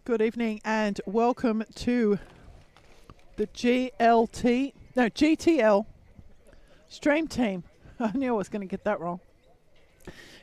Good evening and welcome to the GTL Stream Team. I knew I was going to get that wrong.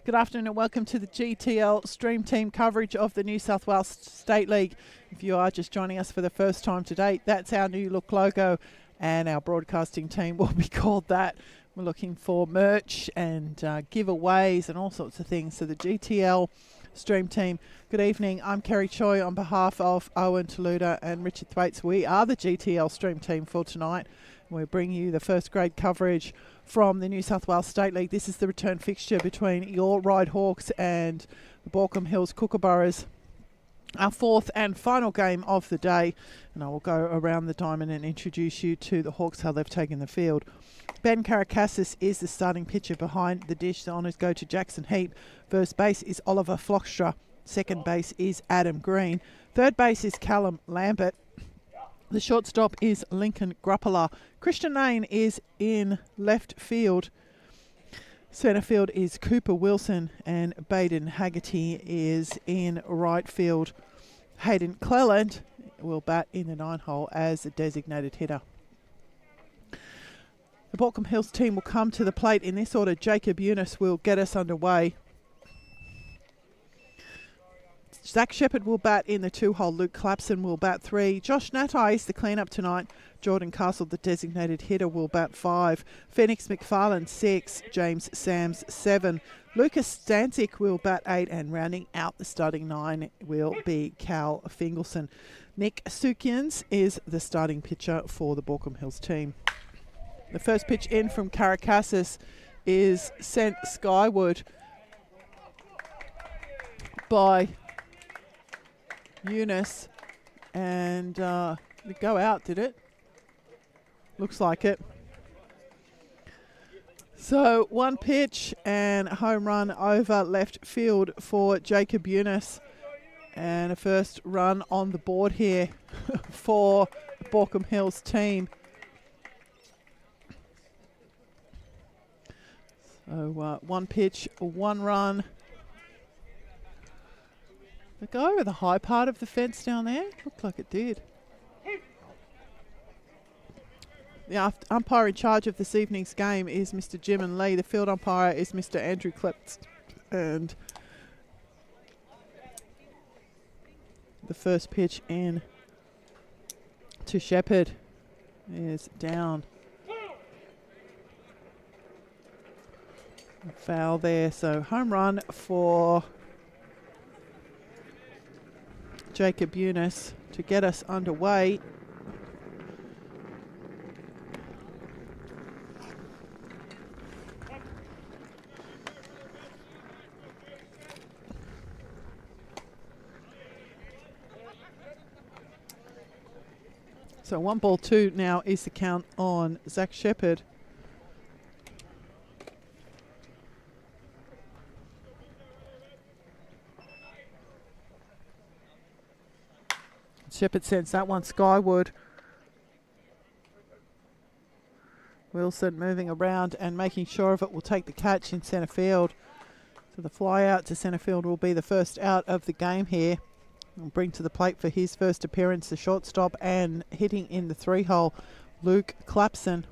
Good afternoon and welcome to the GTL Stream Team coverage of the New South Wales State League. If you are just joining us for the first time today, that's our new look logo and our broadcasting team will be called that. We're looking for merch and giveaways and all sorts of things. So the GTL Stream Team. Good evening. I'm Kerry Choi on behalf of Owen Taluda and Richard Thwaites. We are the GTL Stream Team for tonight. We're bringing you the first grade coverage from the New South Wales State League. This is the return fixture between your Ryde Hawks and the Baulko Hills Kookaburras. Our fourth and final game of the day. And I will go around the diamond and introduce you to the Hawks, how they've taken the field. Ben Karakassis is the starting pitcher behind the dish. The honours go to Jackson Heap. First base is Oliver Flockstra. Second base is Adam Green. Third base is Callum Lambert. The shortstop is Lincoln Gruppala. Christian Lane is in left field. Centre field is Cooper Wilson and Baden Haggerty is in right field. Hayden Cleland will bat in the 9-hole as a designated hitter. The Baulko Hills team will come to the plate in this order. Jacob Eunice will get us underway. Zach Shepherd will bat in the 2-hole. Luke Clapson will bat 3. Josh Natai is the clean-up tonight. Jordan Castle, the designated hitter, will bat 5. Phoenix McFarlane 6. James Sams 7. Lucas Stanczyk will bat 8. And rounding out the starting 9 will be Cal Fingelson. Nick Sukians is the starting pitcher for the Baulko Hills team. The first pitch in from Karakassis is sent skyward by Eunice, and did it go out, did it? Looks like it. So one pitch and a home run over left field for Jacob Eunice, and a first run on the board here for the Baulko Hills team. So one pitch, one run. Did it go over the high part of the fence down there? Looked like it did. The umpire in charge of this evening's game is Mr. Jim and Lee. The field umpire is Mr. Andrew Klepst. And the first pitch in to Shepherd is down. Foul there, so home run for Jacob Eunice to get us underway. So 1-2 now is the count on Zach Shepherd. Shepherd sends that one skyward. Wilson moving around and making sure of it, will take the catch in centre field. So the fly out to centre field will be the first out of the game here. We'll bring to the plate for his first appearance the shortstop and hitting in the 3-hole, Luke Clapson.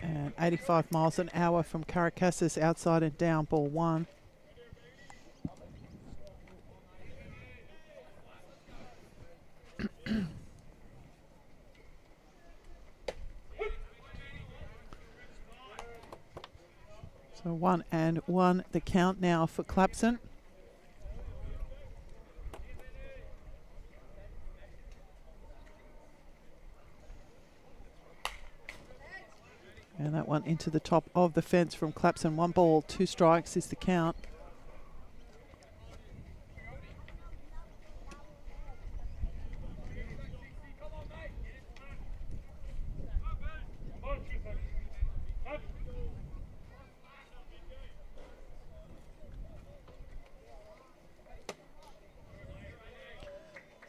And 85 miles an hour from Karakassis, outside and down, ball 1. So 1-1 the count now for Clapson. And that one into the top of the fence from Clapson. 1 ball, 2 strikes is the count.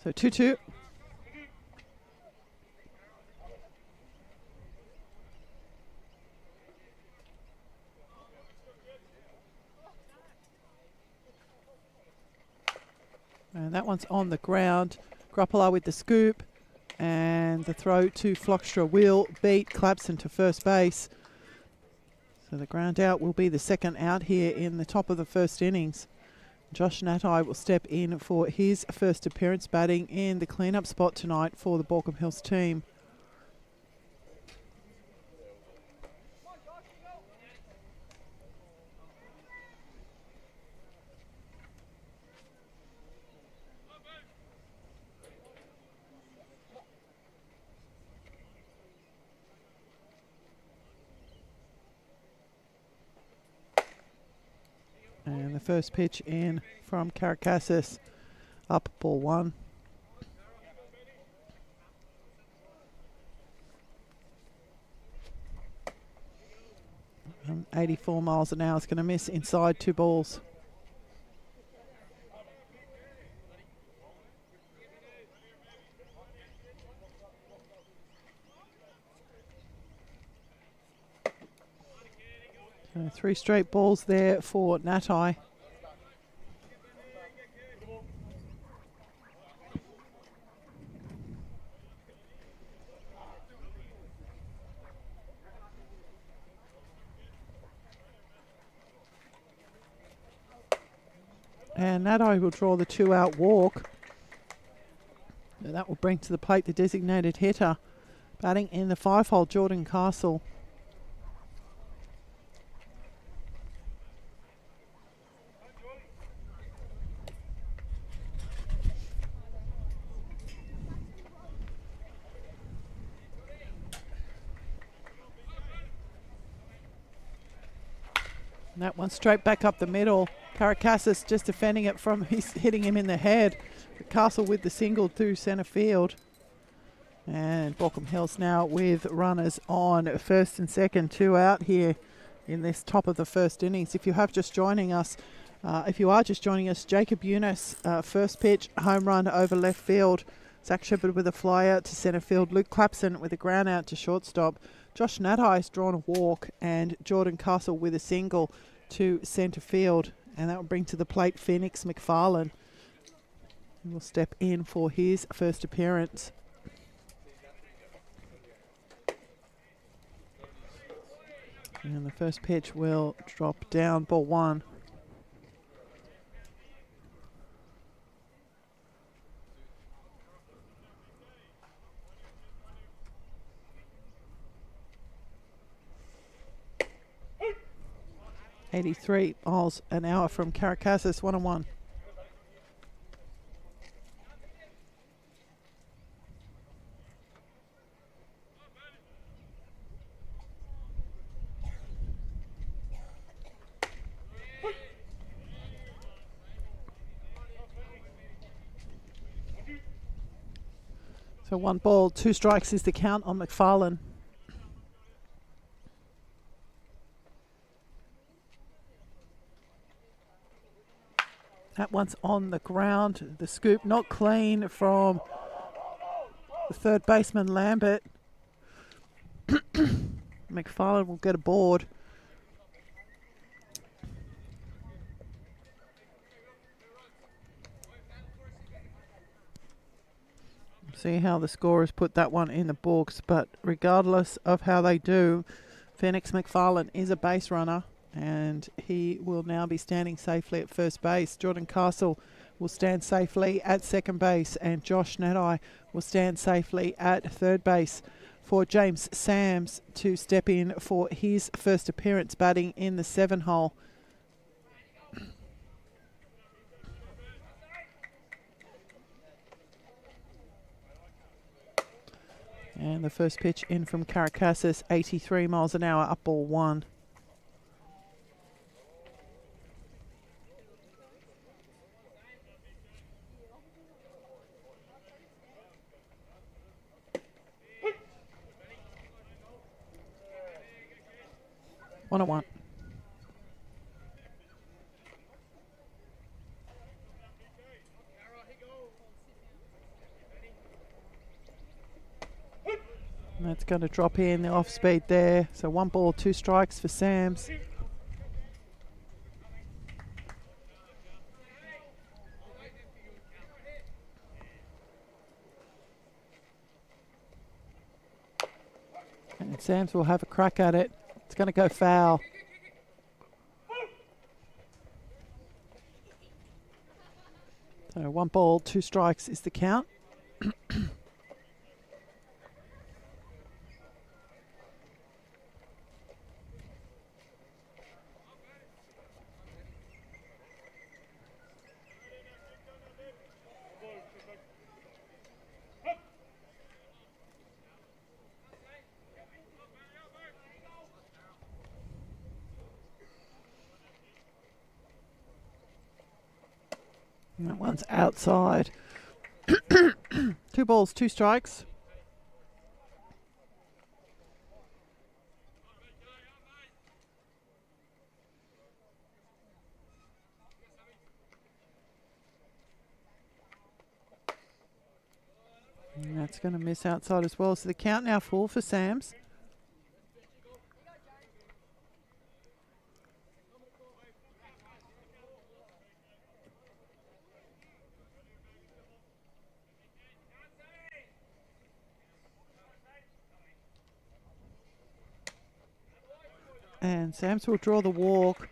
So 2-2. And that one's on the ground. Grappler with the scoop. And the throw to Flockstra will beat Clapson to first base. So the ground out will be the second out here in the top of the first innings. Josh Natai will step in for his first appearance, batting in the cleanup spot tonight for the Baulko Hills team. And the first pitch in from Caracassis, up ball 1. 84 miles an hour is going to miss inside 2 balls. So 3 straight balls there for Natai. And Natai will draw the 2-out walk. So that will bring to the plate the designated hitter. Batting in the 5-hole, Jordan Castle. And that one straight back up the middle. Caracassis just defending it from hitting him in the head. Castle with the single through centre field. And Baulko Hills now with runners on first and second, 2 out here in this top of the first innings. If you have just joining us, Jacob Eunice, first pitch, home run over left field. Zach Shepherd with a fly out to centre field. Luke Clapson with a ground out to shortstop. Josh Natai's drawn a walk, and Jordan Castle with a single to centre field. And that will bring to the plate Phoenix McFarlane, who will step in for his first appearance. And the first pitch will drop down, ball 1. .83 miles an hour from Caracassis, 1-1. So 1 ball, 2 strikes is the count on McFarlane. That one's on the ground. The scoop not clean from the third baseman Lambert. McFarlane will get aboard. See how the scorers put that one in the books, but regardless of how they do, Phoenix McFarlane is a base runner, and he will now be standing safely at first base. Jordan Castle will stand safely at second base, and Josh Natai will stand safely at third base. For James Sams to step in for his first appearance, batting in the 7-hole. And the first pitch in from Caracassis, 83 miles an hour, up ball 1. One at 1. And that's going to drop in the off speed there. So 1 ball, 2 strikes for Sams. And Sams will have a crack at it. It's going to go foul. So 1 ball, 2 strikes is the count. And that one's outside. 2 balls, 2 strikes. And that's going to miss outside as well. So the count now full for Sams. And Sams will draw the walk.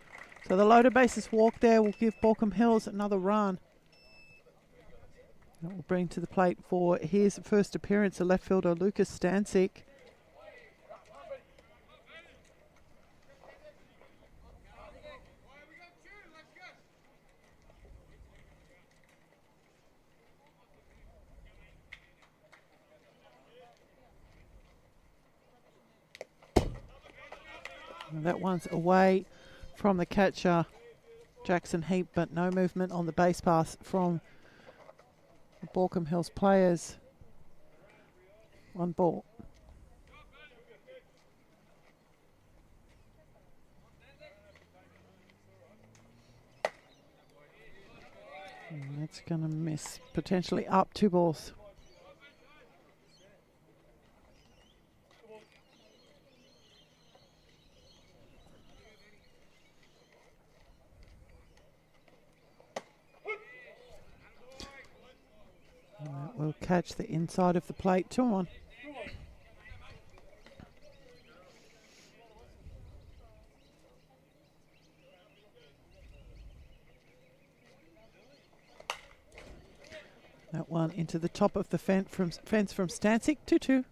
So the loaded bases walk there will give Baulko Hills another run. That will bring to the plate for his first appearance the left fielder Lucas Stancic. And that one's away from the catcher Jackson Heap, but no movement on the base pass from the Baulko Hills players. 1 ball. And that's going to miss, potentially up 2 balls. Will catch the inside of the plate. 2-1. That one into the top of the fence from Stancic. 2-2.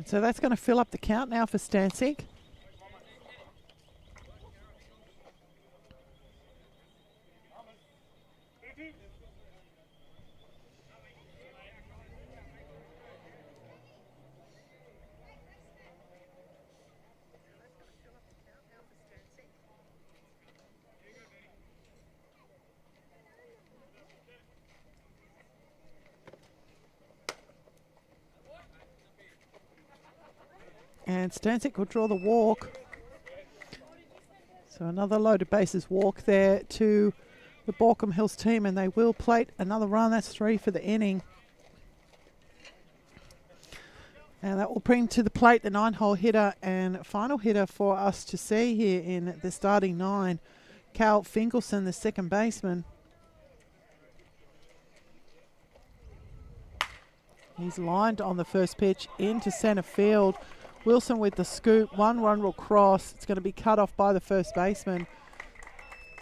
So that's going to fill up the count now for Stancic. And Stancic will draw the walk. So another loaded bases walk there to the Baulko Hills team, and they will plate another run. That's 3 for the inning. And that will bring to the plate the 9-hole hitter and final hitter for us to see here in the starting 9, Cal Finkelson, the second baseman. He's lined on the first pitch into centre field. Wilson with the scoop. 1 run will cross. It's going to be cut off by the first baseman.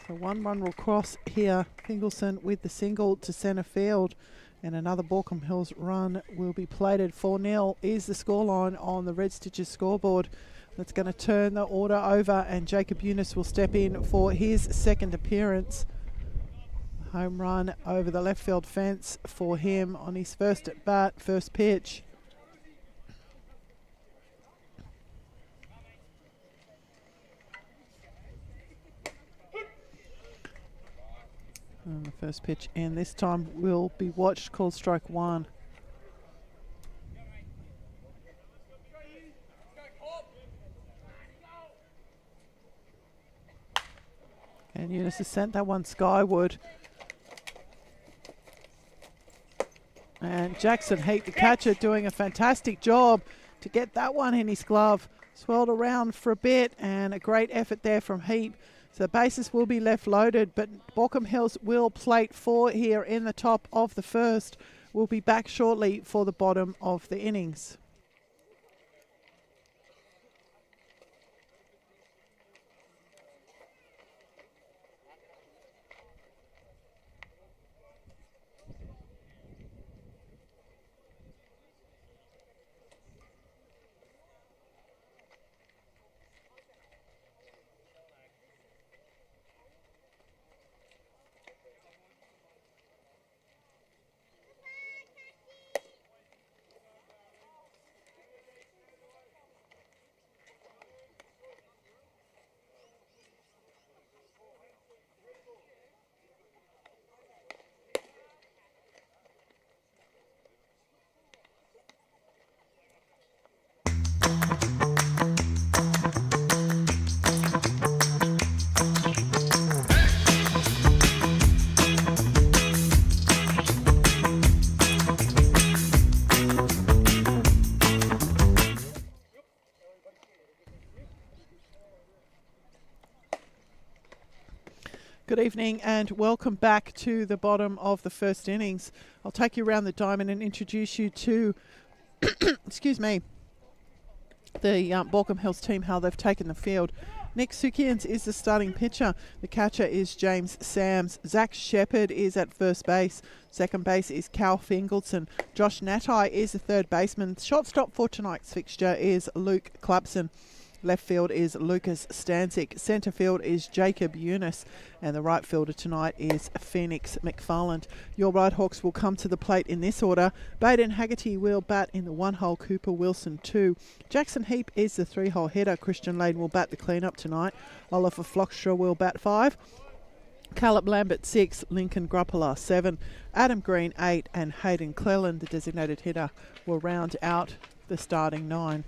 So 1 run will cross here. Finkelson with the single to centre field. And another Baulko Hills run will be plated. 4-0 is the scoreline on the Red Stitches scoreboard. That's going to turn the order over, and Jacob Eunice will step in for his second appearance. Home run over the left field fence for him on his first at bat, first pitch. First pitch in this time will be watched, called strike one. And Eunice has sent that one skyward. And Jackson Heap, the catcher, doing a fantastic job to get that one in his glove. Swirled around for a bit, and a great effort there from Heap. So the bases will be left loaded, but Baulko Hills will plate 4 here in the top of the first. We'll be back shortly for the bottom of the innings. Good evening and welcome back to the bottom of the first innings. I'll take you around the diamond and introduce you to, excuse me, the Baulko Hills team, how they've taken the field. Nick Sukians is the starting pitcher. The catcher is James Sams. Zach Shepherd is at first base. Second base is Cal Fingleton. Josh Natai is the third baseman. Shortstop for tonight's fixture is Luke Clapson. Left field is Lucas Stancic. Centre field is Jacob Eunice. And the right fielder tonight is Phoenix McFarland. Your Ryde Hawks will come to the plate in this order. Baden Haggerty will bat in the 1-hole. Cooper Wilson 2. Jackson Heap is the 3-hole hitter. Christian Lane will bat the clean-up tonight. Oliver Flockstra will bat 5. Caleb Lambert 6. Lincoln Gruppala 7. Adam Green 8. And Hayden Cleland, the designated hitter, will round out the starting 9.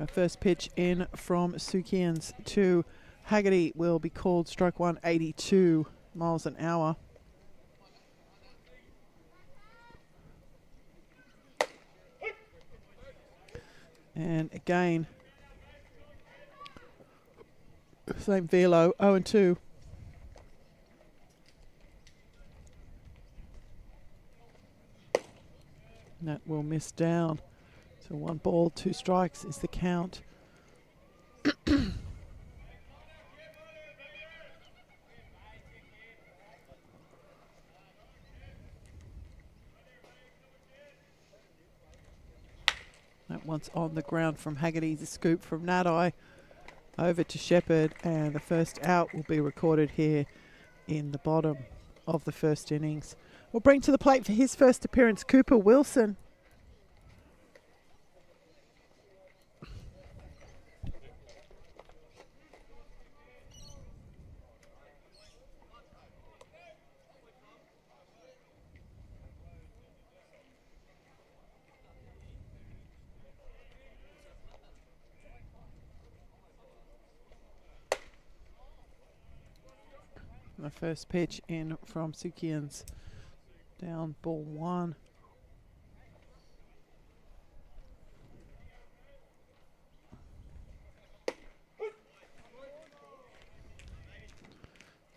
A first pitch in from Sukians to Haggerty will be called strike 1, 82 miles an hour. And again, same velo, 0-2. That will miss down. So 1 ball, 2 strikes is the count. That one's on the ground from Haggerty. The scoop from Natai over to Shepherd, and the first out will be recorded here in the bottom of the first innings. We'll bring to the plate for his first appearance Cooper Wilson. The first pitch in from Sukians. Down ball 1.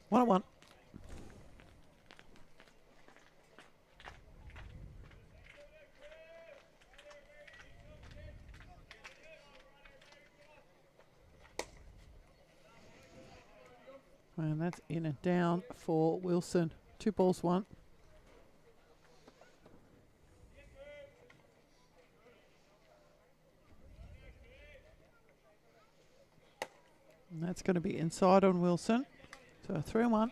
One on one. And that's in and down for Wilson. 2 balls, 1. And that's going to be inside on Wilson. So 3-1.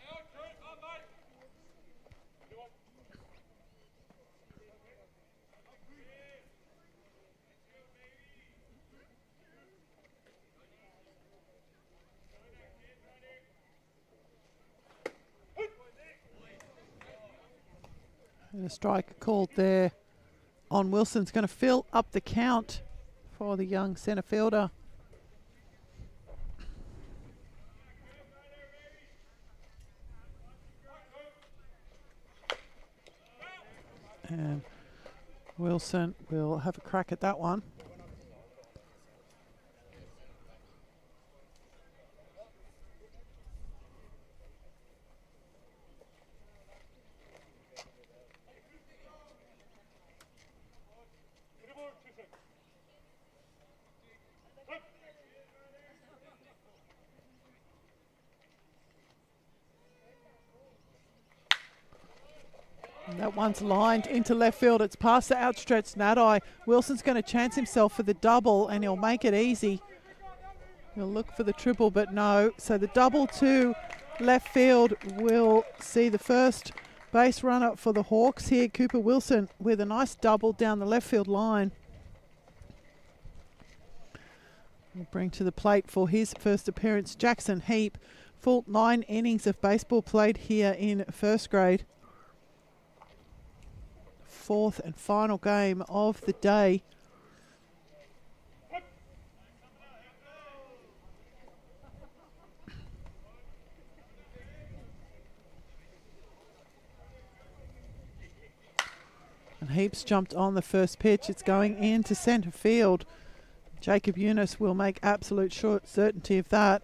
And a strike called there on Wilson's going to fill up the count for the young centre fielder. And Wilson will have a crack at that one. That one's lined into left field. It's past the outstretched Nadai. Wilson's going to chance himself for the double, and he'll make it easy. He'll look for the triple, but no. So the double to left field will see the first base runner for the Hawks here. Cooper Wilson with a nice double down the left field line. We'll bring to the plate for his first appearance Jackson Heap. Full 9 innings of baseball played here in first grade. Fourth and final game of the day. And Heaps jumped on the first pitch. It's going into centre field. Jacob Eunice will make absolute certainty of that.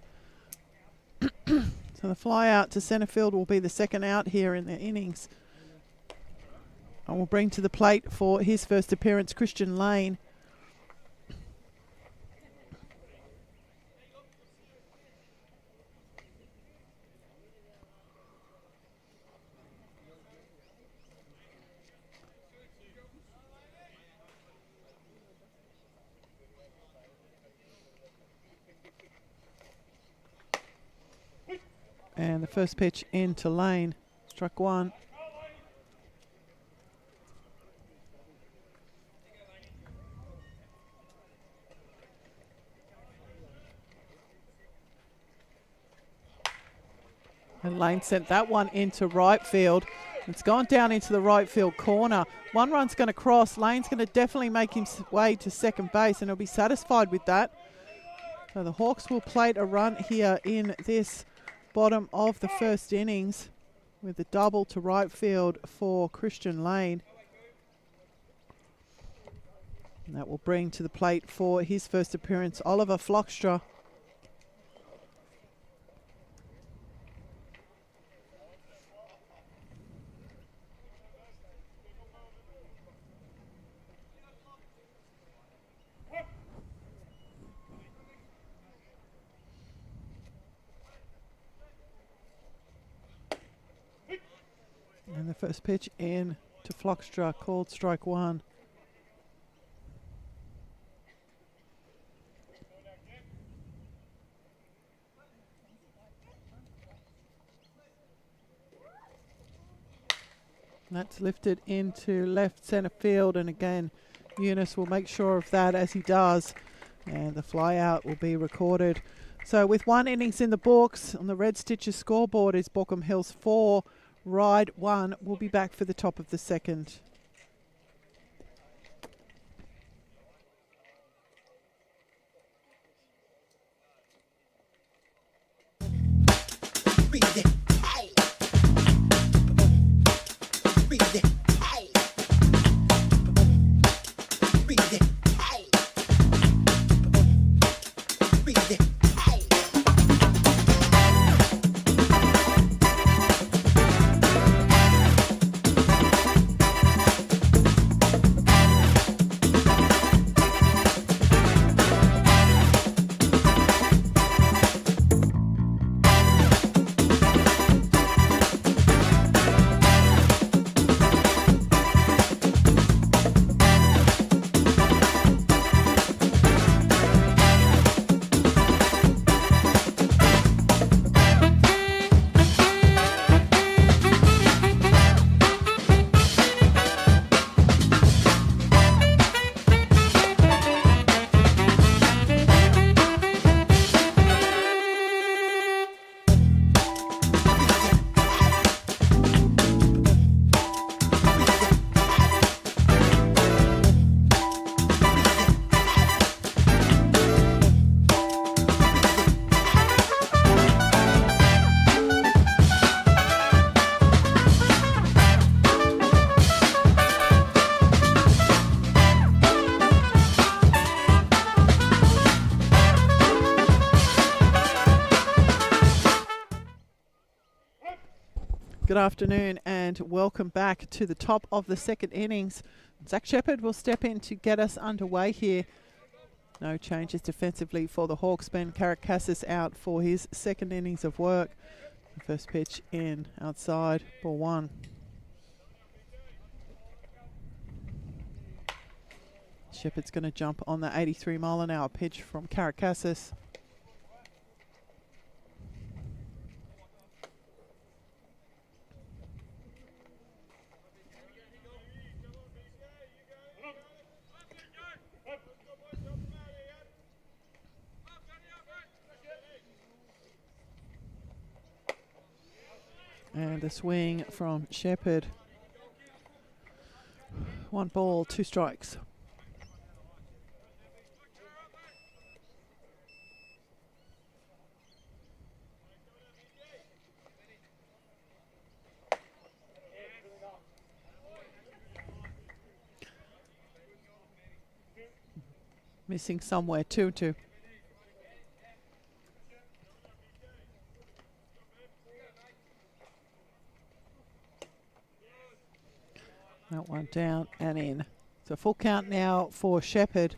So the fly out to centre field will be the second out here in the innings. And we'll bring to the plate for his first appearance Christian Lane. And the first pitch into Lane. Struck one. And Lane sent that one into right field. It's gone down into the right field corner. One run's going to cross. Lane's going to definitely make his way to second base, and he'll be satisfied with that. So the Hawks will plate a run here in this bottom of the first innings with a double to right field for Christian Lane. And that will bring to the plate for his first appearance Oliver Flockstra. And the first pitch in to Flockstra, called strike one. And that's lifted into left centre field, and again Eunice will make sure of that as he does, and the fly out will be recorded. So with 1 innings in the books on the Red Stitches scoreboard is Baulkham Hills 4, Ryde 1. We'll be back for the top of the second. Good afternoon and welcome back to the top of the second innings. Zach Shepherd will step in to get us underway here. No changes defensively for the Hawks. Ben Caracassis out for his second innings of work. The first pitch in, outside, ball one. Shepherd's going to jump on the 83 mile an hour pitch from Caracassis. And a swing from Shepherd. 1 ball, 2 strikes. Missing somewhere, 2-2. That one down and in. So full count now for Shepherd.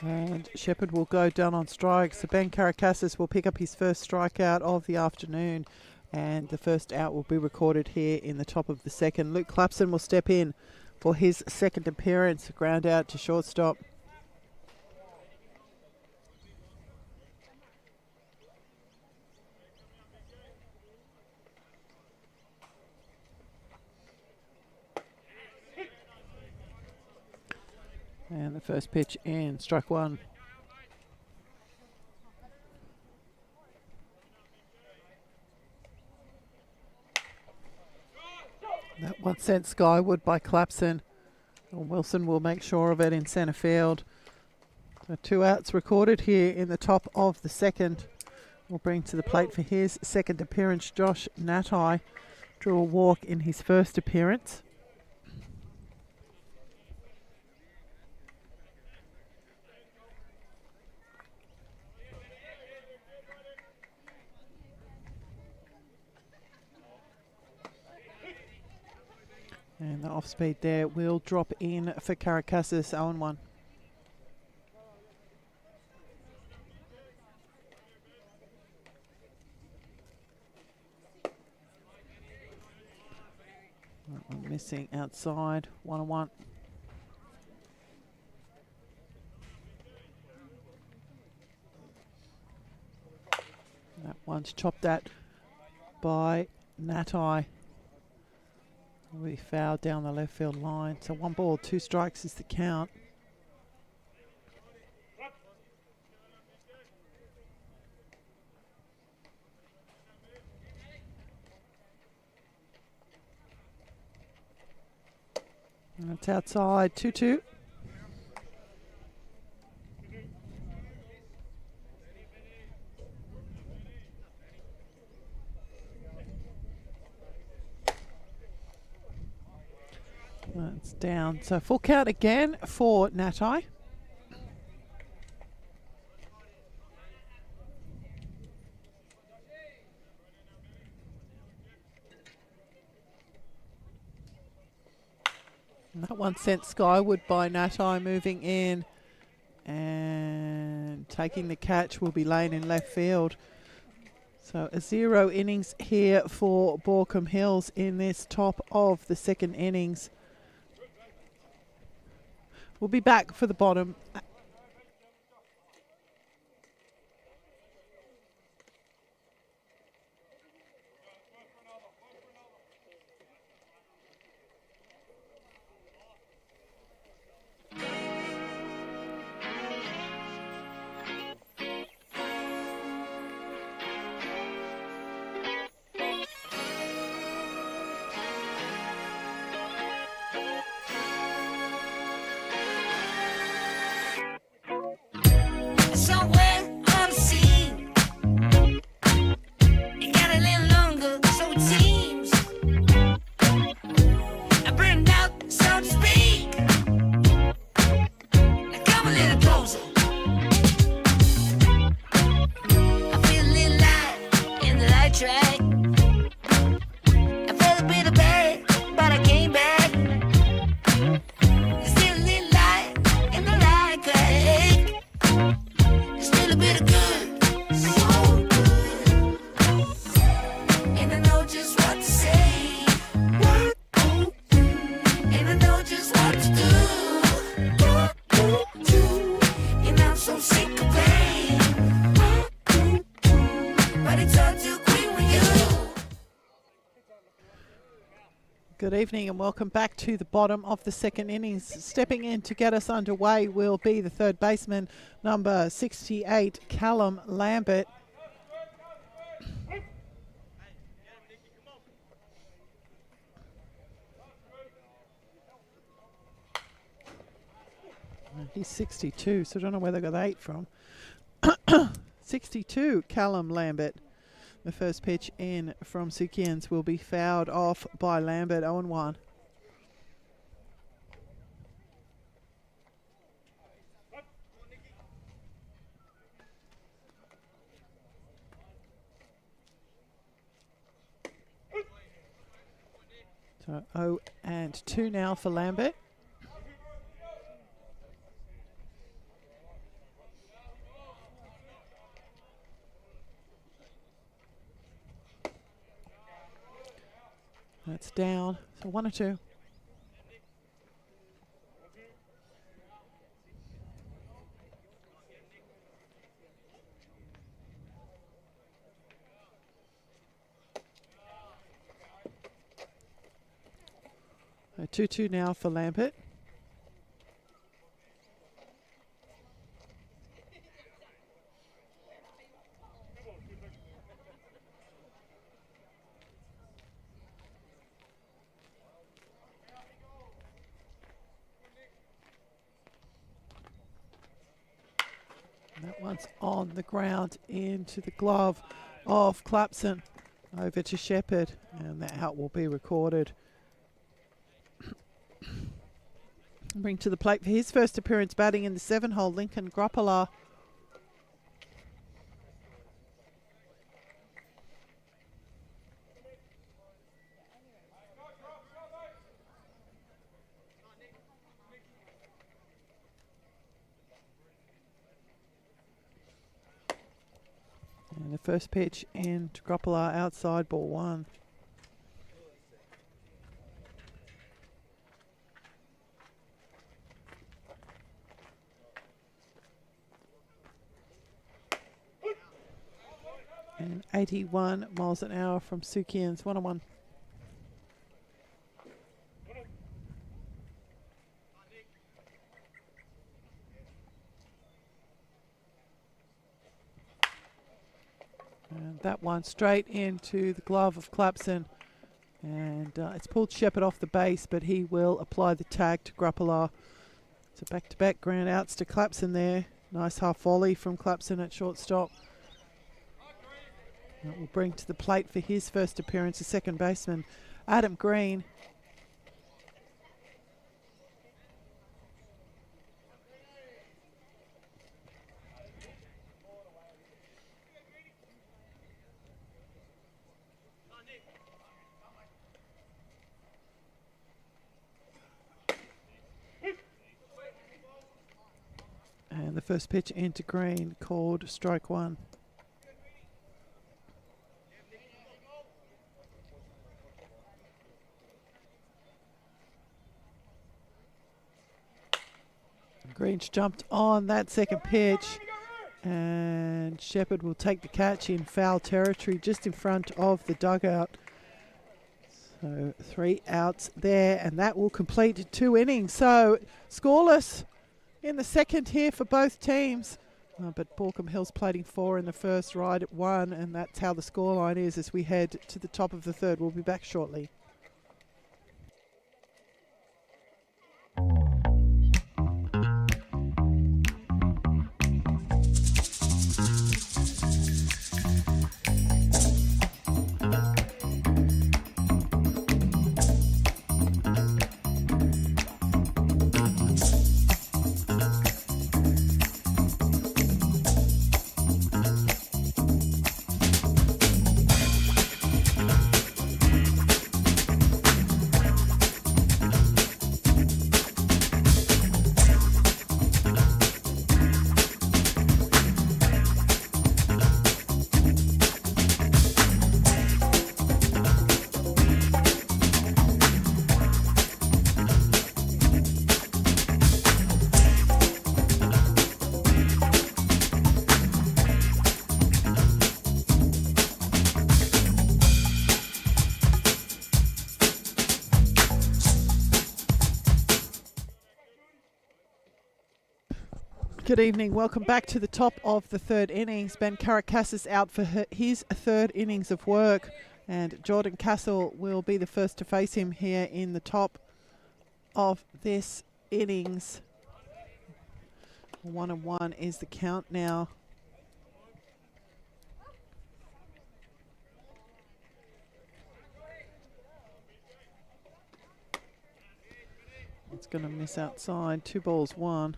And Shepherd will go down on strike. So Ben Caracassis will pick up his first strikeout of the afternoon. And the first out will be recorded here in the top of the second. Luke Clapson will step in for his second appearance. Ground out to shortstop. And the first pitch in, strike one. That one sent skyward by Clapson. And Wilson will make sure of it in centre field. So 2 outs recorded here in the top of the second. We'll bring to the plate for his second appearance Josh Natai. Drew a walk in his first appearance. And the off speed there will drop in for Caracassis, 0-1. That one missing outside, 1-1. That one's chopped at by Natai. We fouled down the left field line. So 1 ball, 2 strikes is the count. And it's outside, 2-2. That's down. So full count again for Natai. And that one sent skyward by Natai, moving in and taking the catch will be Lane in left field. So a 0 innings here for Baulko Hills in this top of the second innings. We'll be back for the bottom. Good evening and welcome back to the bottom of the second innings. Stepping in to get us underway will be the third baseman, number 68, Callum Lambert. He's 62, so I don't know where they got 8 from. 62, Callum Lambert. The first pitch in from Sukians will be fouled off by Lambert, 0-1. So 0-2 now for Lambert. That's down, so 1-2. So 2-2 now for Lambert. That one's on the ground into the glove of Clapson. Over to Shepherd, and that out will be recorded. Bring to the plate for his first appearance batting in the 7-hole, Lincoln Groppala. And the first pitch in to Groppala, outside, ball 1. And 81 miles an hour from Sukians, 1-1. And that one straight into the glove of Clapson. And it's pulled Shepherd off the base, but he will apply the tag to Groppala. So back-to-back ground outs to Clapson there. Nice half volley from Clapson at shortstop. That will bring to the plate for his first appearance a second baseman, Adam Green. And the first pitch into Green, called strike 1. Green's jumped on that second pitch, and Shepherd will take the catch in foul territory just in front of the dugout. So 3 outs there, and that will complete 2 innings. So scoreless in the second here for both teams. But Baulko Hills plating 4 in the first, Ryde at 1, and that's how the scoreline is as we head to the top of the third. We'll be back shortly. Good evening. Welcome back to the top of the third innings. Ben Caracassis out for his third innings of work, and Jordan Castle will be the first to face him here in the top of this innings. 1-1 is the count now. It's going to miss outside. 2 balls, 1.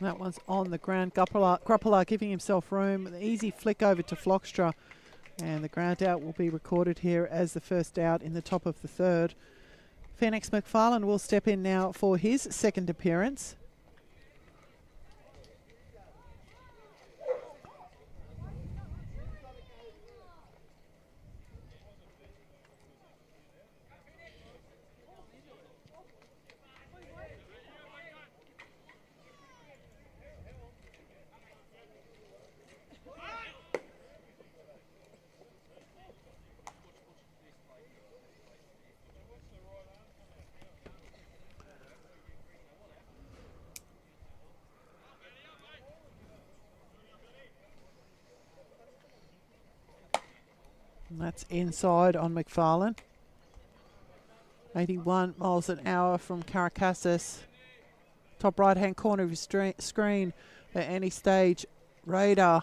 That one's on the ground. Gruppala giving himself room. An easy flick over to Flockstra. And the ground out will be recorded here as the first out in the top of the third. Phoenix McFarlane will step in now for his second appearance. And that's inside on McFarlane. 81 miles an hour from Caracassis. Top right hand corner of your screen, the any stage radar.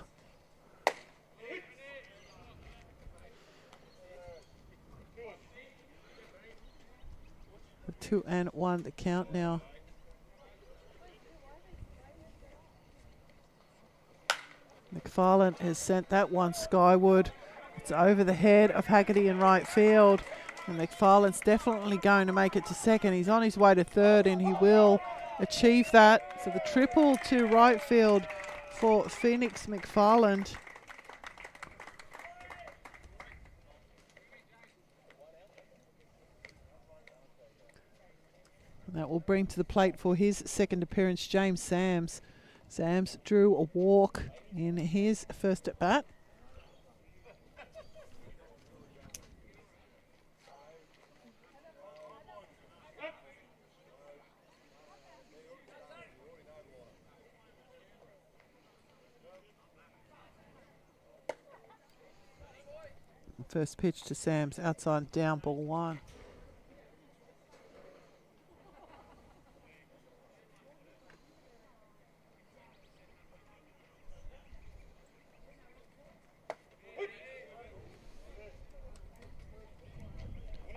The 2-1 the count now. McFarlane has sent that one skyward. It's over the head of Haggerty in right field. And McFarlane's definitely going to make it to second. He's on his way to third and he will achieve that. So the triple to right field for Phoenix McFarlane. And that will bring to the plate for his second appearance James Sams. Sams drew a walk in his first at bat. First pitch to Sams, outside down, ball 1.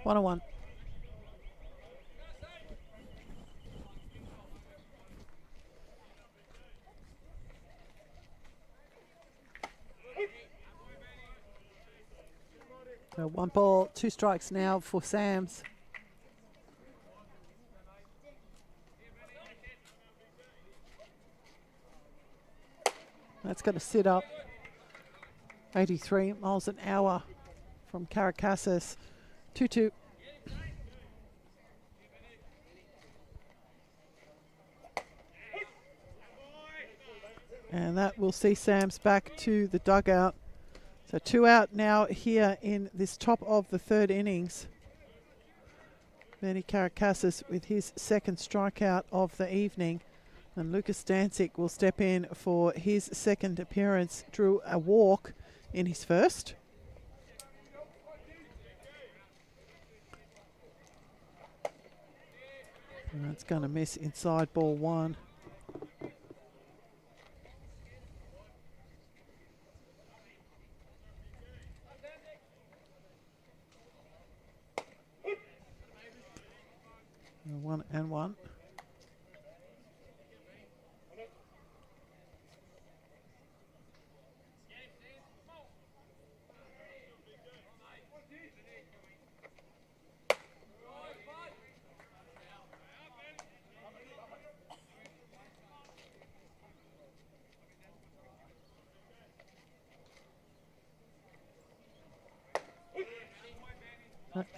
One on one. So 1 ball, 2 strikes now for Sams. That's going to sit up. 83 miles an hour from Caracassis. 2-2. And that will see Sams back to the dugout. So 2 out now here in this top of the third innings. Benny Caracassis with his second strikeout of the evening. And Lucas Dancic will step in for his second appearance. Drew a walk in his first. And that's going to miss inside, ball 1. One and one.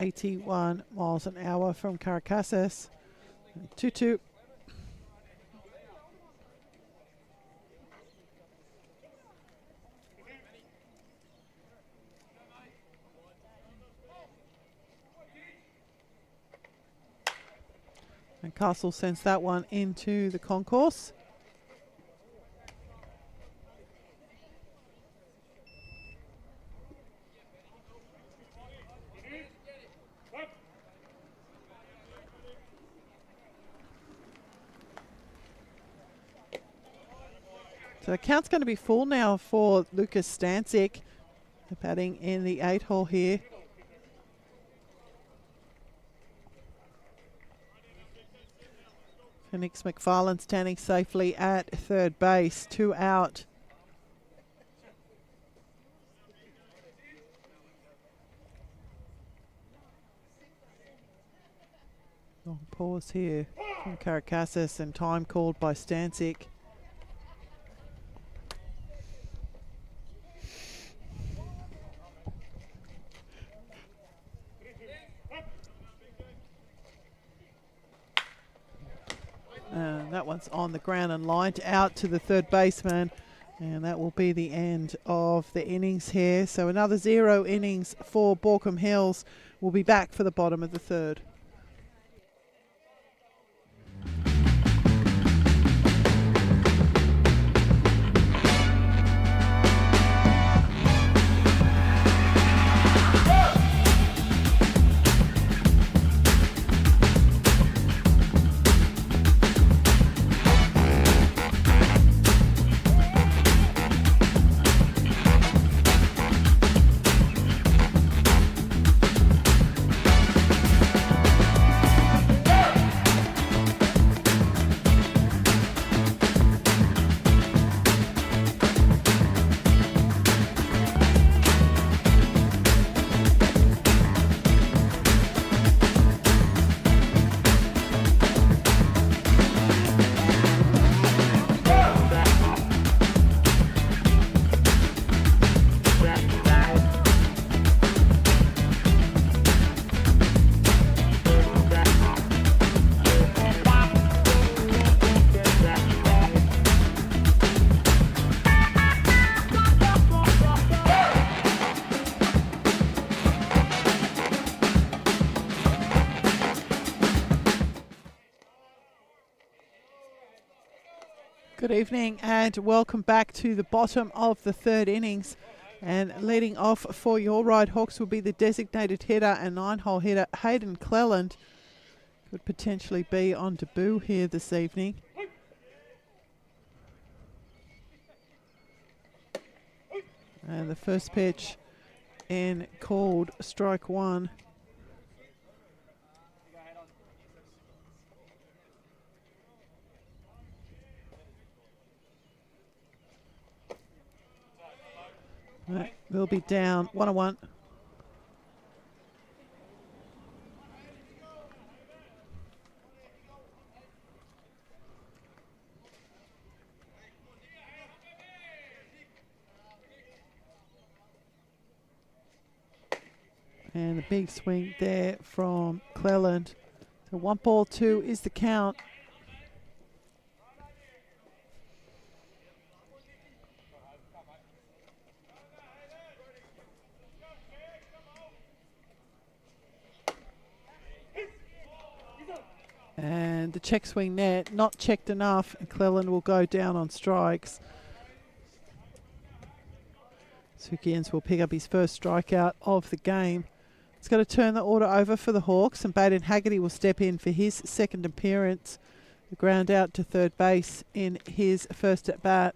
81 miles an hour from Caracasses. 2-2. And Castle sends that one into the concourse. So the count's going to be full now for Lucas Stancic, batting in the 8-hole here. Phoenix McFarlane standing safely at third base, 2 out. Long pause here from Caracasses and time called by Stancic. That one's on the ground and lined out to the third baseman, and that will be the end of the innings here. So another 0 innings for Baulkham Hills. Will be back for the bottom of the third. Good evening and welcome back to the bottom of the third innings. And leading off for your Ryde Hawks will be the designated hitter and 9-hole hitter Hayden Cleland. Could potentially be on debut here this evening. And the first pitch in called strike one. Right, we'll be down 1-1. And the big swing there from Cleland. So 1-2 is the count. And the check swing there, not checked enough, and Cleland will go down on strikes. Sukians will pick up his first strikeout of the game. It's got to turn the order over for the Hawks, and Baden Haggerty will step in for his second appearance. The ground out to third base in his first at bat.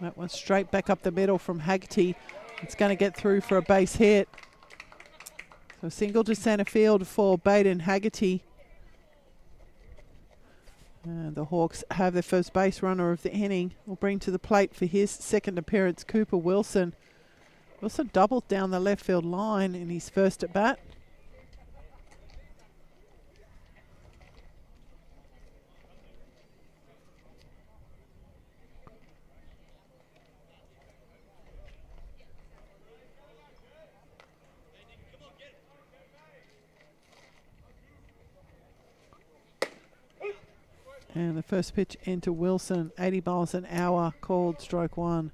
That one straight back up the middle from Haggerty. It's going to get through for a base hit. So single to centre field for Baden Haggerty. And the Hawks have their first base runner of the inning. Will bring to the plate for his second appearance Cooper Wilson. Wilson doubled down the left field line in his first at bat. And the first pitch into Wilson, 80 miles an hour, called stroke one.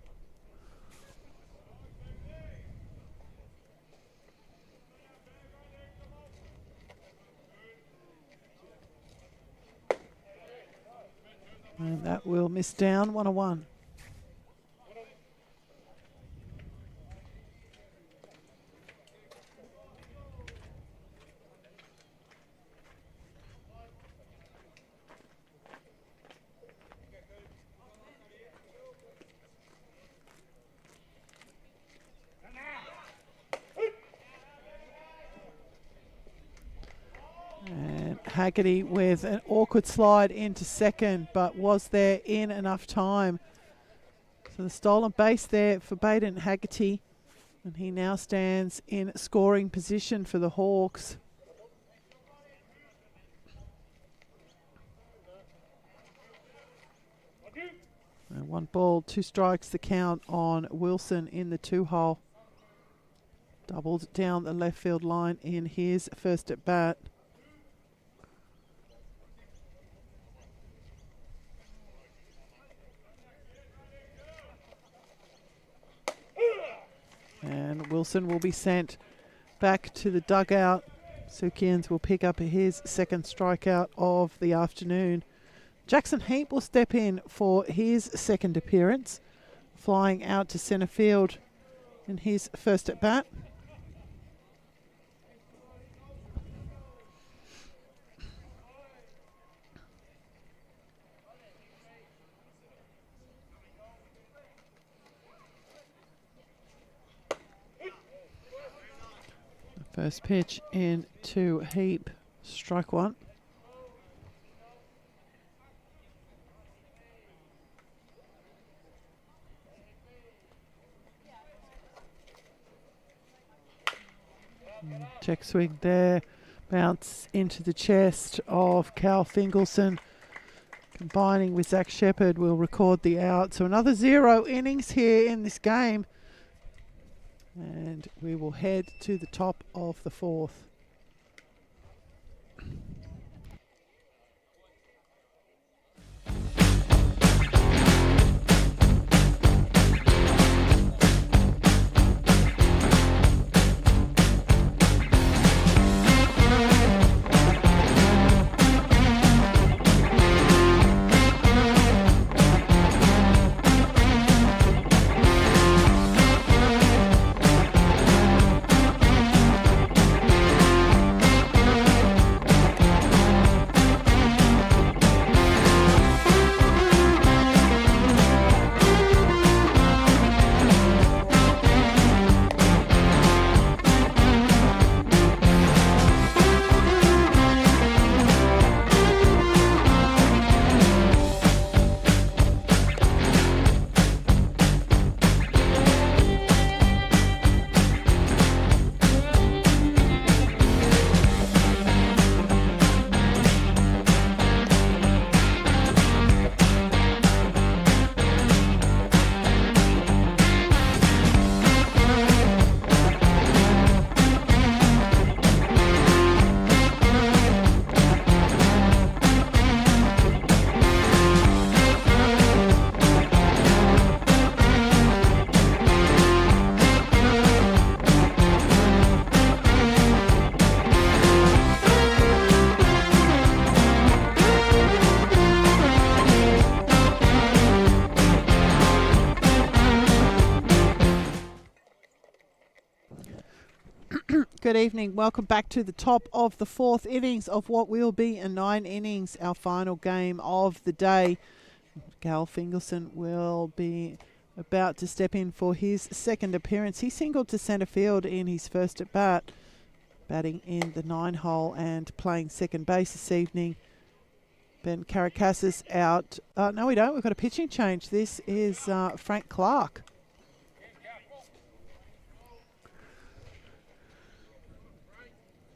And that will miss down, 1-1. Haggerty with an awkward slide into second, but was there in enough time. So the stolen base there for Baden Haggerty, and he now stands in scoring position for the Hawks. And 1 ball, 2 strikes, the count on Wilson in the 2-hole. Doubled down the left field line in his first at bat. And Wilson will be sent back to the dugout. Sukians will pick up his second strikeout of the afternoon. Jackson Heap will step in for his second appearance, flying out to centre field in his first at bat. First pitch into Heap, strike one. Check swing there, bounce into the chest of Cal Fingelson. Combining with Zach Shepherd will record the out. So another 0 innings here in this game. And we will head to the top of the 4th. Good evening. Welcome back to the top of the 4th innings of what will be a 9 innings, our final game of the day. Cal Fingelson will be about to step in for his second appearance. He singled to centre field in his first at bat, batting in the 9-hole and playing second base this evening. Ben Caracassis out. No, we don't. We've got a pitching change. This is Frank Clark.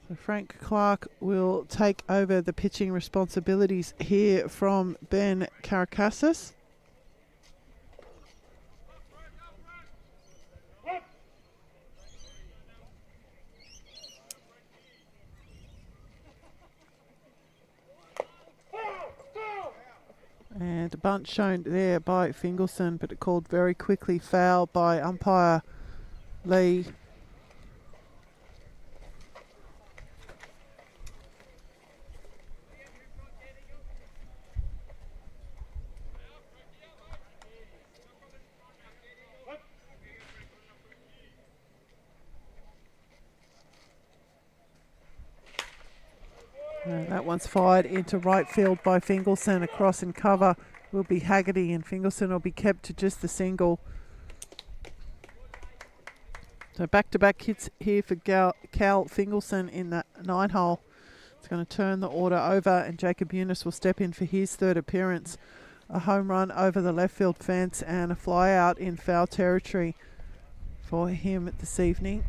So Frank Clark will take over the pitching responsibilities here from Ben Caracassis. bunt shown there by Fingelson, but it called very quickly foul by umpire Lee. And that one's fired into right field by Fingelson. Across in cover will be Haggerty, and Fingelson will be kept to just the single. So back-to-back hits here for Cal Fingelson in that 9-hole. It's going to turn the order over, and Jacob Eunice will step in for his third appearance. A home run over the left field fence and a fly out in foul territory for him this evening.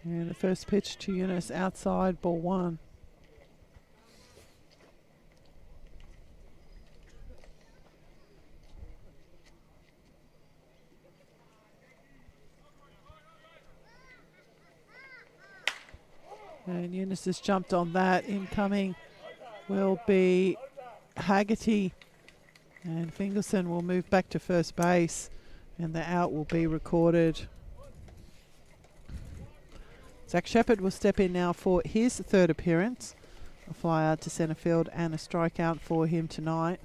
And the first pitch to Eunice outside, ball one. And Eunice has jumped on that. Incoming will be Haggerty. And Fingelson will move back to first base, and the out will be recorded. Zach Shepherd will step in now for his third appearance. A fly out to centre field and a strikeout for him tonight.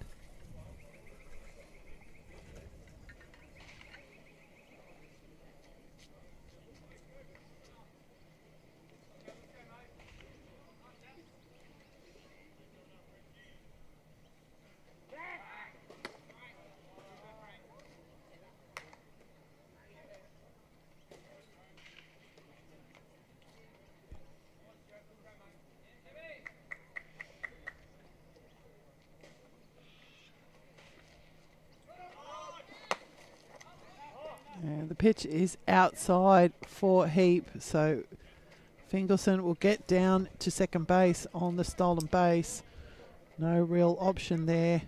And the pitch is outside for Heap, so Fingelson will get down to second base on the stolen base. No real option there.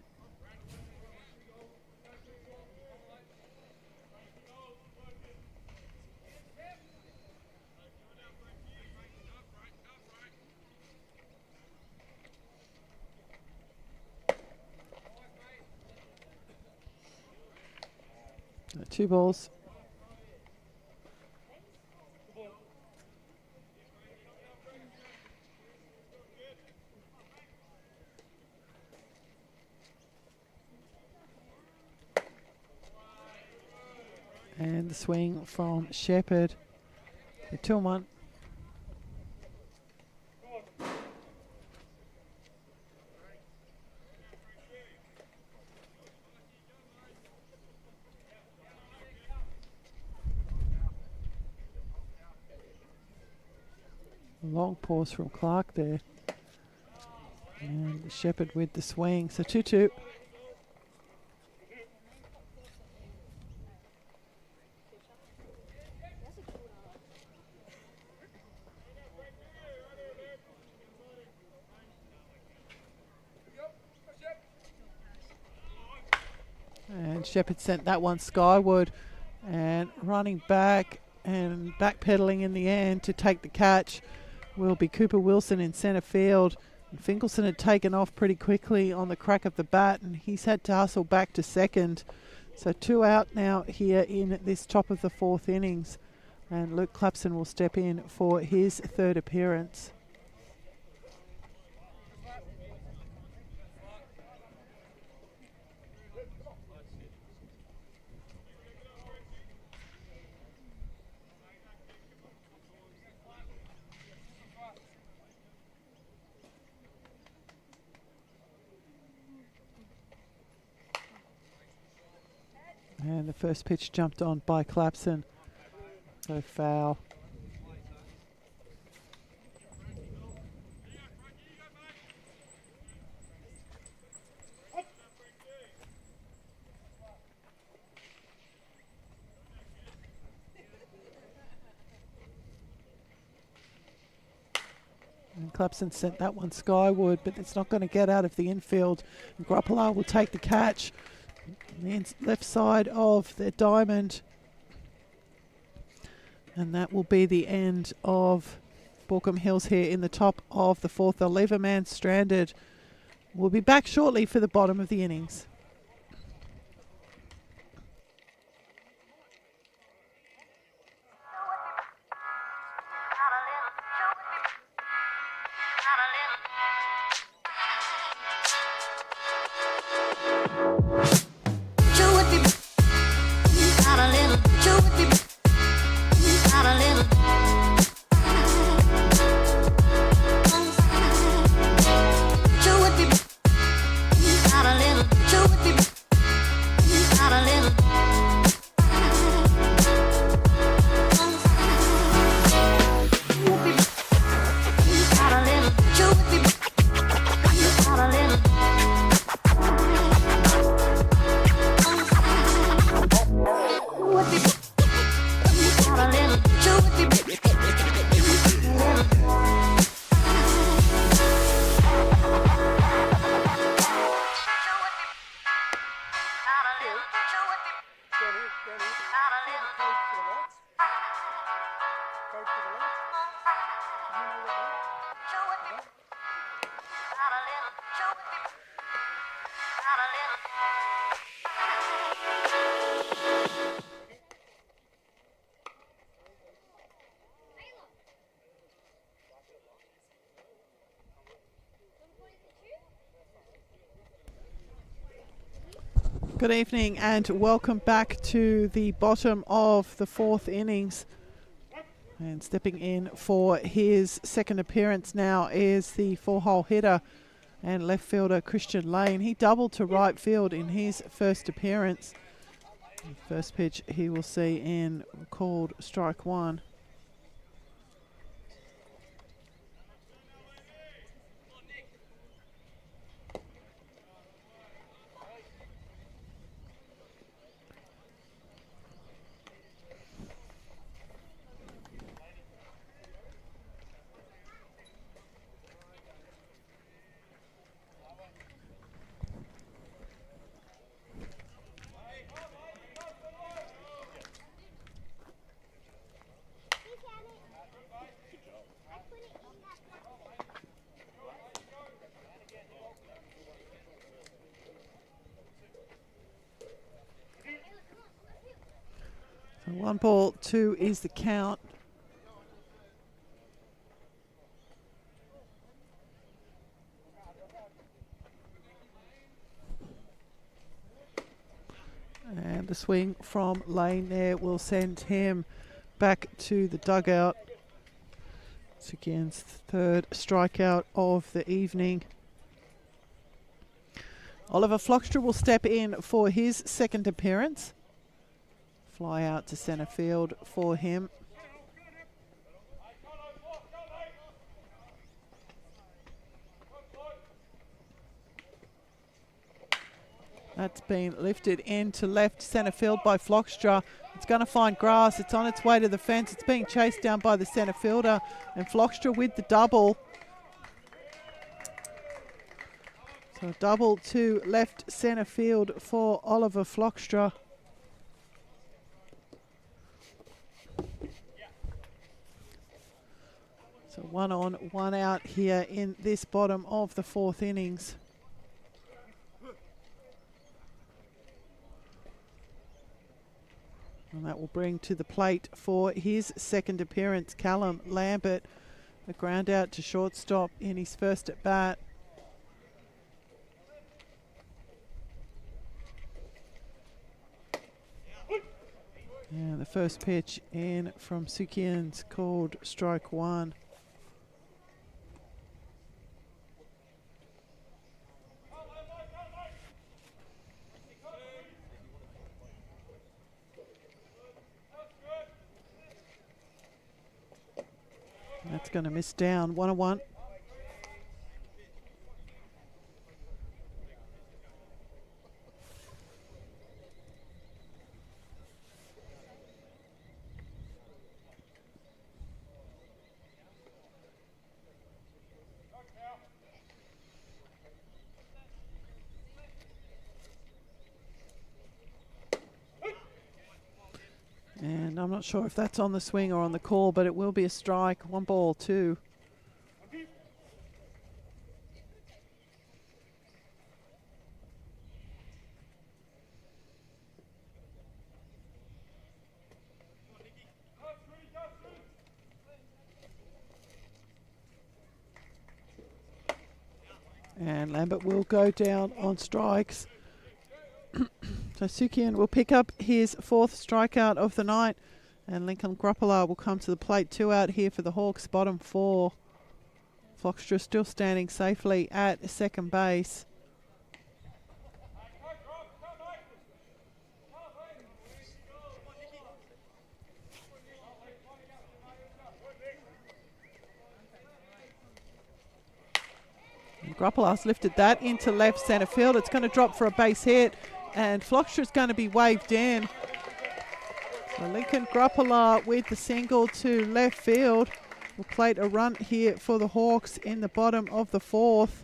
Two balls. And the swing from Shepherd. 2-1. Long pause from Clark there. And Shepherd with the swing. So 2-2. And Shepherd sent that one skyward, and running back and backpedaling in the end to take the catch will be Cooper Wilson in centre field. And Fingelson had taken off pretty quickly on the crack of the bat, and he's had to hustle back to second. So 2 out now here in this top of the 4th innings, and Luke Clapson will step in for his third appearance. And the first pitch jumped on by Clapson. So foul. Clapson sent that one skyward, but it's not going to get out of the infield. And Grappler will take the catch. The left side of the diamond. And that will be the end of Baulko Hills here in the top of the fourth. They'll leave a man stranded. We'll be back shortly for the bottom of the innings. Good evening and welcome back to the bottom of the fourth innings. And stepping in for his second appearance now is the four-hole hitter and left fielder Christian Lane. He doubled to right field in his first appearance. The first pitch he will see in called strike one. So 1-2 is the count. And the swing from Lane there will send him back to the dugout. It's against third strikeout of the evening. Oliver Flockstra will step in for his second appearance. Fly out to centre field for him. That's been lifted into left centre field by Flockstra. It's going to find grass. It's on its way to the fence. It's being chased down by the centre fielder. And Flockstra with the double. So double to left centre field for Oliver Flockstra. So 1 on, 1 out here in this bottom of the fourth innings. And that will bring to the plate for his second appearance, Callum Lambert. The ground out to shortstop in his first at bat. And the first pitch in from Sukian's called strike one. That's going to miss down, 1-1. I'm not sure if that's on the swing or on the call, but it will be a strike. 1 ball, 2. And Lambert will go down on strikes. So Sukian will pick up his 4th strikeout of the night. And Lincoln Gruppala will come to the plate. 2 out here for the Hawks, bottom 4. Flockstra still standing safely at second base. Gruppala's lifted that into left centre field. It's going to drop for a base hit, and Flockstra's going to be waved in. So Lincoln Gruppala with the single to left field will plate a run here for the Hawks in the bottom of the 4th.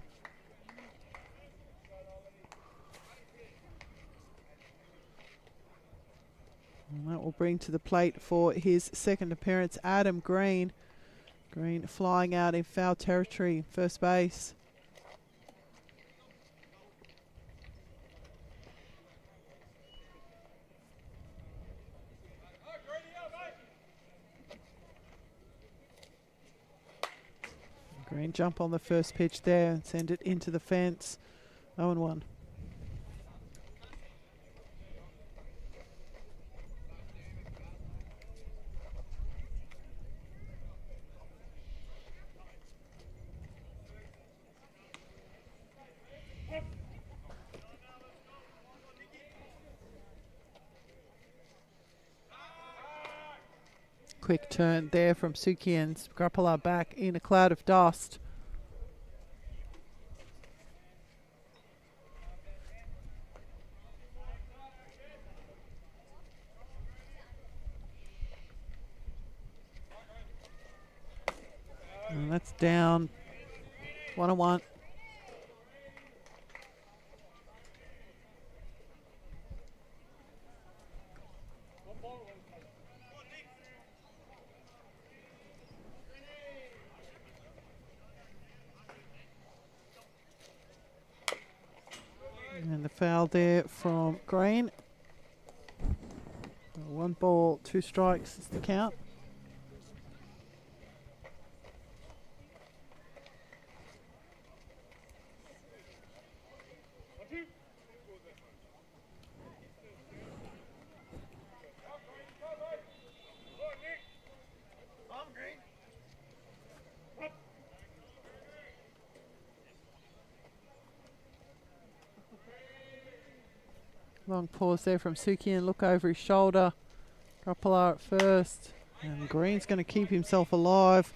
And that will bring to the plate for his 2nd appearance Adam Green. Green flying out in foul territory, first base. Green jump on the first pitch there and send it into the fence. 0-1. Quick turn there from Sukian. Gruppala back in a cloud of dust. And that's down 1-1. And the foul there from Green. 1 ball, 2 strikes is the count. Long pause there from Sukian. Look over his shoulder. Gruppala at first. And Green's going to keep himself alive.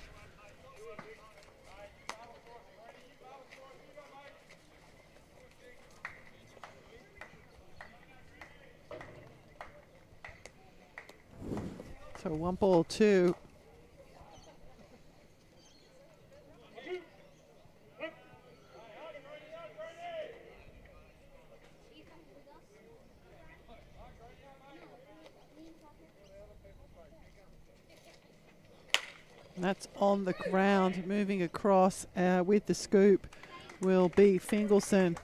So 1 ball, 2. That's on the ground. Moving across with the scoop will be Fingelson.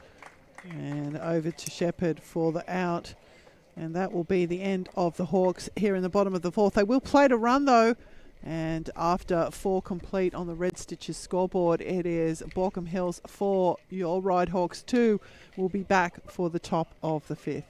And over to Shepherd for the out. And that will be the end of the Hawks here in the bottom of the 4th. They will play to run though. And after 4 complete on the Red Stitches scoreboard, it is Baulkham Hills 4, your Ryde Hawks 2 will be back for the top of the 5th.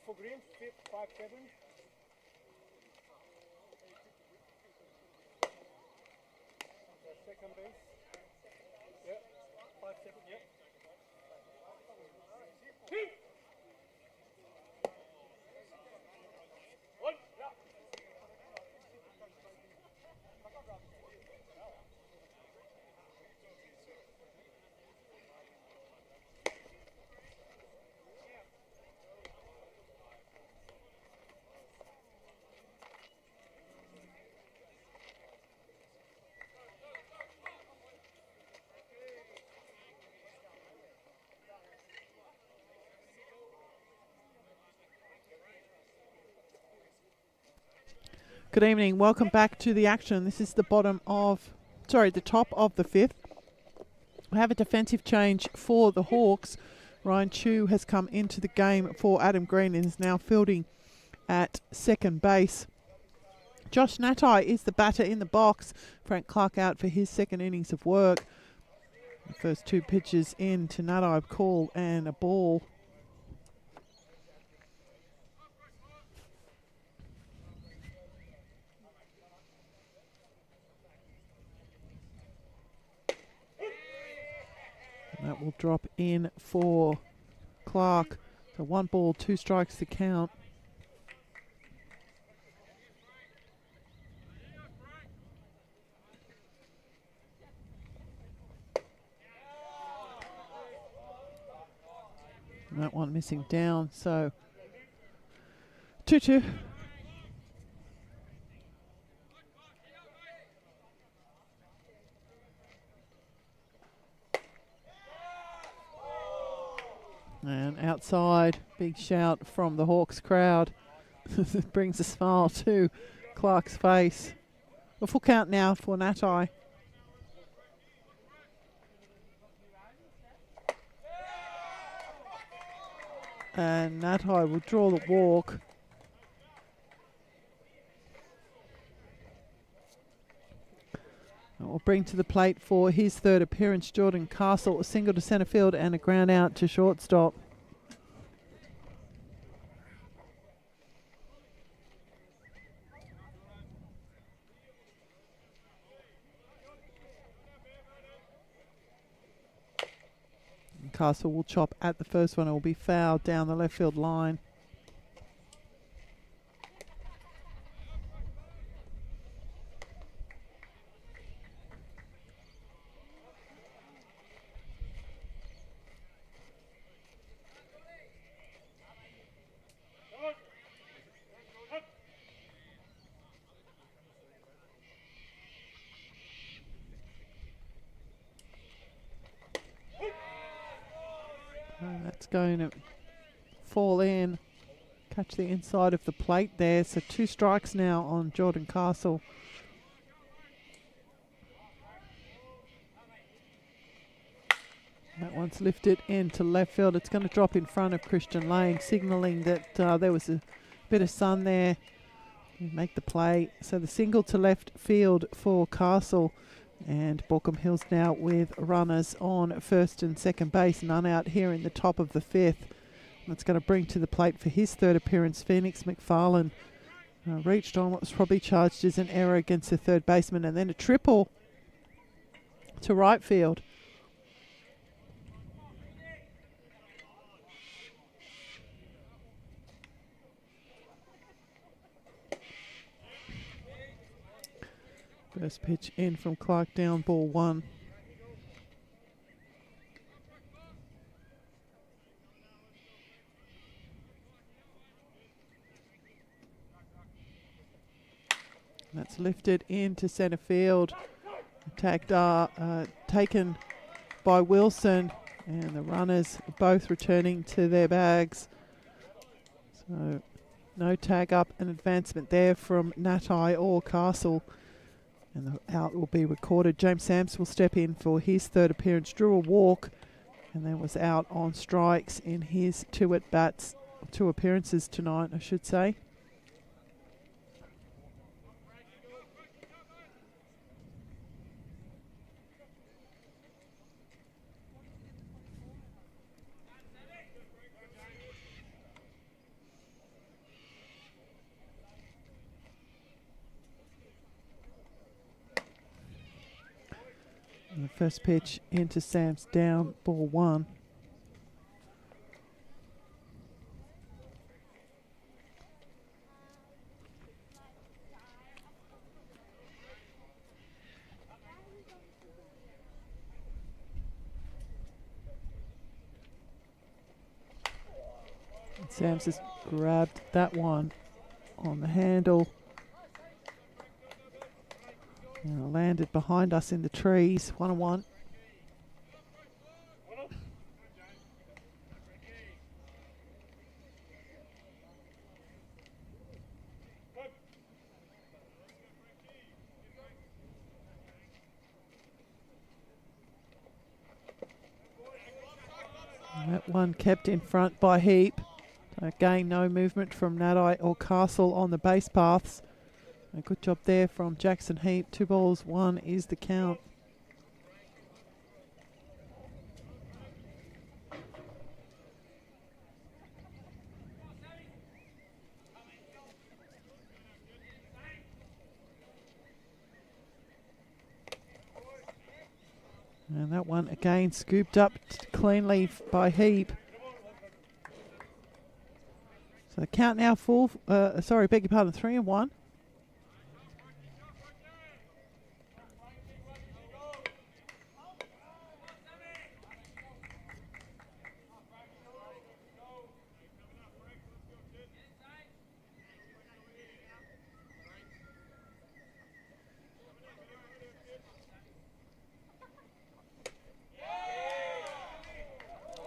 For green, 5-7. second base. Yep. 5 seconds. Yep. Good evening. Welcome back to the action. This is the top of the fifth. We have a defensive change for the Hawks. Ryan Chu has come into the game for Adam Green and is now fielding at second base. Josh Natai is the batter in the box. Frank Clark out for his second innings of work. The first two pitches in to Natai, call and a ball. That will drop in for Clark. So 1 ball, 2 strikes to count. And that one missing down, so 2-2. And outside, big shout from the Hawks crowd. It brings a smile to Clark's face. A full count now for Natai. And Natai will draw the walk. That will bring to the plate for his third appearance Jordan Castle, a single to centre field and a ground out to shortstop. And Castle will chop at the first one. It will be fouled down the left field line. That's going to fall in, catch the inside of the plate there. So 2 strikes now on Jordan Castle. That one's lifted into left field. It's going to drop in front of Christian Lane, signalling that there was a bit of sun there. Make the play. So the single to left field for Castle. And Baulko Hills now with runners on first and second base, none out here in the top of the fifth. That's going to bring to the plate for his third appearance Phoenix McFarlane. Reached on what was probably charged as an error against the third baseman, and then a triple to right field. First pitch in from Clark, down ball 1. That's lifted into centre field. Taken by Wilson, and the runners both returning to their bags. So no tag up, an advancement there from Natai or Castle. And the out will be recorded. James Sams will step in for his third appearance, drew a walk, and then was out on strikes in his 2 at-bats, 2 appearances tonight, I should say. And the first pitch into Sam's down, ball 1. Sam's just grabbed that one on the handle. And landed behind us in the trees, 1-1. That one kept in front by Heap. Again, no movement from Nadai or Castle on the base paths. A good job there from Jackson Heap. 2 balls, 1 is the count. And that one again scooped up cleanly by Heap. So the count now full, beg your pardon, 3-1.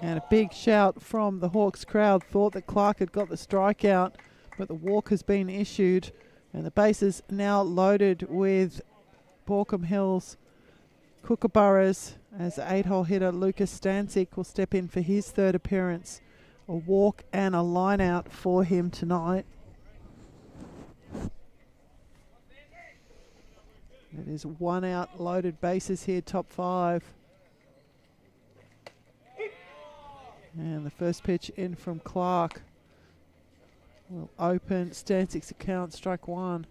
And a big shout from the Hawks crowd. Thought that Clark had got the strikeout, but the walk has been issued. And the bases now loaded with Baulko Hills Kookaburras as 8-hole hitter Lucas Stancic will step in for his 3rd appearance. A walk and a line out for him tonight. It is 1 out, loaded bases here, top 5. And the first pitch in from Clark will open Stancic's account, strike 1.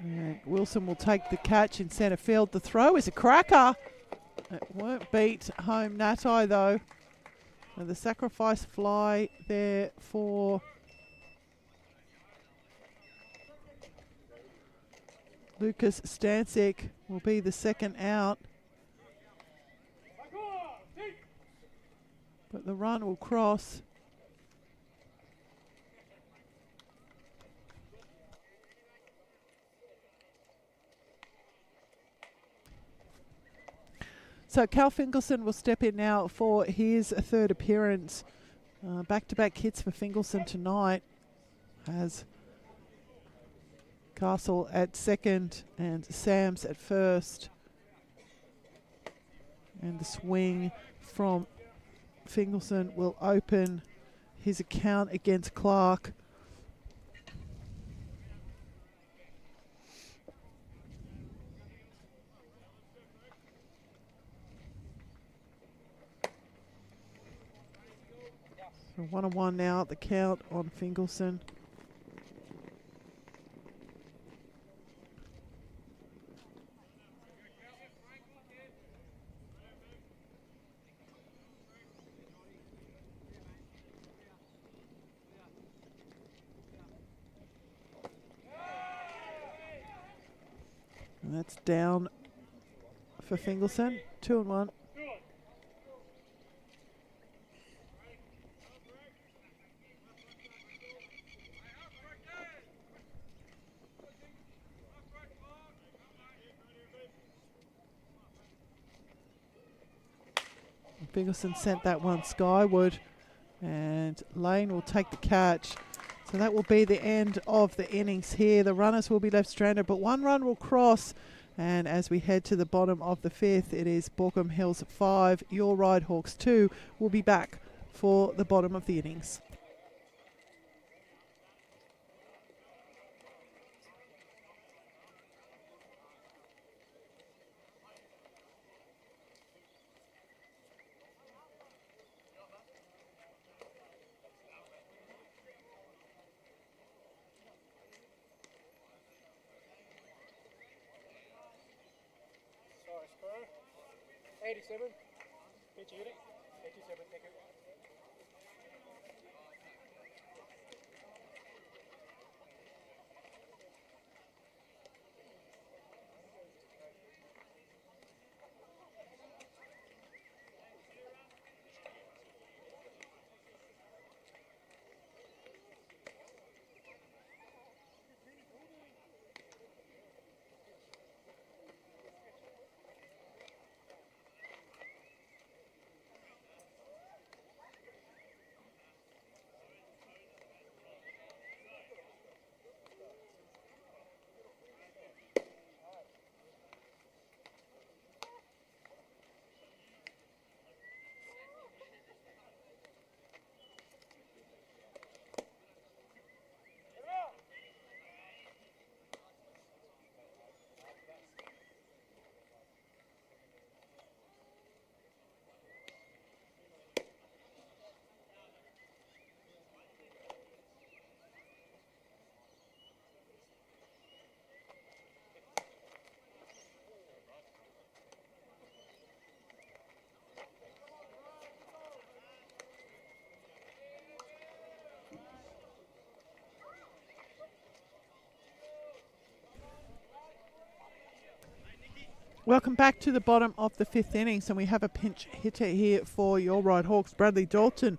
And Wilson will take the catch in centre field. The throw is a cracker. It won't beat home Natai though. And the sacrifice fly there for Lucas Stancic will be the 2nd out. But the run will cross. So Cal Finkelson will step in now for his 3rd appearance. Back-to-back hits for Finkelson tonight. Has Castle at 2nd and Sam's at 1st. And the swing from Finkelson will open his account against Clark. So 1-1 now at the count on Finkelson. And that's down for Finkelson, 2-1. Finkelson sent that one skyward, and Lane will take the catch. So that will be the end of the innings here. The runners will be left stranded, but 1 run will cross. And as we head to the bottom of the 5th, it is Baulko Hills 5, your Ryde Hawks 2 will be back for the bottom of the innings. 87. Pitch hit it. 87, thank you. Welcome back to the bottom of the 5th innings, and we have a pinch hitter here for your Ryde Hawks. Bradley Dalton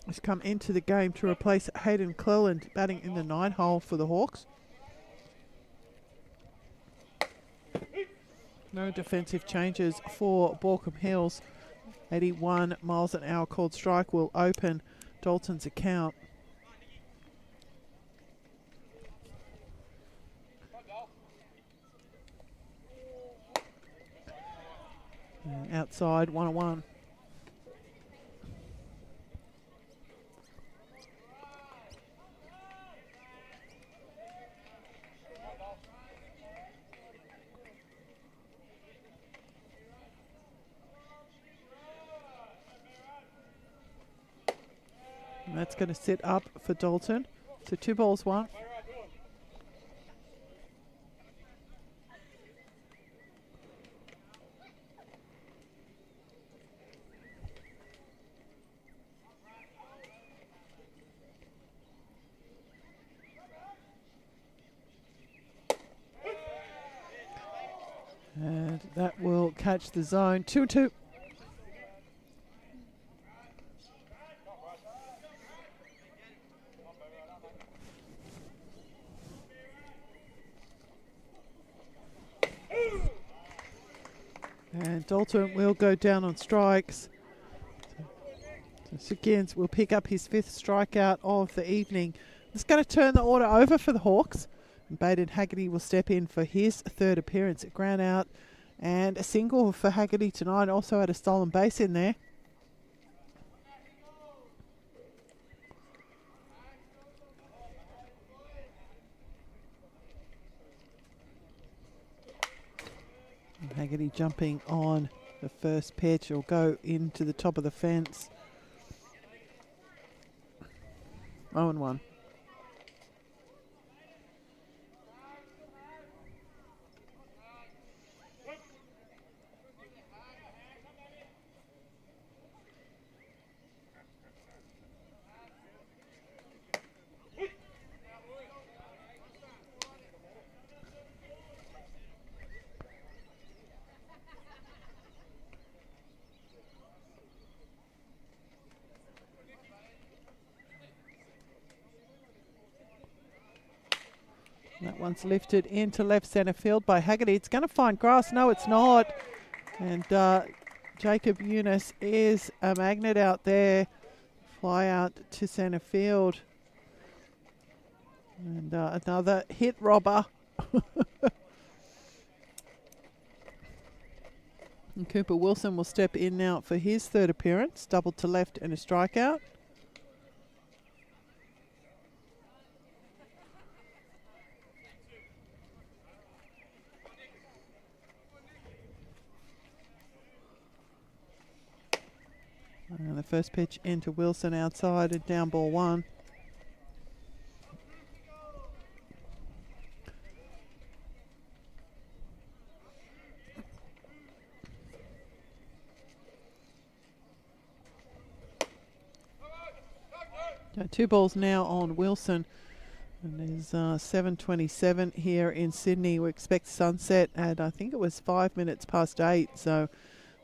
has come into the game to replace Hayden Cleland, batting in the 9 hole for the Hawks. No defensive changes for Baulko Hills. 81 miles an hour called strike will open Dalton's account. Outside, 1-1. And that's going to sit up for Dalton. So 2 balls, 1. And that will catch the zone. 2-2. And Dalton will go down on strikes. So Siggins will pick up his 5th strikeout of the evening. It's going to turn the order over for the Hawks. And Baden Haggerty will step in for his 3rd appearance at ground out. And a single for Haggerty tonight. Also had a stolen base in there. And Haggerty jumping on the first pitch. Will go into the top of the fence. 0-1. That one's lifted into left centre field by Haggerty. It's going to find grass. No, it's not. And Jacob Eunice is a magnet out there. Fly out to centre field. And another hit robber. And Cooper Wilson will step in now for his 3rd appearance. Double to left and a strikeout. And the first pitch into Wilson outside and down ball 1. So 2 balls now on Wilson. And there's 7:27 here in Sydney. We expect sunset at, I think it was 5 minutes past 8. So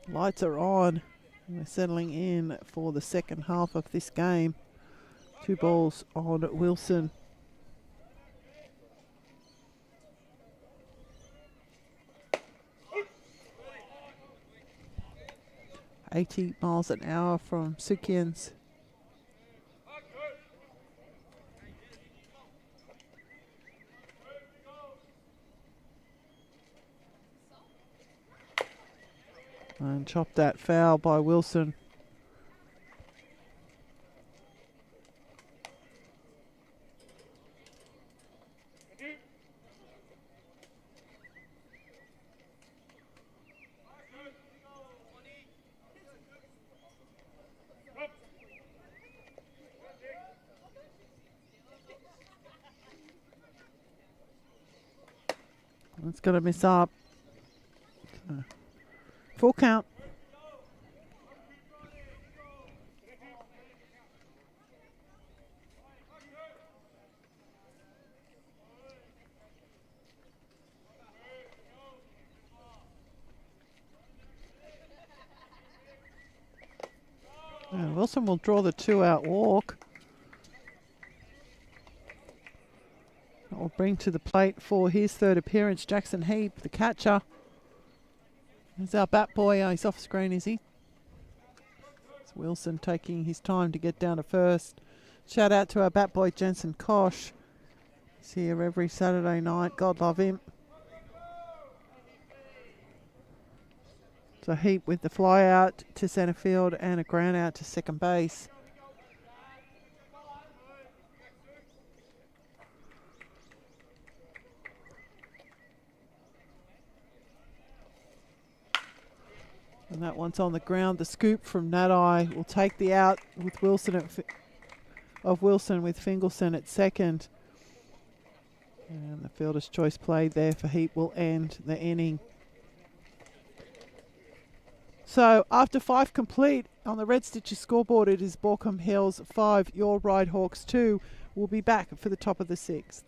lights are on. We're settling in for the second half of this game. 2 balls on Wilson. 80 miles an hour from Sukians. And chopped that foul by Wilson. It's going to miss up. Full count. Wilson will draw the 2-out walk. That will bring to the plate for his third appearance Jackson Heap, the catcher. There's our bat boy. He's off screen, is he? It's Wilson taking his time to get down to first. Shout out to our bat boy Jensen Kosh. He's here every Saturday night. God love him. So Heap with the fly out to centre field and a ground out to second base. And that one's on the ground. The scoop from Nadai will take the out with Wilson of Wilson with Fingleson at second. And the fielder's choice play there for Heap will end the inning. So after 5 complete on the Red Stitches scoreboard, it is Baulko Hills 5, your Ryde Hawks 2. We'll be back for the top of the 6th.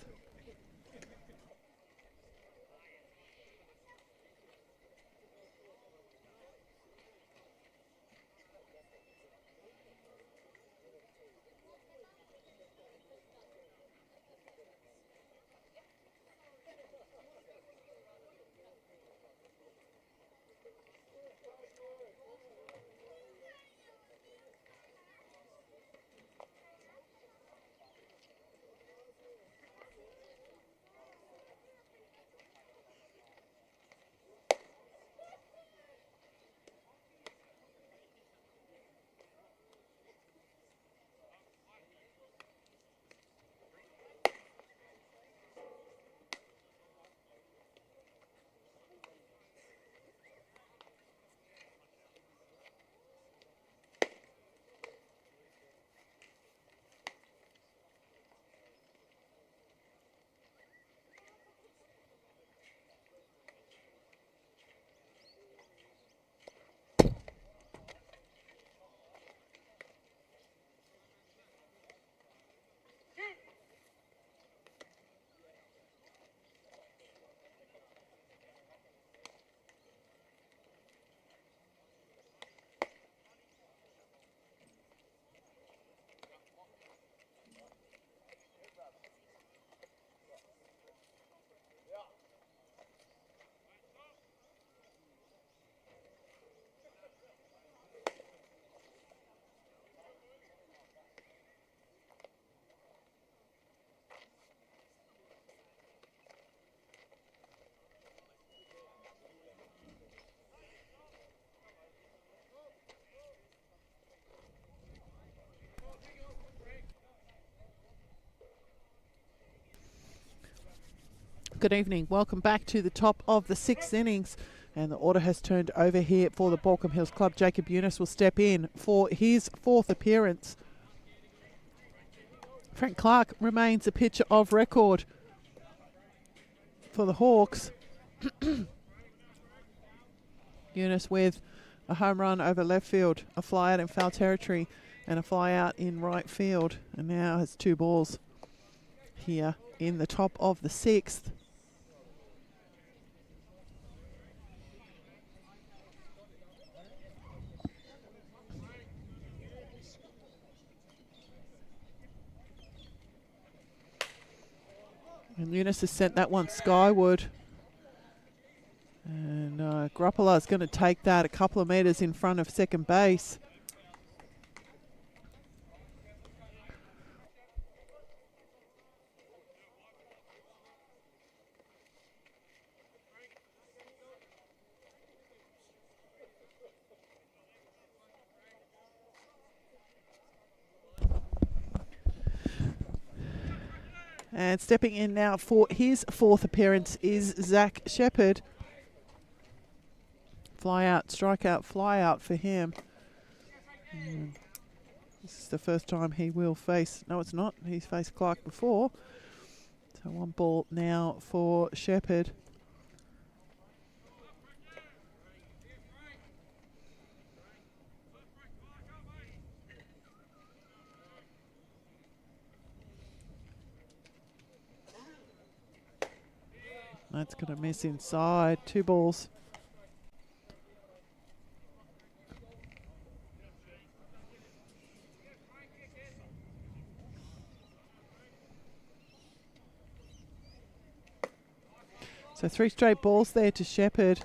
Good evening. Welcome back to the top of the 6th innings. And the order has turned over here for the Baulko Hills Club. Jacob Eunice will step in for his 4th appearance. Frank Clark remains a pitcher of record for the Hawks. Eunice with a home run over left field, a fly out in foul territory, and a fly out in right field, and now has 2 balls here in the top of the 6th. And Eunice has sent that one skyward. And Grappler is going to take that a couple of metres in front of second base. And stepping in now for his 4th appearance is Zach Shepherd. Fly out, strikeout, fly out for him. This is the first time he will face, no it's not, he's faced Clark before. So 1 ball now for Shepherd. That's going to miss inside. 2 balls. So 3 straight balls there to Shepherd.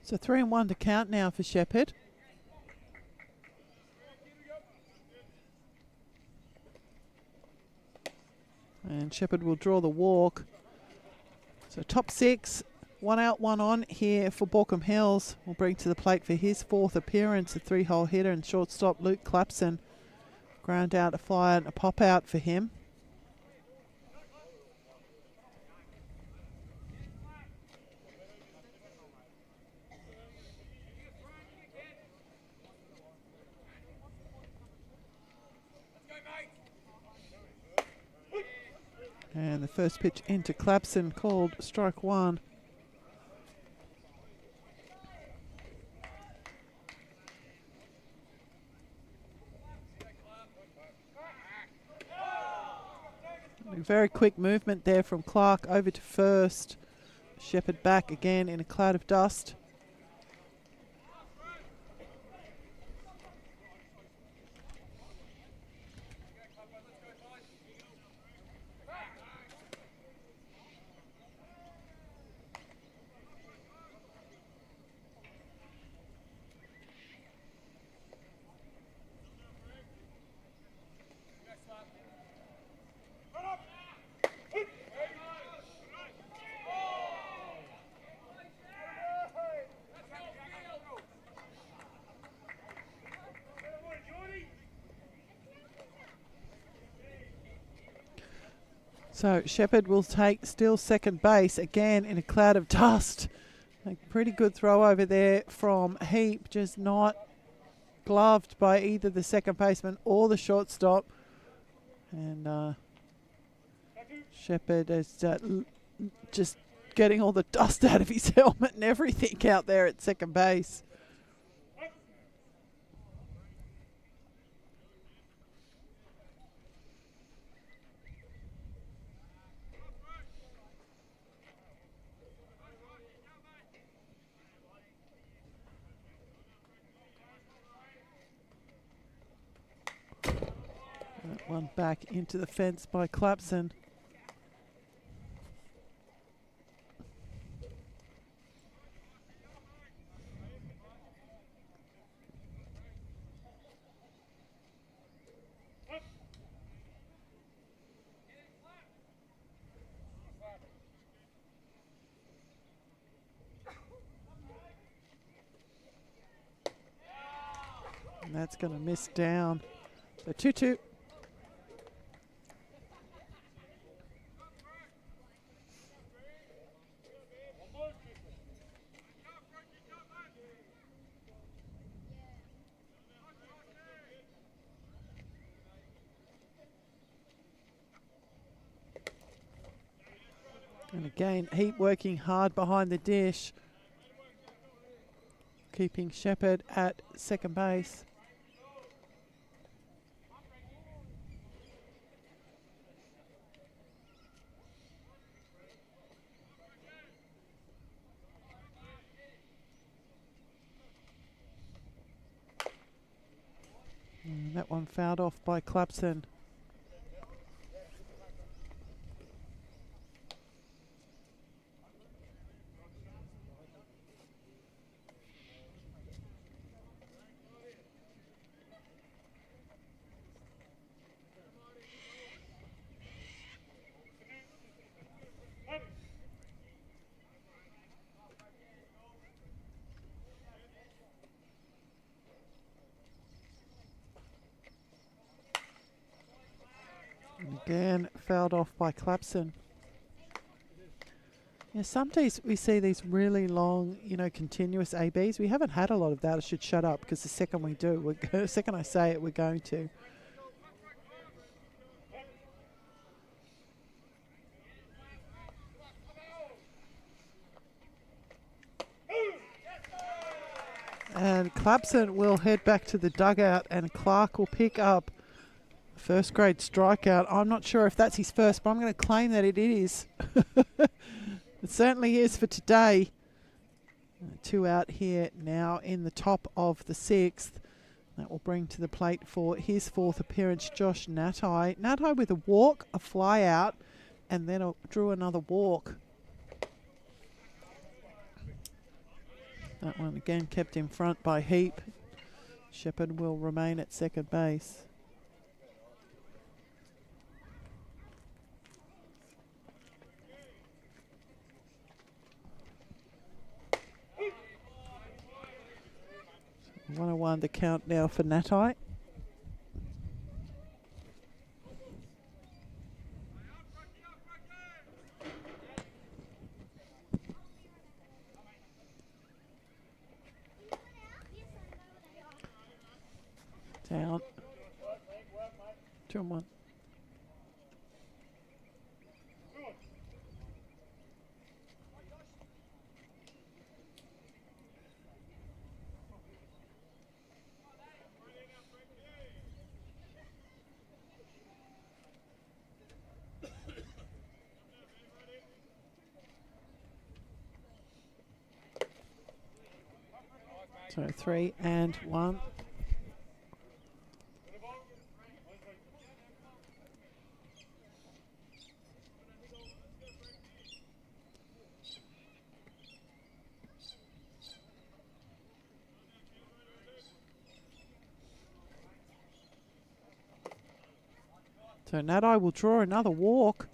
So 3-1 to count now for Shepherd. And Shepherd will draw the walk. So top 6, 1 out, 1 on here for Baulko Hills. Will bring to the plate for his 4th appearance, a 3-hole hitter and shortstop Luke Clapson. Ground out, a fly out and a pop out for him. And the first pitch into Clapson called strike 1. A very quick movement there from Clark over to first. Shepherd back again in a cloud of dust. So Shepherd will take still second base again in a cloud of dust. A pretty good throw over there from Heap, just not gloved by either the second baseman or the shortstop. And Shepherd is just getting all the dust out of his helmet and everything out there at second base. That one back into the fence by Clapson. And that's going to miss down. So 2-2. And again, Heap working hard behind the dish, keeping Shepherd at second base. And that one fouled off by Clapson. Again, fouled off by Clapson. Yeah, some days we see these really long, continuous ABs. We haven't had a lot of that. I should shut up because the second we do, the second I say it, we're going to. And Clapson will head back to the dugout and Clark will pick up first grade strikeout. I'm not sure if that's his first, but I'm going to claim that it is. It certainly is for today. 2 out here now in the top of the 6th. That will bring to the plate for his 4th appearance, Josh Natai. Natai with a walk, a fly out, and then drew another walk. That one again kept in front by Heap. Shepherd will remain at second base. So 101 the count now for Natai. Down. 2-1. So 3-1. So Natai will draw another walk.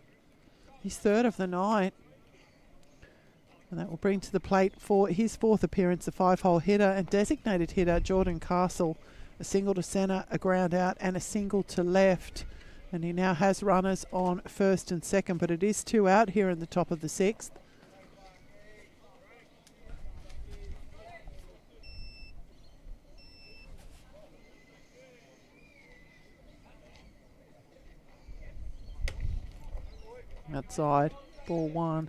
His 3rd of the night. And that will bring to the plate for his 4th appearance, the 5-hole hitter and designated hitter, Jordan Castle. A single to centre, a ground out, and a single to left. And he now has runners on 1st and 2nd, but it is 2 out here in the top of the 6th. Outside, ball 1.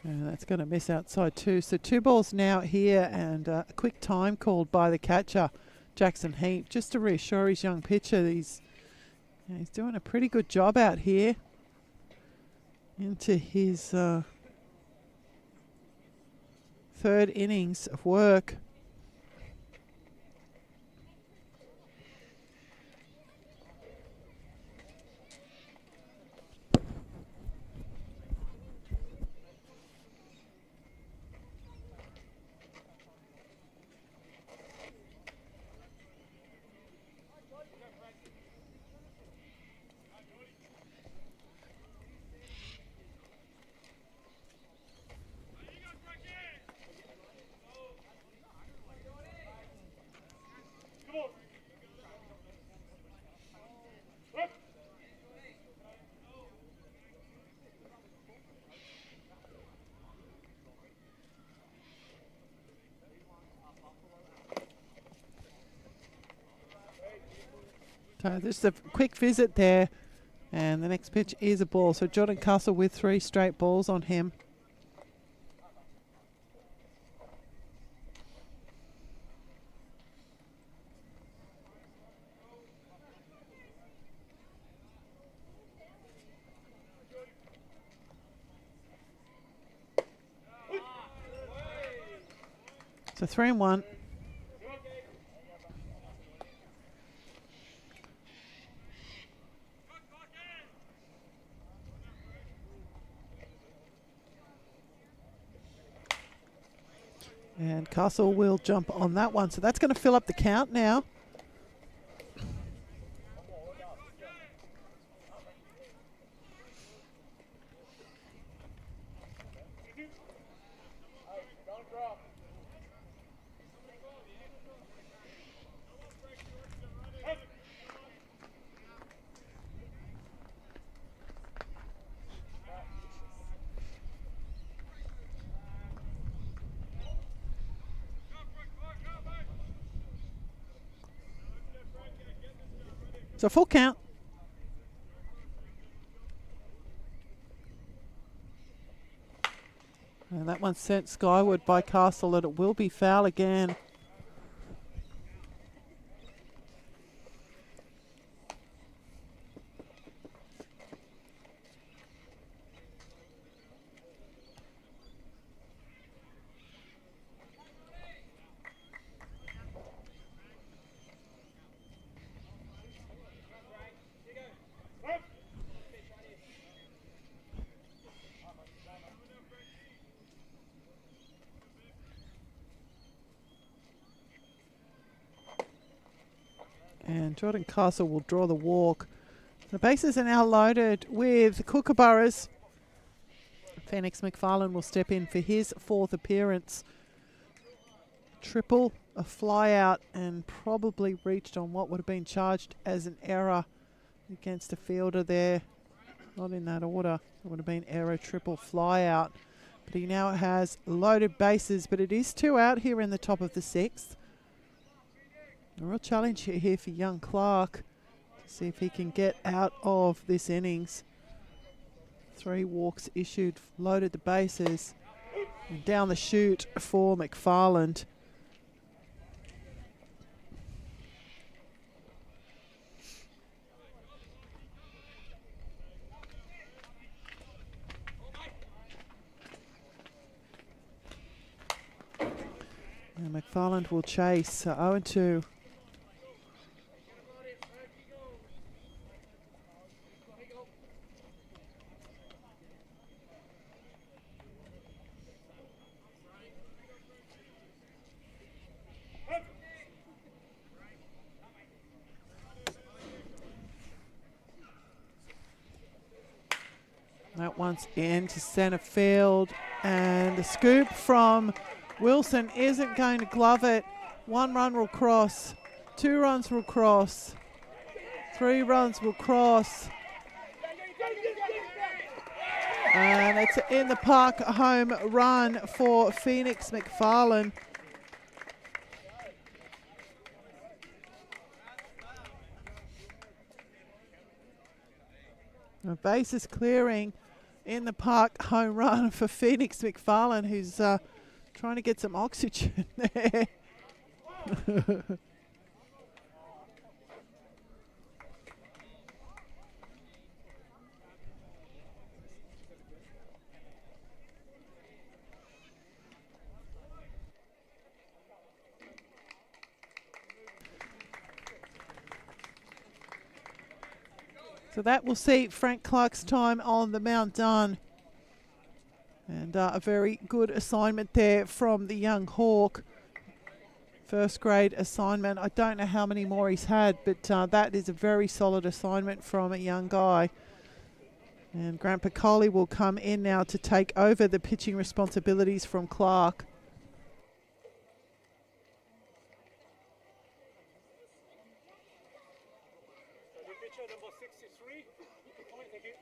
And that's going to miss outside 2. So 2 balls now here, and a quick time called by the catcher, Jackson Heap, just to reassure his young pitcher that he's doing a pretty good job out here into his 3rd innings of work. So just a quick visit there. And the next pitch is a ball. So Jordan Castle with 3 straight balls on him. So 3-1. And Castle will jump on that one. So that's going to fill up the count now. So full count. And that one's sent skyward by Castle, and it will be foul again. And Jordan Castle will draw the walk. The bases are now loaded with Kookaburras. Phoenix McFarlane will step in for his 4th appearance. Triple, a fly out, and probably reached on what would have been charged as an error against a fielder there. Not in that order. It would have been error, triple, fly out. But he now has loaded bases, but it is 2 out here in the top of the 6th. A real challenge here for young Clark to see if he can get out of this innings. 3 walks issued, loaded the bases, and down the chute for McFarland. And McFarland will chase 0-2. That one's into centre field, and the scoop from Wilson isn't going to glove it. 1 run will cross, 2 runs will cross, 3 runs will cross. And it's in the park home run for Phoenix McFarlane. A bases clearing in the park home run for Phoenix McFarlane, who's trying to get some oxygen there. So that will see Frank Clark's time on the mound done. And a very good assignment there from the young Hawk. First grade assignment. I don't know how many more he's had, but that is a very solid assignment from a young guy. And Grant Piccoli will come in now to take over the pitching responsibilities from Clark. Number 63. Thank you.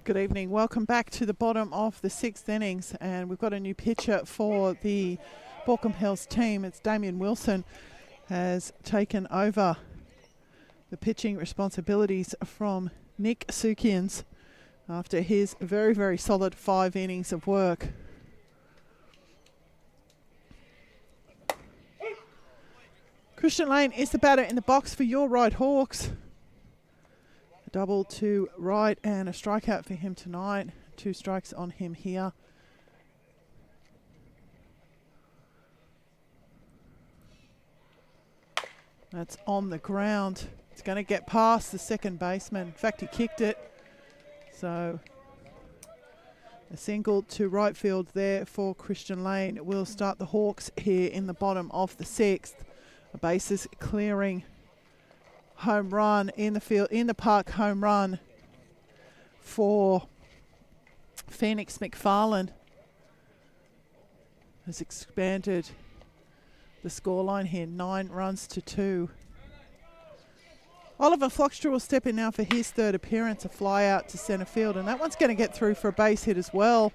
Good evening. Welcome back to the bottom of the 6th innings, and we've got a new pitcher for the Baulko Hills team. It's Damien Wilson has taken over the pitching responsibilities from Nick Sukians after his very, very solid 5 innings of work. Christian Lane is the batter in the box for your Ryde Hawks. A double to Ryde and a strikeout for him tonight. 2 strikes on him here. That's on the ground. It's going to get past the second baseman. In fact, he kicked it. So a single to right field there for Christian Lane will start the Hawks here in the bottom of the 6th. A bases clearing home run in the field, in the park home run for Phoenix McFarlane has expanded the scoreline here, 9 runs to 2. Oliver Flockstra will step in now for his 3rd appearance, a fly out to centre field, and that one's going to get through for a base hit as well.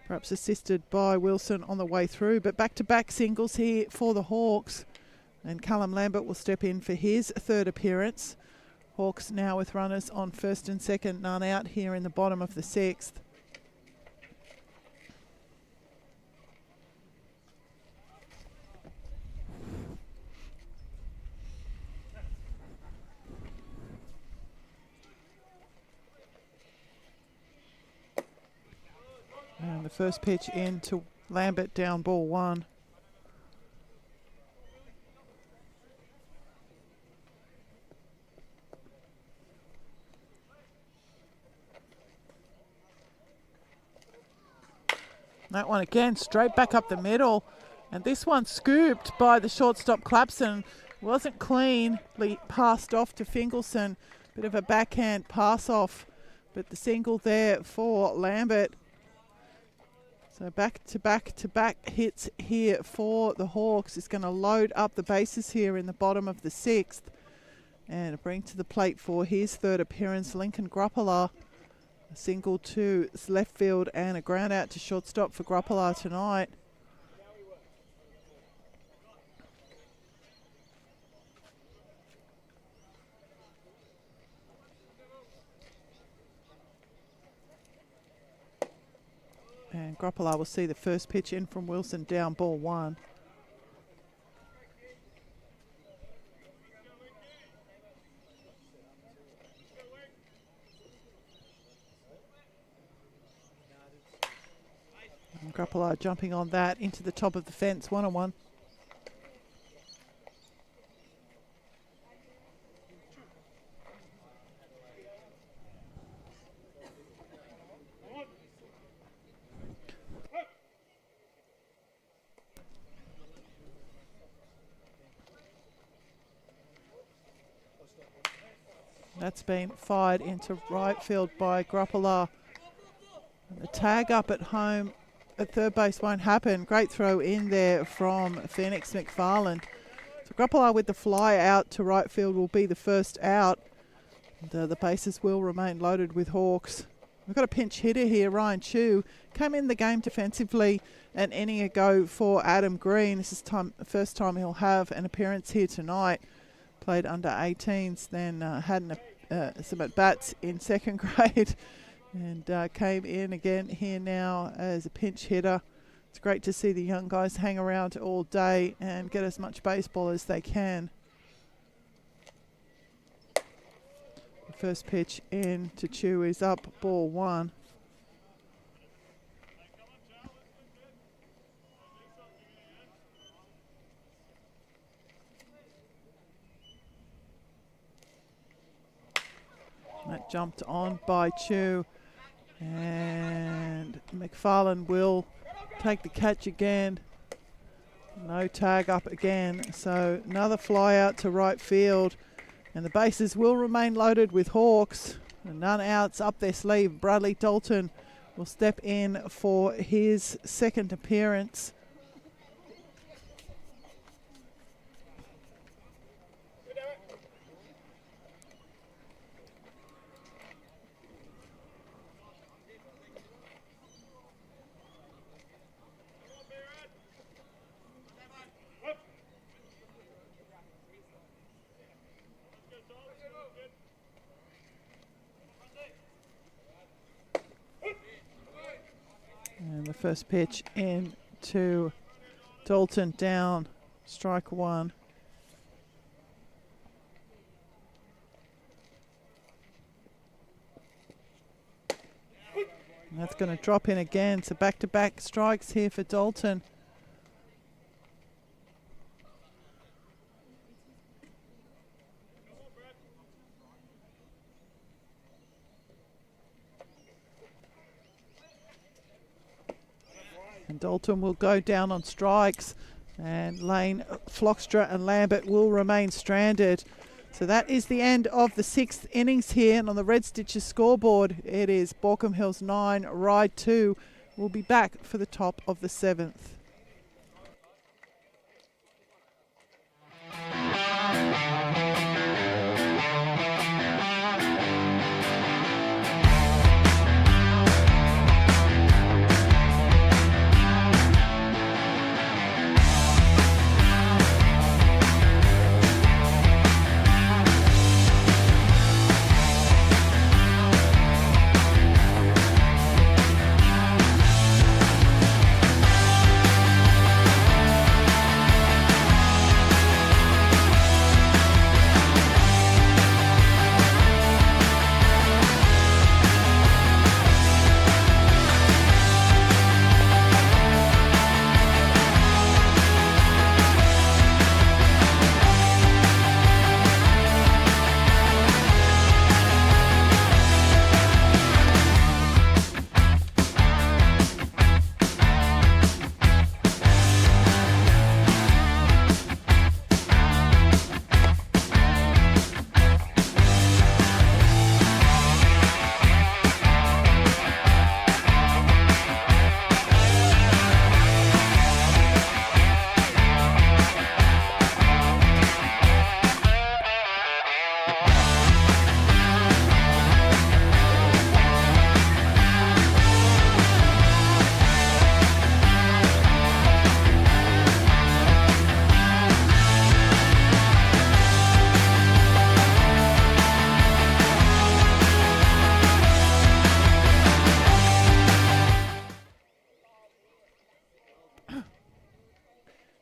Perhaps assisted by Wilson on the way through, but back-to-back singles here for the Hawks. And Callum Lambert will step in for his 3rd appearance. Hawks now with runners on 1st and 2nd, none out here in the bottom of the 6th. And the first pitch in to Lambert, down ball 1. That one again, straight back up the middle. And this one scooped by the shortstop Clapson. Wasn't cleanly passed off to Fingelson. Bit of a backhand pass off. But the single there for Lambert. So back to back hits here for the Hawks is going to load up the bases here in the bottom of the 6th. And bring to the plate for his 3rd appearance, Lincoln Gruppala. A single to left field and a ground out to shortstop for Gruppala tonight. And Gruppala will see the first pitch in from Wilson, down ball 1. And Gruppala jumping on that into the top of the fence, 1-on-1. That's been fired into right field by Gruppala. The tag up at home at third base won't happen. Great throw in there from Phoenix McFarland. So Gruppala with the fly out to right field will be the first out. And, the bases will remain loaded with Hawks. We've got a pinch hitter here, Ryan Chu. Came in the game defensively an inning ago for Adam Green. This is the first time he'll have an appearance here tonight. Played under 18s, then had some at-bats in second grade and came in again here now as a pinch hitter. It's great to see the young guys hang around all day and get as much baseball as they can. The first pitch in to Chu is up, ball one. That jumped on by Chu, and McFarland will take the catch again. No tag up again, so another fly out to right field, and the bases will remain loaded with Hawks. And none outs up their sleeve. Bradley Dalton will step in for his second appearance. And the first pitch in to Dalton, down, strike one. And that's going to drop in again. So back-to-back strikes here for Dalton. And Dalton will go down on strikes, and Lane, Flockstra and Lambert will remain stranded. So that is the end of the sixth innings here, and on the Red Stitches scoreboard it is Baulkham Hills 9, Ryde 2. We'll be back for the top of the seventh.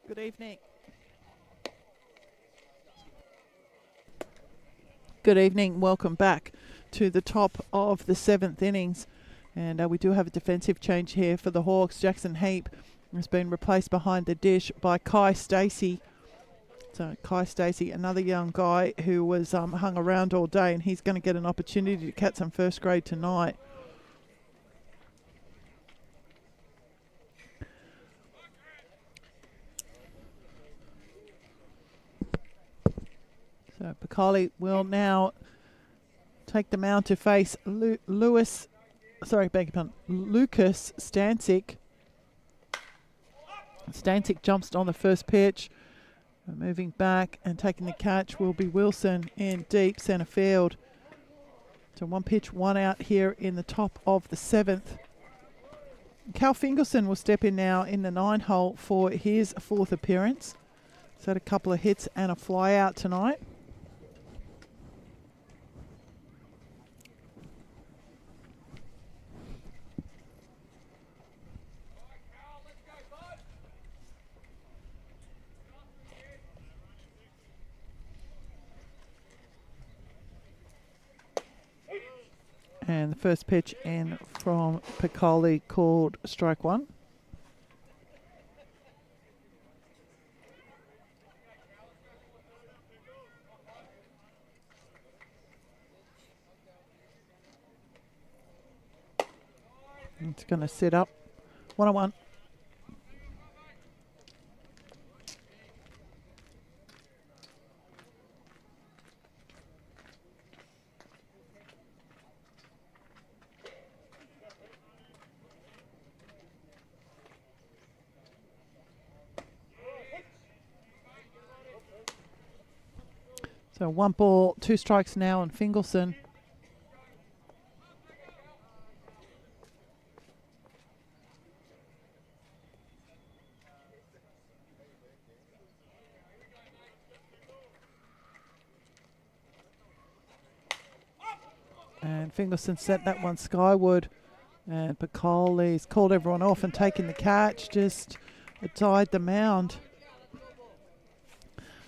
Good evening. Good evening. Welcome back to the top of the seventh innings. And we do have a defensive change here for the Hawks. Jackson Heap has been replaced behind the dish by Kai Stacey. So Kai Stacey, another young guy who was hung around all day, and he's going to get an opportunity to catch some first grade tonight. So Piccoli will now take the mound to face Lucas Stancic. Stancic jumps on the first pitch. Moving back and taking the catch will be Wilson in deep centre field. So 1 pitch, 1 out here in the top of the 7th. Cal Fingelson will step in now in the 9 hole for his 4th appearance. He's had a couple of hits and a fly out tonight. And the first pitch in from Piccoli called strike 1. It's going to set up 1-1. So 1 ball, 2 strikes now on Fingelson. And Fingelson sent that one skyward. And Piccoli's called everyone off and taken the catch. Just died the mound.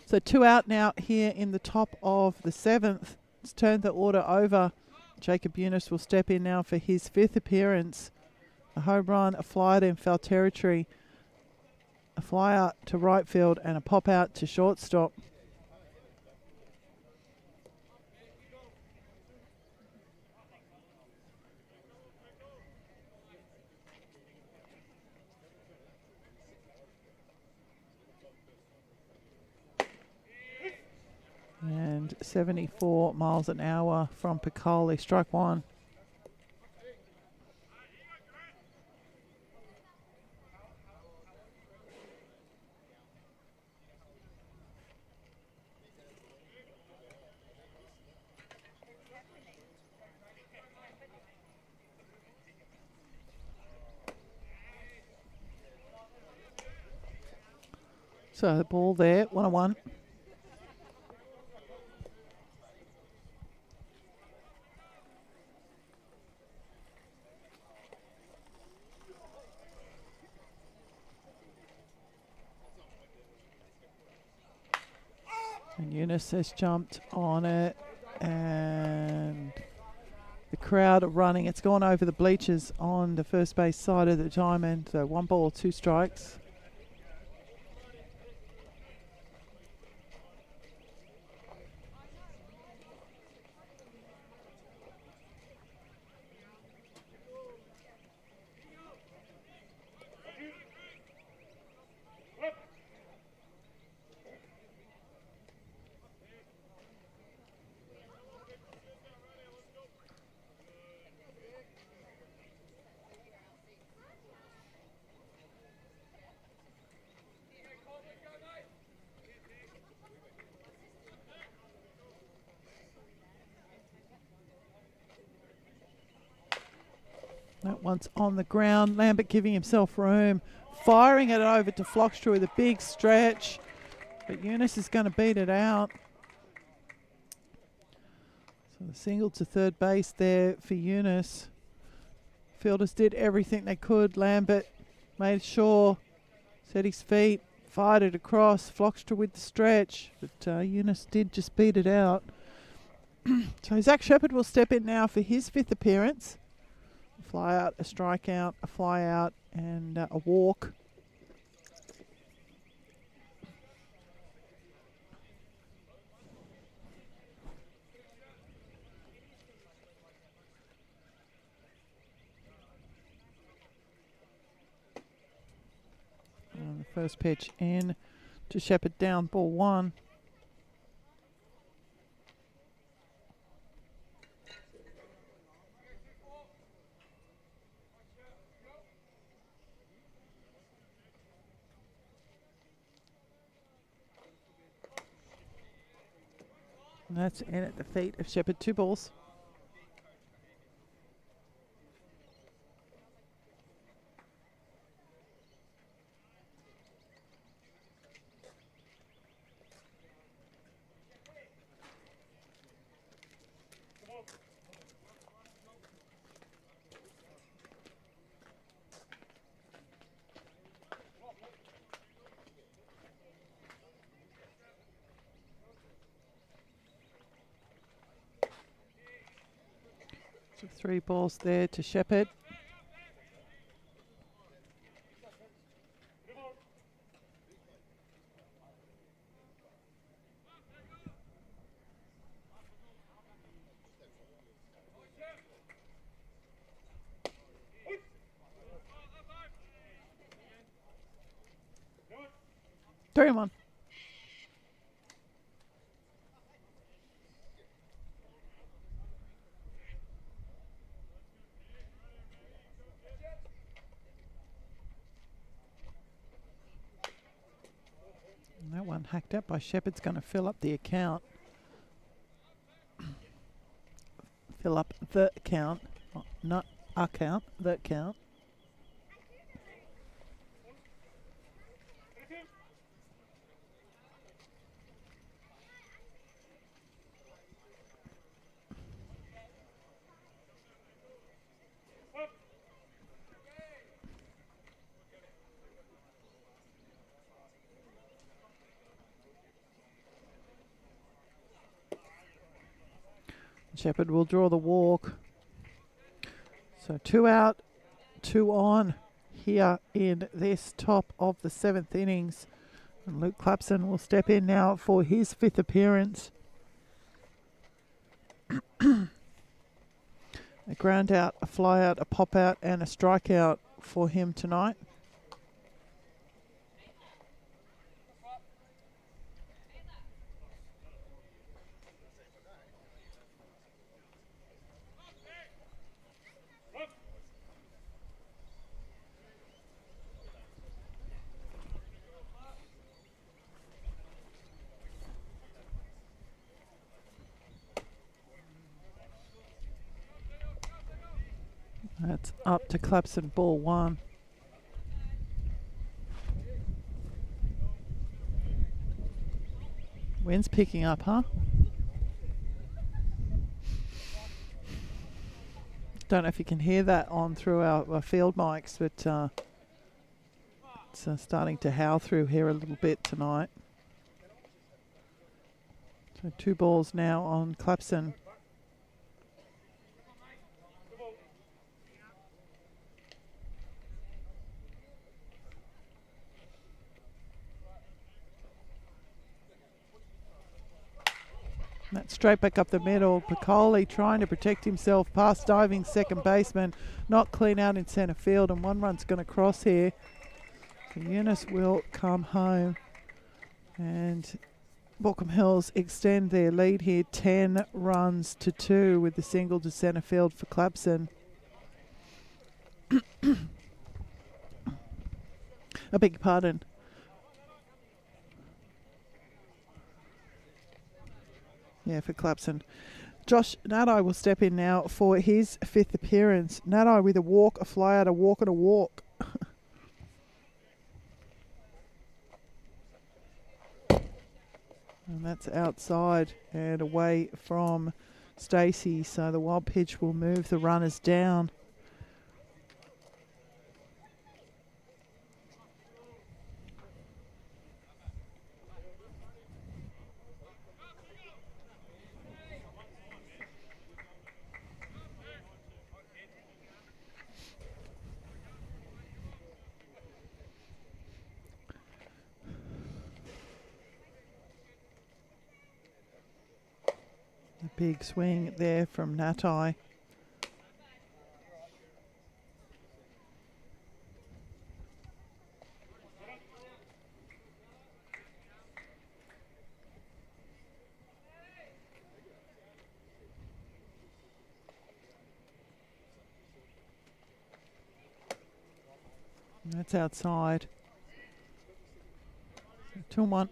So 2 out now here in the top of the 7th. It's turned the order over. Jacob Eunice will step in now for his 5th appearance. A home run, a fly out in foul territory, a fly out to right field and a pop out to shortstop. And 74 miles an hour from Piccoli, strike 1. So the ball there, 1-1. And Eunice has jumped on it, and the crowd are running. It's gone over the bleachers on the first base side of the diamond. So 1 ball, 2 strikes. That one's on the ground. Lambert giving himself room, firing it over to Flockstra with a big stretch. But Eunice is going to beat it out. So the single to third base there for Eunice. Fielders did everything they could. Lambert made sure, set his feet, fired it across. Flockstra with the stretch. But Eunice did just beat it out. So Zach Shepherd will step in now for his 5th appearance. A fly out, a strikeout, a fly out, and a walk. And the first pitch in to Shepherd, down ball 1. That's in at the feet of Shepherd. 2 balls. So 3 balls there to Shepherd. Three and 1. And that one hacked up by Shepherd's going to fill up the account. Fill up the count, not account, the count. Shepherd will draw the walk. So 2 out, 2 on here in this top of the 7th innings. And Luke Clapson will step in now for his 5th appearance. A ground out, a fly out, a pop out and a strikeout for him tonight. That's up to Clapson, ball 1. Wind's picking up, huh? Don't know if you can hear that on through our field mics, but it's starting to howl through here a little bit tonight. So 2 balls now on Clapson. That's straight back up the middle. Piccoli trying to protect himself past diving second baseman. Not clean out in centre field, and 1 run's going to cross here. So Eunice will come home. And Baulkham Hills extend their lead here 10 runs to 2 with the single to centre field for Clapson. I beg your pardon. Yeah, for Clapson. Josh Nadai will step in now for his 5th appearance. Nadai with a walk, a fly out, a walk and a walk. And that's outside and away from Stacey. So the wild pitch will move the runners down. A big swing there from Natai. That's outside. 2-1.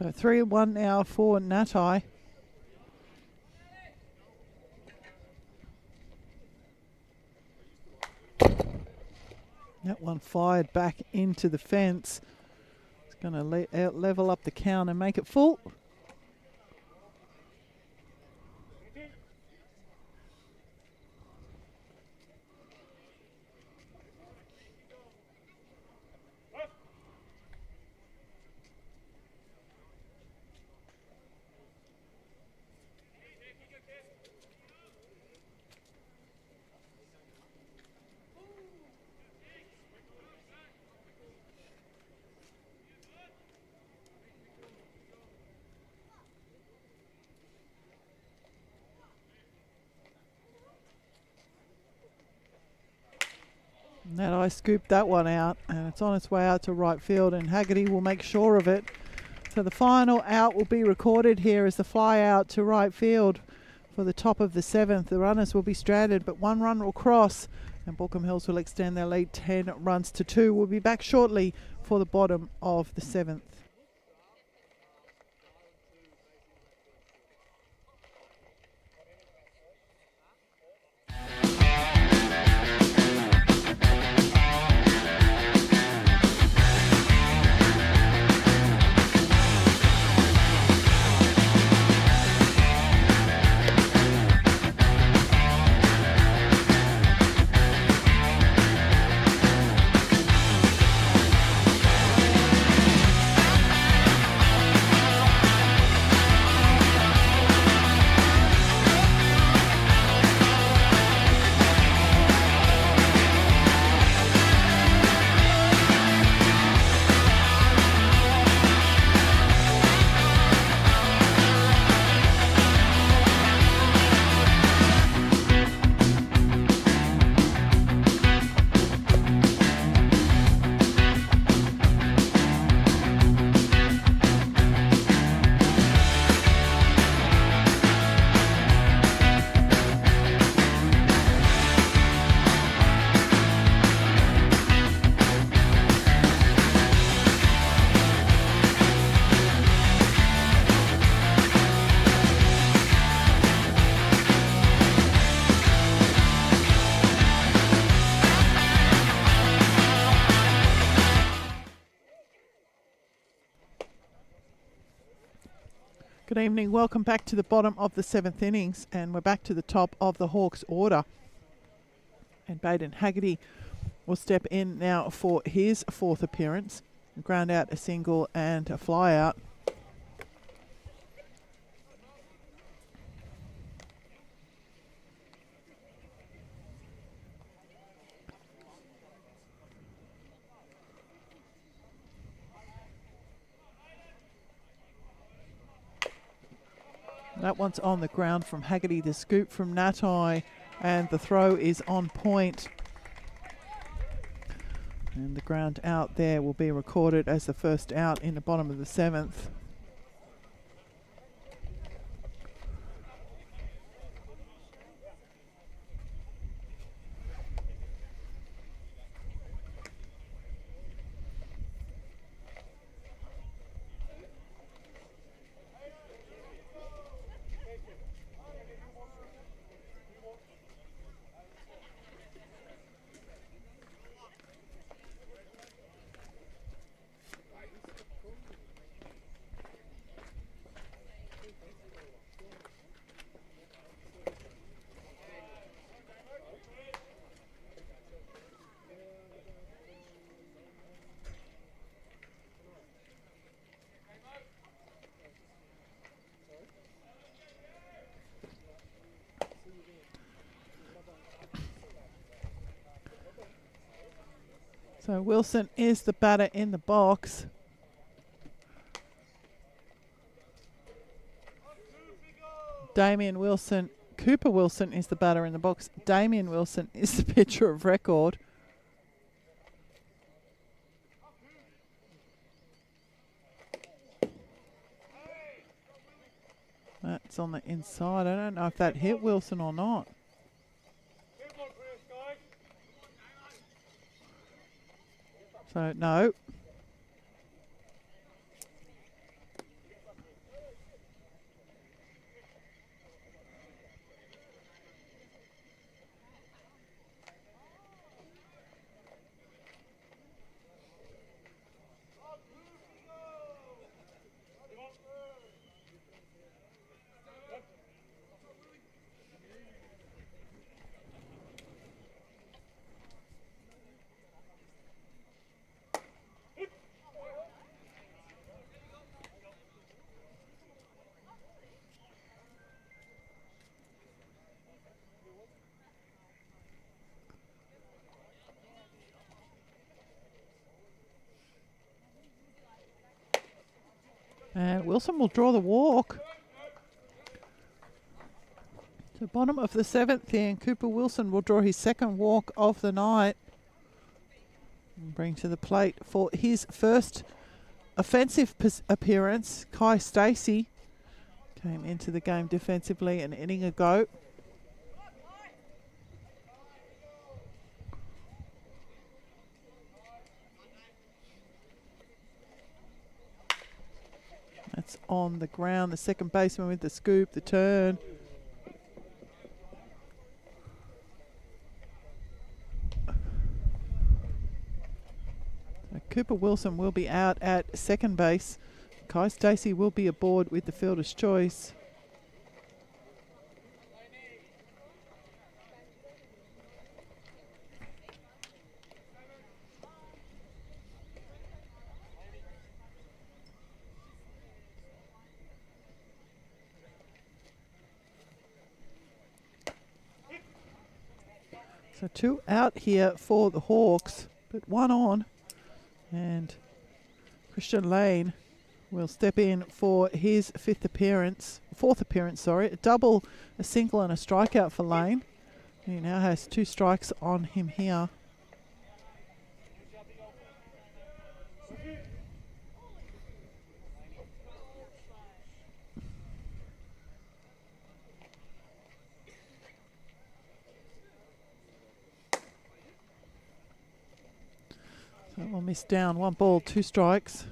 So 3-1 now for Natai. That one fired back into the fence. It's going to level up the count and make it full. That I scooped that one out, and it's on its way out to right field, and Haggerty will make sure of it. So the final out will be recorded here as the fly out to right field for the top of the 7th. The runners will be stranded, but one run will cross, and Baulko Hills will extend their lead 10 runs to 2. We'll be back shortly for the bottom of the 7th. Good evening, welcome back to the bottom of the 7th innings, and we're back to the top of the Hawks order. And Baden Haggerty will step in now for his 4th appearance. Ground out a single and a fly out. That one's on the ground from Haggerty, the scoop from Natai, and the throw is on point. And the ground out there will be recorded as the first out in the bottom of the 7th. So Wilson is the batter in the box. Damien Wilson, Cooper Wilson is the batter in the box. Damien Wilson is the pitcher of record. That's on the inside. I don't know if that hit Wilson or not. So, no. And Wilson will draw the walk. So bottom of the 7th here, and Cooper Wilson will draw his 2nd walk of the night. And bring to the plate for his first offensive appearance, Kai Stacey. Came into the game defensively an inning ago. That's on the ground. The second baseman with the scoop, the turn. So Cooper Wilson will be out at second base. Kai Stacey will be aboard with the fielder's choice. So 2 out here for the Hawks, but 1 on. And Christian Lane will step in for his 4th appearance, a double, a single and a strikeout for Lane. He now has 2 strikes on him here. So we'll miss down, 1 ball, 2 strikes.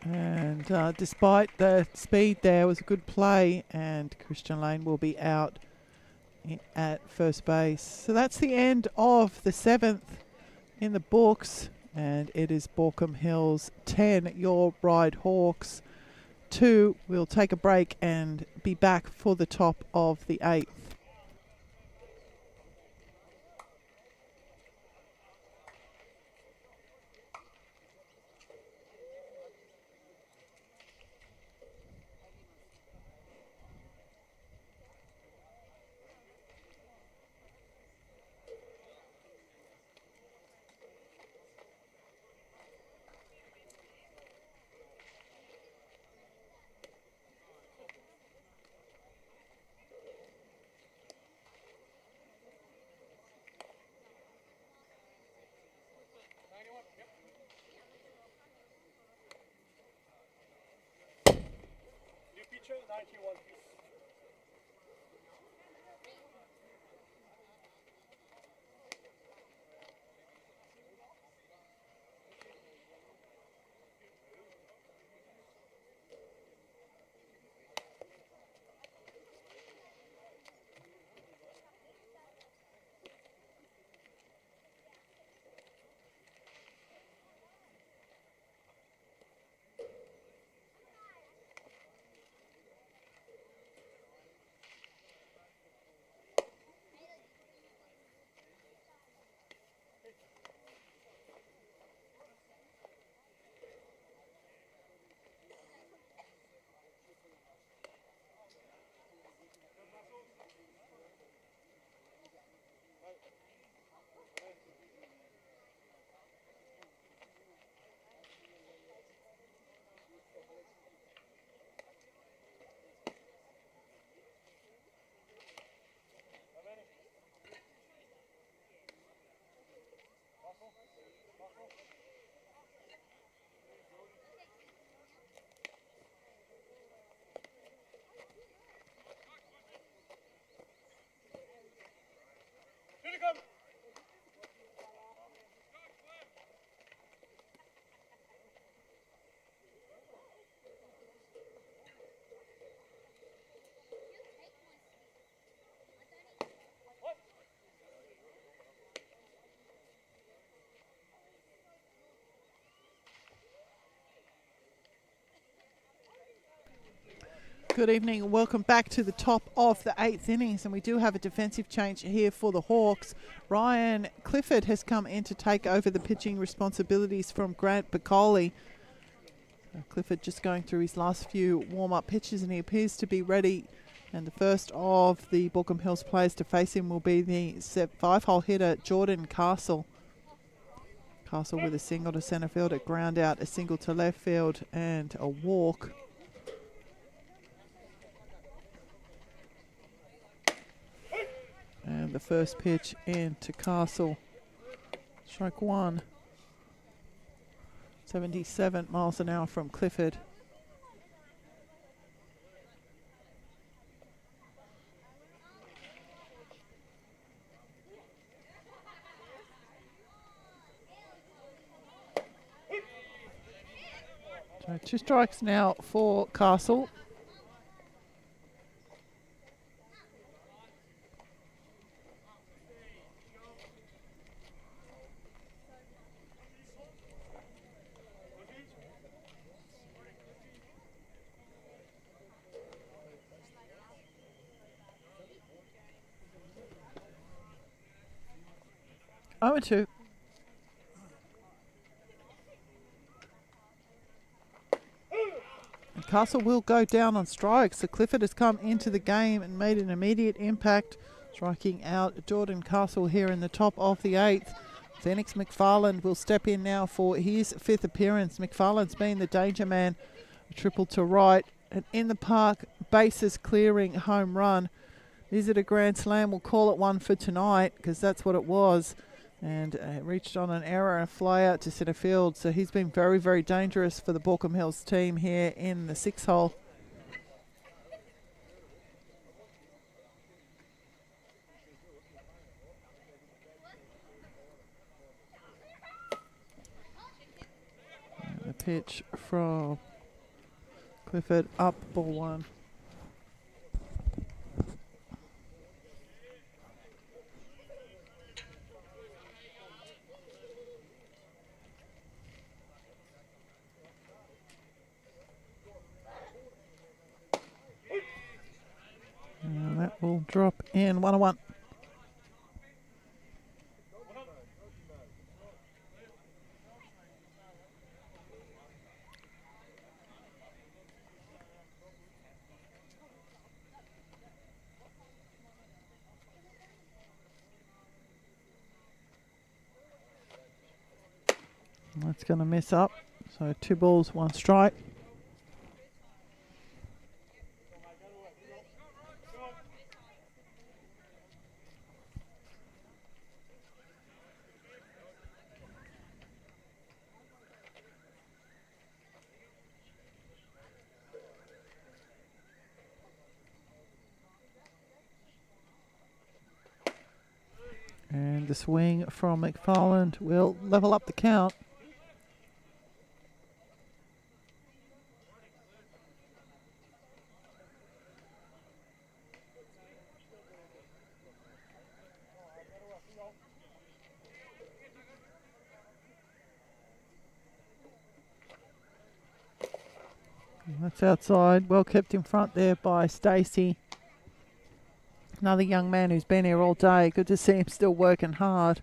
And despite the speed there, was a good play, and Christian Lane will be out at first base. So that's the end of the 7th in the books, and it is Baulkham Hills 10, your Ryde Hawks 2. We'll take a break and be back for the top of the 8th. New pitcher, 91. Good evening and welcome back to the top of the 8th innings, and we do have a defensive change here for the Hawks. Ryan Clifford has come in to take over the pitching responsibilities from Grant Bacoli. Clifford just going through his last few warm-up pitches, and he appears to be ready. And the first of the Baulko Hills players to face him will be the 5-hole hitter, Jordan Castle. Castle with a single to centre field, a ground out, a single to left field, and a walk. And the first pitch in to Castle. Strike one. 77 miles an hour from Clifford. So 2 strikes now for Castle. Oh, and 2. And Castle will go down on strikes. So Clifford has come into the game and made an immediate impact, striking out Jordan Castle here in the top of the 8th. Phoenix McFarland will step in now for his 5th appearance. McFarland's been the danger man. A triple to right. And in the park, bases clearing home run. Is it a grand slam? We'll call it one for tonight because that's what it was. And reached on an error and fly out to centre field. So he's been very, very dangerous for the Baulko Hills team here in the 6th hole. And the pitch from Clifford up, ball 1. And that will drop in 1-1. That's going to mess up. So 2 balls, 1 strike. And the swing from McFarland will level up the count. That's outside. Well kept in front there by Stacey. Another young man who's been here all day. Good to see him still working hard.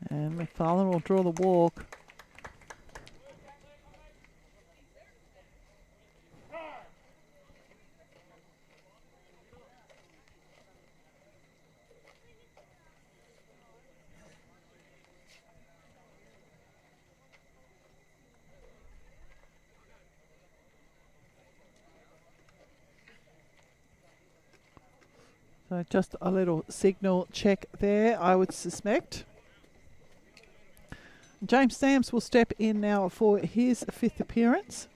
And McFarland will draw the walk. So just a little signal check there, I would suspect. James Stamps will step in now for his 5th appearance.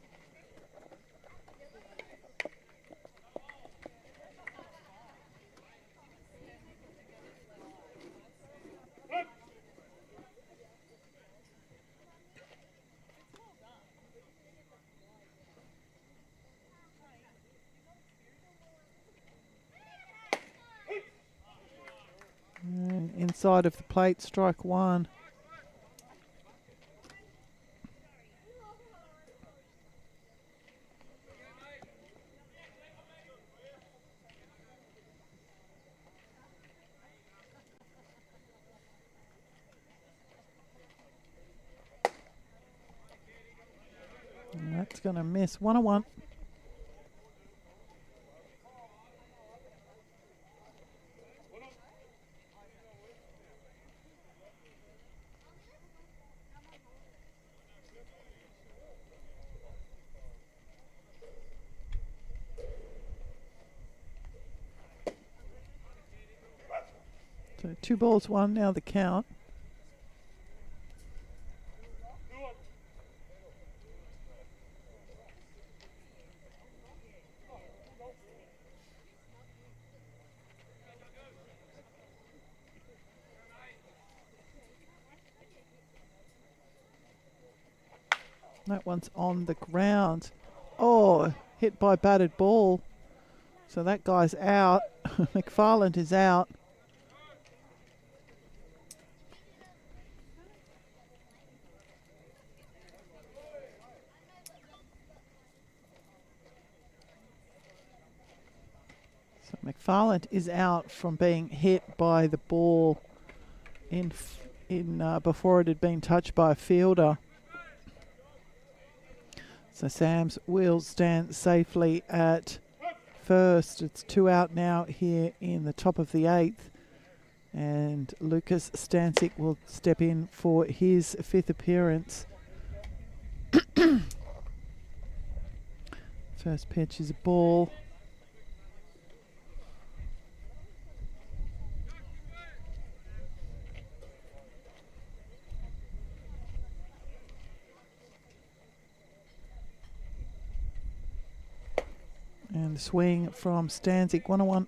side of the plate, strike one. And that's going to miss. 1-1. So 2 balls, 1 now the count. That one's on the ground. Oh, hit by batted ball. So that guy's out. McFarland is out. So McFarland is out from being hit by the ball in before it had been touched by a fielder. So Sams will stand safely at first. It's 2 out now here in the top of the 8th. And Lucas Stancic will step in for his 5th appearance. First pitch is a ball. And the swing from Stancic, 1-1.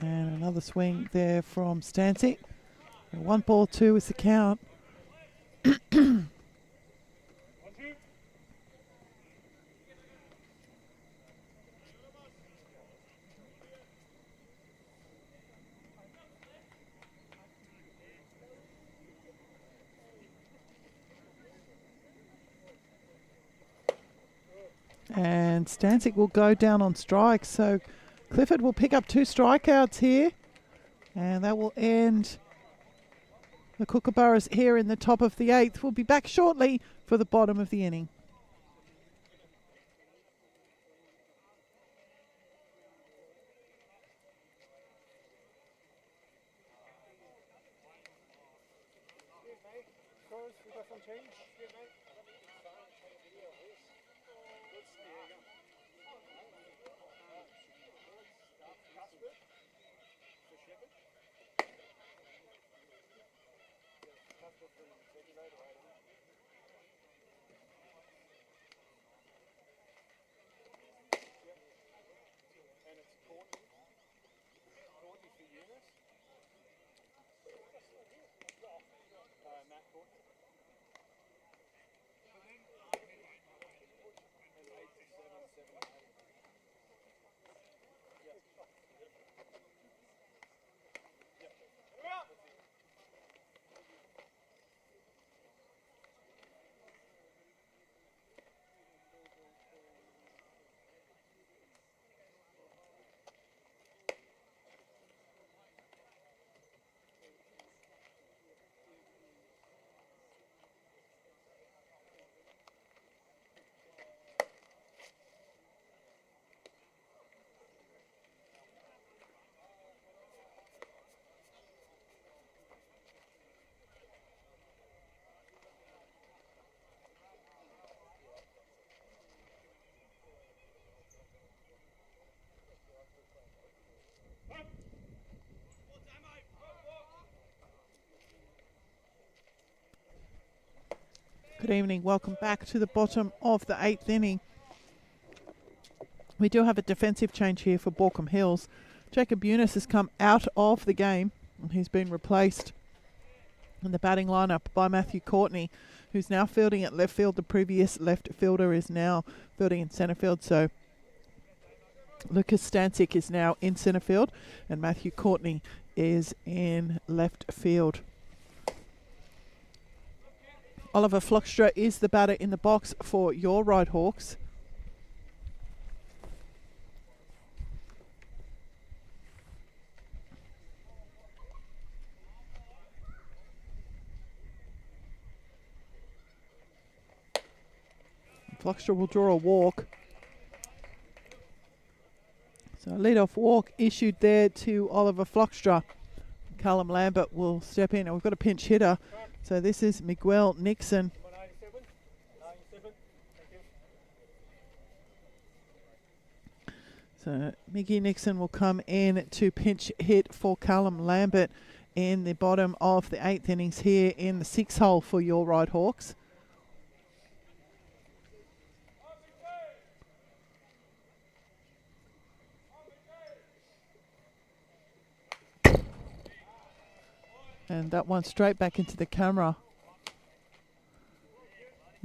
And another swing there from Stancic. 1-2 is the count. And Stancic will go down on strike. So Clifford will pick up 2 strikeouts here. And that will end the Kookaburras here in the top of the 8th. We'll be back shortly for the bottom of the inning. Good evening. Welcome back to the bottom of the 8th inning. We do have a defensive change here for Baulkham Hills. Jacob Eunice has come out of the game, and he's been replaced in the batting lineup by Matthew Courtney, who's now fielding at left field. The previous left fielder is now fielding in centre field, so Lucas Stancic is now in centre field and Matthew Courtney is in left field. Oliver Flockstra is the batter in the box for your Ryde Hawks. Flockstra will draw a walk. So a lead-off walk issued there to Oliver Flockstra. Callum Lambert will step in, and we've got a pinch hitter. So this is Miguel Nixon. 97. So Miggy Nixon will come in to pinch hit for Callum Lambert in the bottom of the 8th innings here in the 6th hole for your Ryde Hawks. And that one straight back into the camera.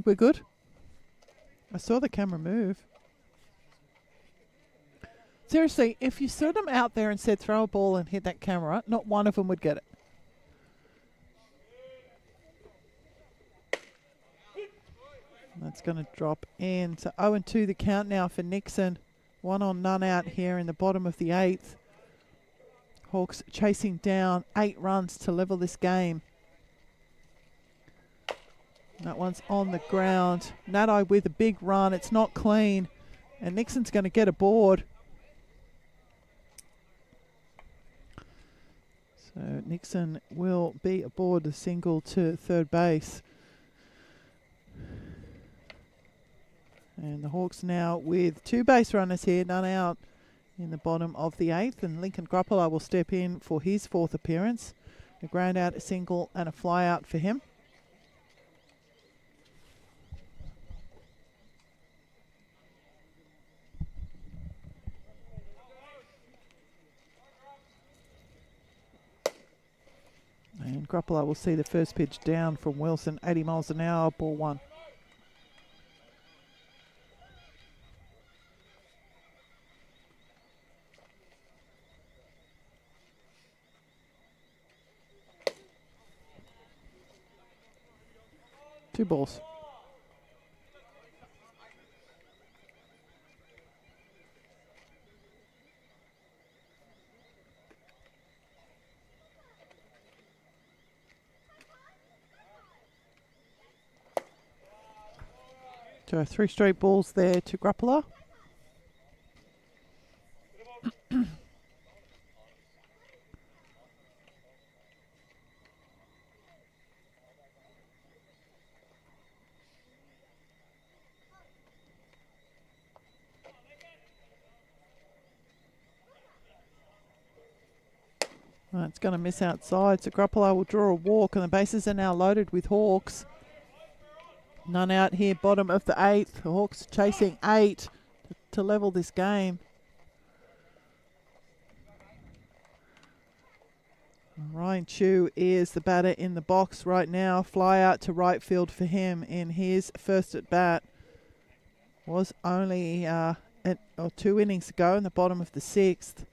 We're good? I saw the camera move. Seriously, if you stood them out there and said throw a ball and hit that camera, not one of them would get it. That's going to drop in. So 0-2 the count now for Nixon. 1 on, none out here in the bottom of the 8th. Hawks chasing down 8 runs to level this game. That one's on the ground. Natai with a big run. It's not clean. And Nixon's going to get aboard. So Nixon will be aboard the single to third base. And the Hawks now with 2 base runners here, none out in the bottom of the 8th. And Lincoln Gruppler will step in for his 4th appearance. A ground out, a single and a fly out for him. And Gruppler will see the first pitch down from Wilson, 80 miles an hour, ball 1. Two balls. So 3 straight balls there to Gruppler. It's going to miss outside, so Gruppler will draw a walk, and the bases are now loaded with Hawks. None out here, bottom of the 8th. The Hawks chasing 8 to level this game. Ryan Chu is the batter in the box right now. Fly out to right field for him in his first at bat. Was only 2 innings ago in the bottom of the 6th.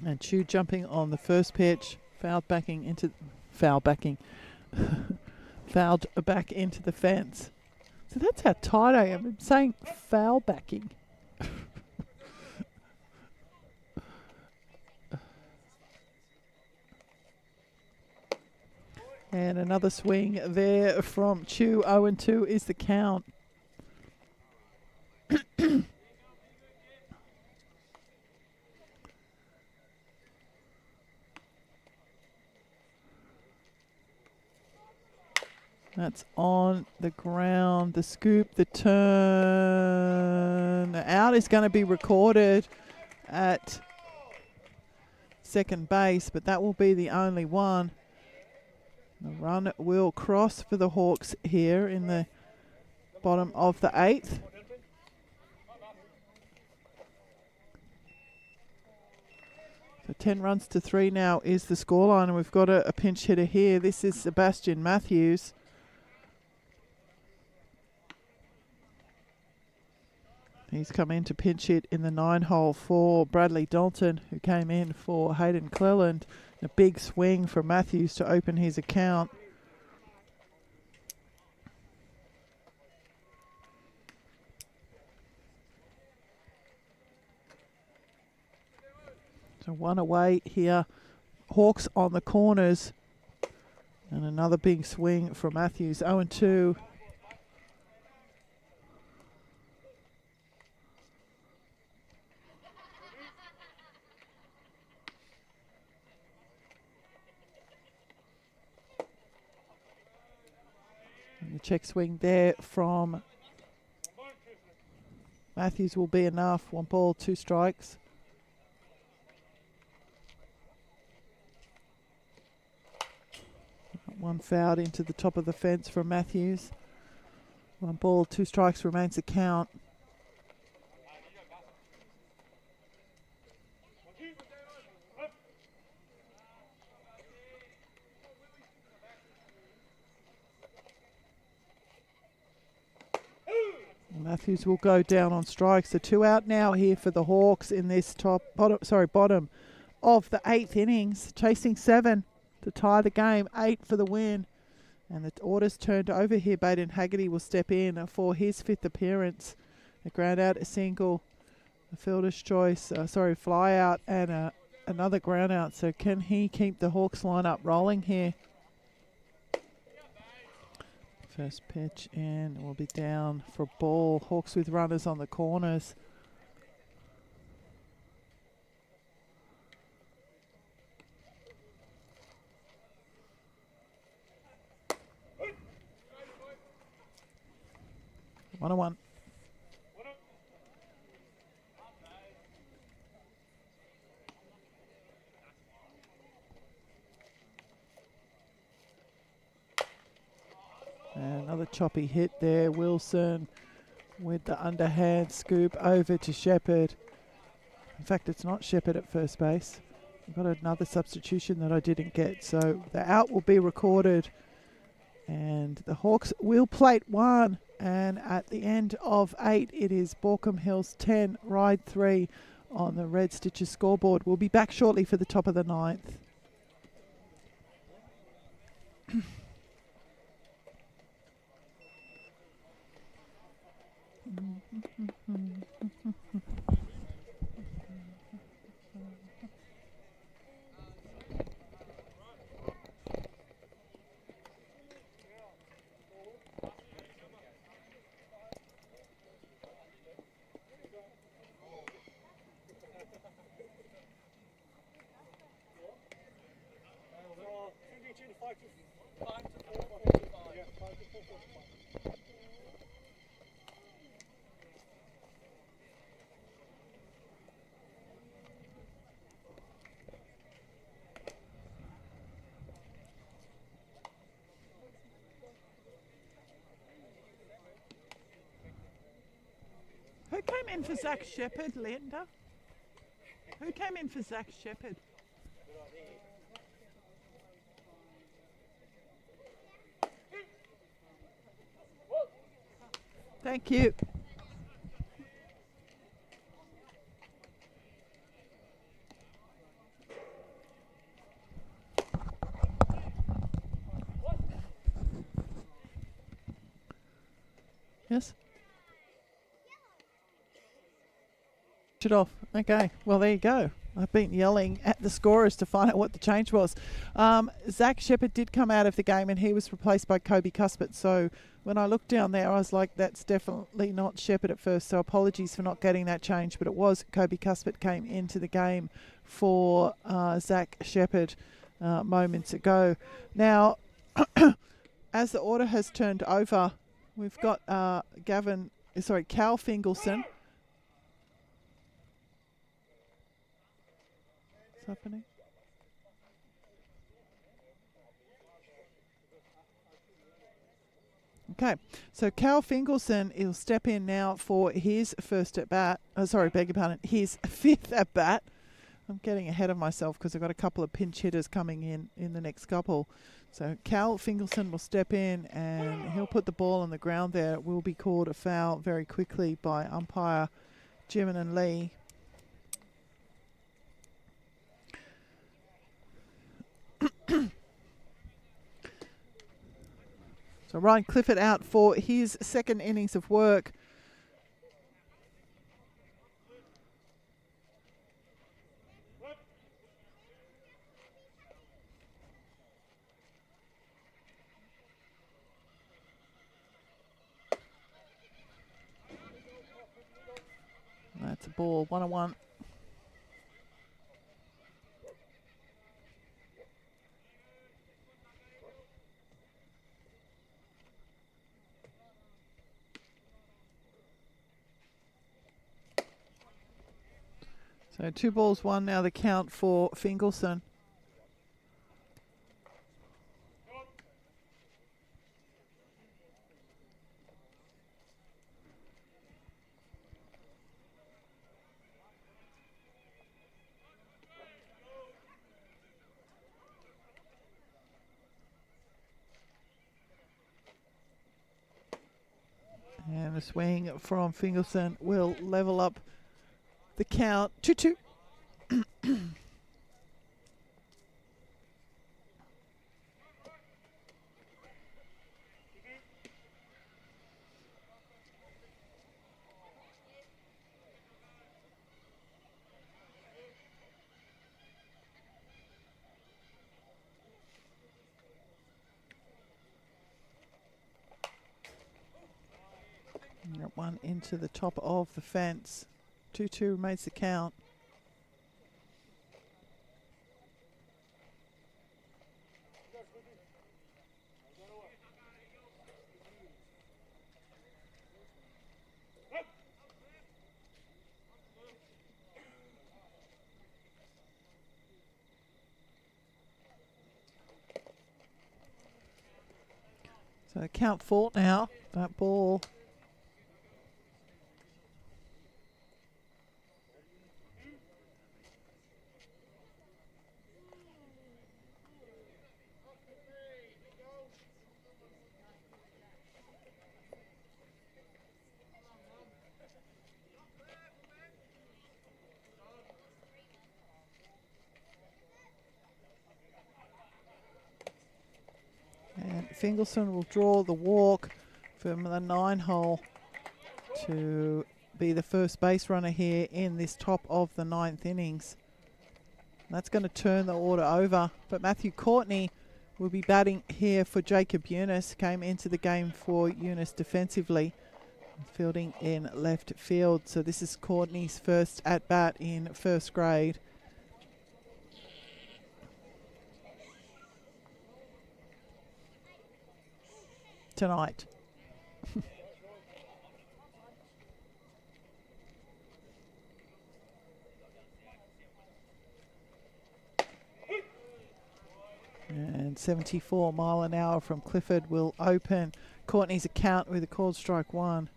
And Chu jumping on the first pitch, fouled back into the fence. So that's how tight I am. I'm saying foul backing. And another swing there from Chu. 0-2 is the count. That's on the ground. The scoop, the turn out is going to be recorded at second base, but that will be the only one. The run will cross for the Hawks here in the bottom of the 8th. So 10 runs to 3 now is the scoreline, and we've got a pinch hitter here. This is Sebastian Matthews. He's come in to pinch hit in the 9 hole for Bradley Dalton, who came in for Hayden Cleland. A big swing from Matthews to open his account. So 1 away here. Hawks on the corners. And another big swing from Matthews. 0-2. The check swing there from Matthews will be enough. 1 ball, 2 strikes. One fouled into the top of the fence from Matthews. 1 ball, 2 strikes remains the count. Matthews will go down on strikes. The 2 out now here for the Hawks in this bottom of the 8th innings, chasing 7 to tie the game, 8 for the win. And the orders turned over here. Baden Haggerty will step in for his 5th appearance. A ground out, a single, a fielder's choice, fly out, and another ground out. So can he keep the Hawks lineup rolling here? First pitch in will be down for a ball. Hawks with runners on the corners. One on one. Another choppy hit there. Wilson with the underhand scoop over to Shepherd. In fact, it's not Shepherd at first base. I've got another substitution that I didn't get. So the out will be recorded. And the Hawks will plate 1. And at the end of 8, it is Baulko Hills 10, Ryde 3 on the Red Stitches scoreboard. We'll be back shortly for the top of the 9th. Who came in for Zach Shepherd, Linda? Who came in for Zach Shepherd? Thank you. Yes? It off. Okay, well there you go. I've been yelling at the scorers to find out what the change was. Zach Shepherd did come out of the game and he was replaced by Kobe Cuthbert. So when I looked down there, I was like, that's definitely not Shepherd at first. So apologies for not getting that change, but it was Kobe Cuthbert came into the game for Zach Shepherd moments ago. Now, as the order has turned over, we've got Cal Fingelson. What's happening? Okay, so Cal Fingelson, he'll step in now for his first at bat. Oh, sorry, beg your pardon, his fifth at bat. I'm getting ahead of myself because I've got a couple of pinch hitters coming in the next couple. So Cal Fingelson will step in and he'll put the ball on the ground there. It will be called a foul very quickly by umpire Jimin and Lee. So Ryan Clifford out for his second innings of work. That's a ball, 1-1. So 2-1 now the count for Fingelson. And the swing from Fingelson will level up the count 2-2. That one into the top of the fence. 2-2 remains the count. So count 4 now. That ball. And Fingelson will draw the walk from the 9 hole to be the first base runner here in this top of the 9th innings. That's going to turn the order over, but Matthew Courtney will be batting here for Jacob Eunice. Came into the game for Eunice defensively, fielding in left field. So this is Courtney's first at bat in first grade. Tonight. And 74 mile an hour from Clifford will open Courtney's account with a called strike 1.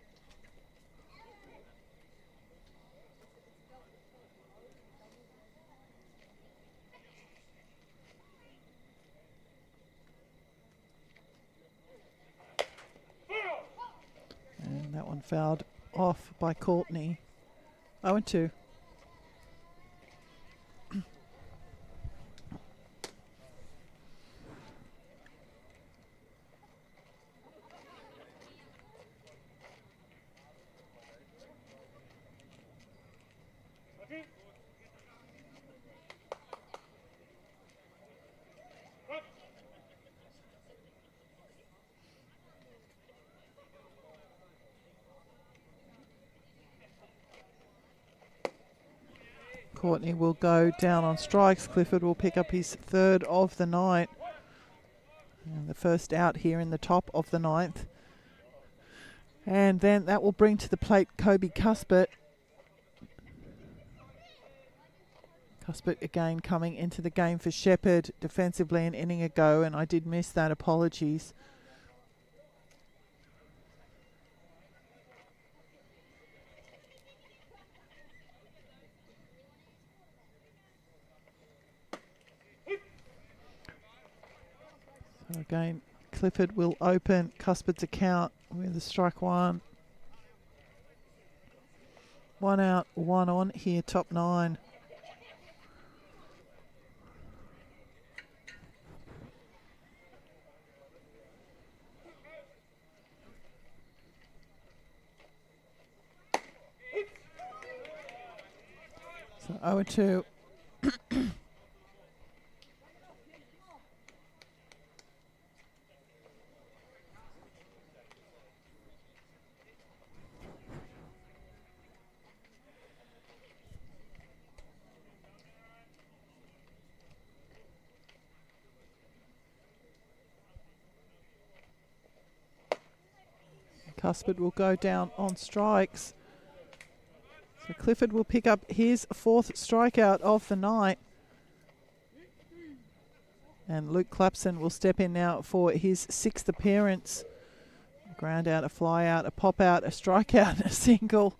And that one fouled off by Courtney. 0-2. Courtney will go down on strikes. Clifford will pick up his third of the night. And the first out here in the top of the ninth. And then that will bring to the plate Kobe Cuthbert. Cuthbert again coming into the game for Shepherd defensively an inning ago, and I did miss that. Apologies. So again, Clifford will open Cuthbert's account with a strike one. One out, one on here, top nine. So 0-2. Cuthbert will go down on strikes. So Clifford will pick up his fourth strikeout of the night. And Luke Clapson will step in now for his sixth appearance. A ground out, a fly out, a pop out, a strikeout, and a single.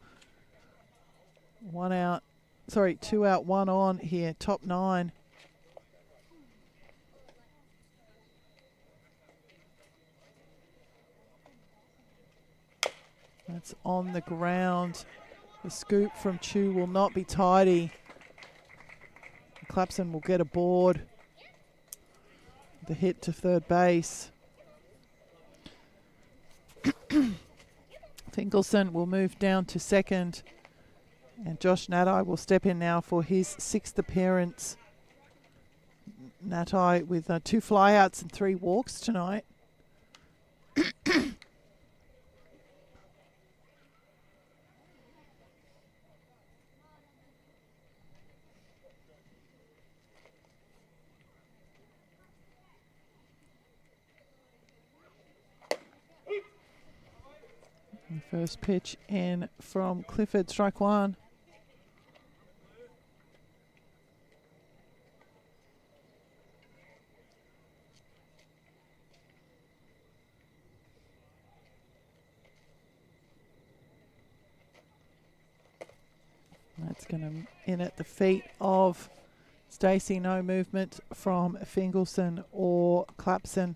Two out, one on here, top nine. That's on the ground. The scoop from Chu will not be tidy. Clapson will get aboard. The hit to third base. Finkelson will move down to second. And Josh Natai will step in now for his sixth appearance. Natai with 2 flyouts and 3 walks tonight. The first pitch in from Clifford, strike one. That's going to in at the feet of Stacey. No movement from Finkelson or Clapson.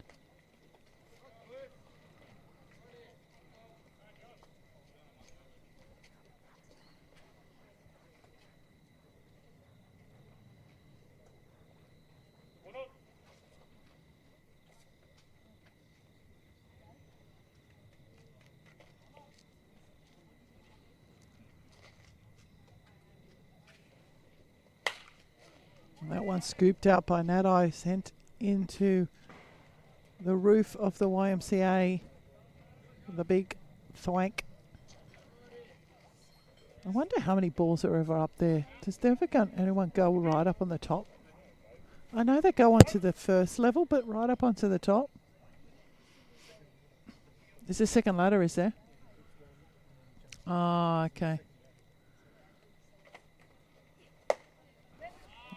That one scooped out by Natai, sent into the roof of the YMCA. The big thwank. I wonder how many balls are ever up there. Does anyone go right up on the top? I know they go onto the first level, but right up onto the top. There's a second ladder, is there? Oh, okay.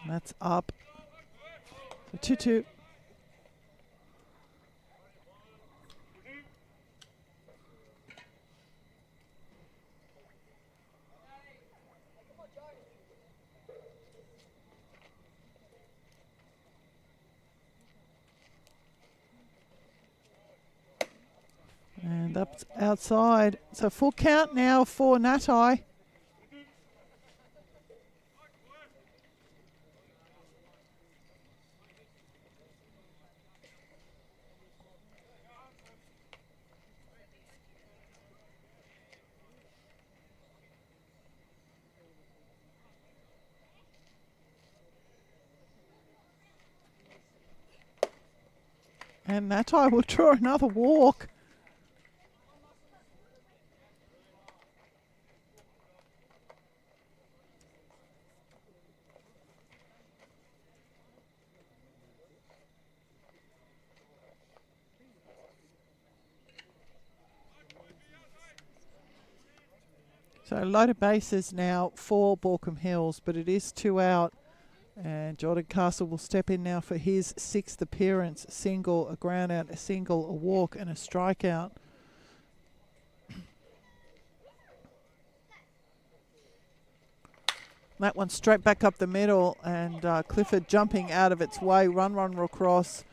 That's up. So 2-2. And up outside. So full count now for Natai. And Natai will draw another walk. So loaded bases now for Baulko Hills, but it is 2 out. And Jordan Castle will step in now for his 6th appearance. Single, a ground out, a single, a walk and a strikeout. That one straight back up the middle, and Clifford jumping out of its way. Run will cross,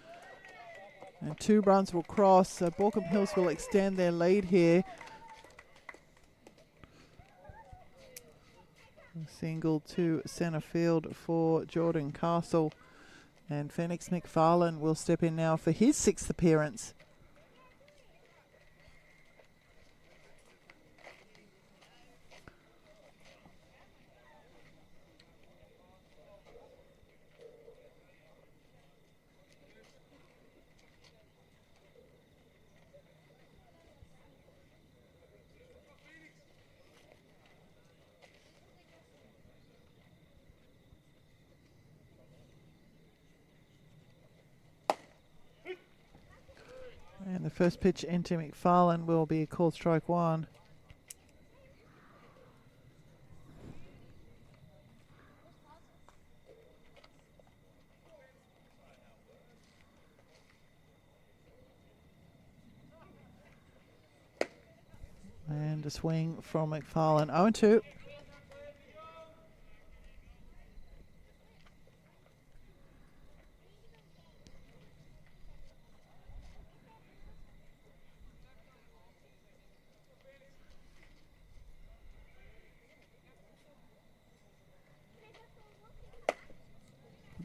and 2 runs will cross. So Baulko Hills will extend their lead here. Single to centre field for Jordan Castle, and Phoenix McFarlane will step in now for his 6th appearance. And the first pitch into McFarlane will be called strike 1. And a swing from McFarlane. 0-2.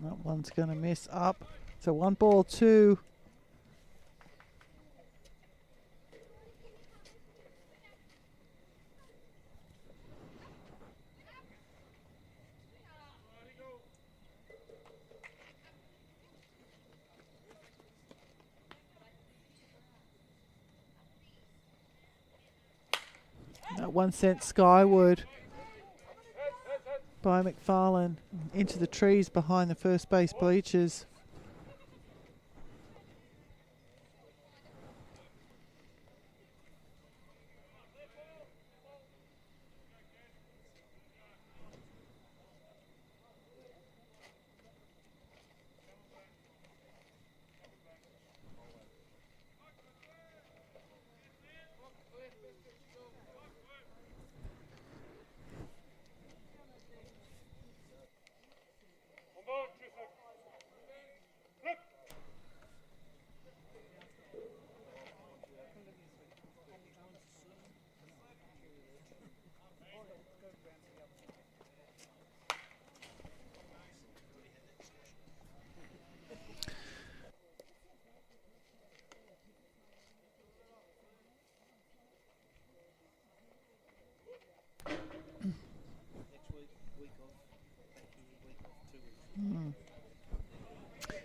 That one's going to miss up. So 1 ball, 2. That 1 sent skyward by McFarlane into the trees behind the first base bleachers.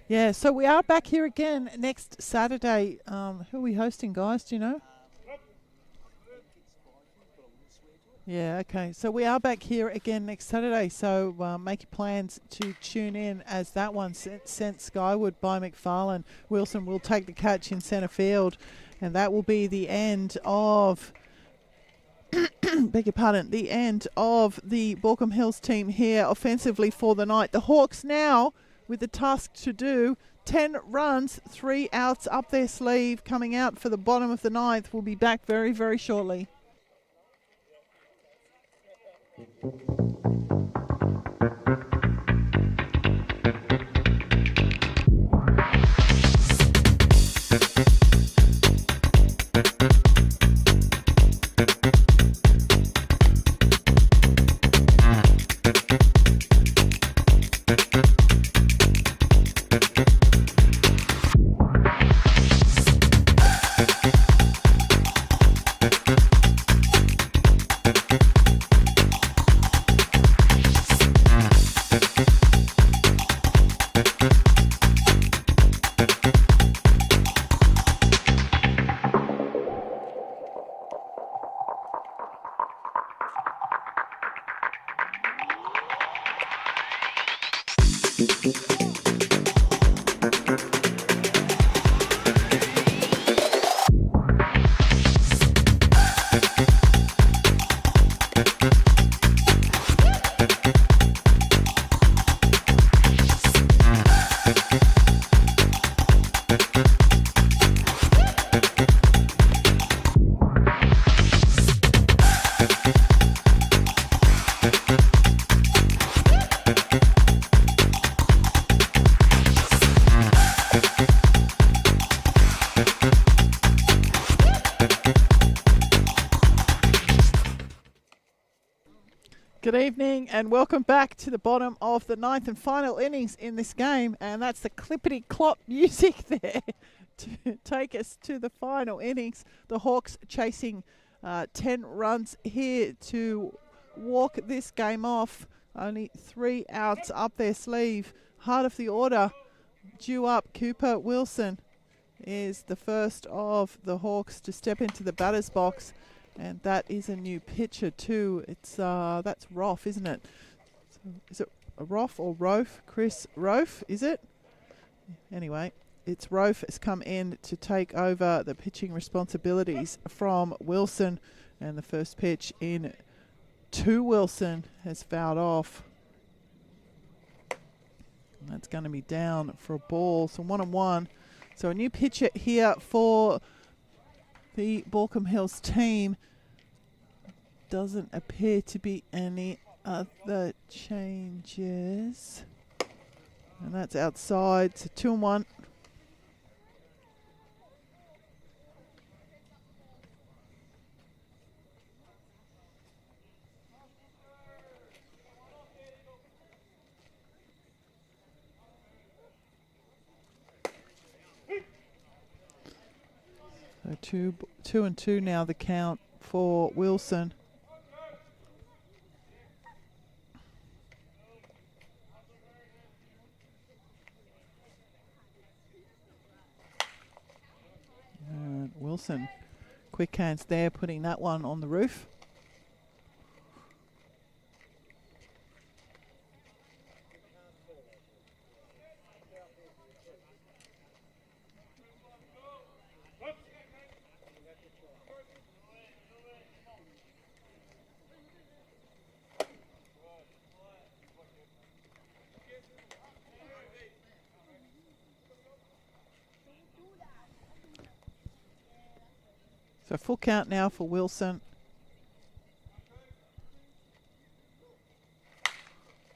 Yeah, so we are back here again next Saturday. Who are we hosting, guys? Do you know? Yeah, okay. So we are back here again next Saturday. So make your plans to tune in as that one sent skyward by McFarlane. Wilson will take the catch in centre field. And that will be the end of... beg your pardon, the end of the Baulko Hills team here offensively for the night. The Hawks now with the task to do 10 runs, 3 outs up their sleeve, coming out for the bottom of the 9th. We'll be back very, very shortly. Good evening and welcome back to the bottom of the ninth and final innings in this game, and that's the clippity-clop music there to take us to the final innings. The Hawks chasing 10 runs here to walk this game off. Only 3 outs up their sleeve. Heart of the order due up. Cooper Wilson is the first of the Hawks to step into the batter's box. And that is a new pitcher too. It's that's Roff, isn't it? So is it a Roff or Rofe? Chris Rofe, is it? Anyway, it's Rofe has come in to take over the pitching responsibilities from Wilson. And the first pitch in to Wilson has fouled off. And that's going to be down for a ball. So 1-1. So a new pitcher here for the Baulko Hills team. Doesn't appear to be any other changes. And that's outside. So 2-1. So 2-2 now the count for Wilson. And Wilson, quick hands there, putting that one on the roof. So full count now for Wilson.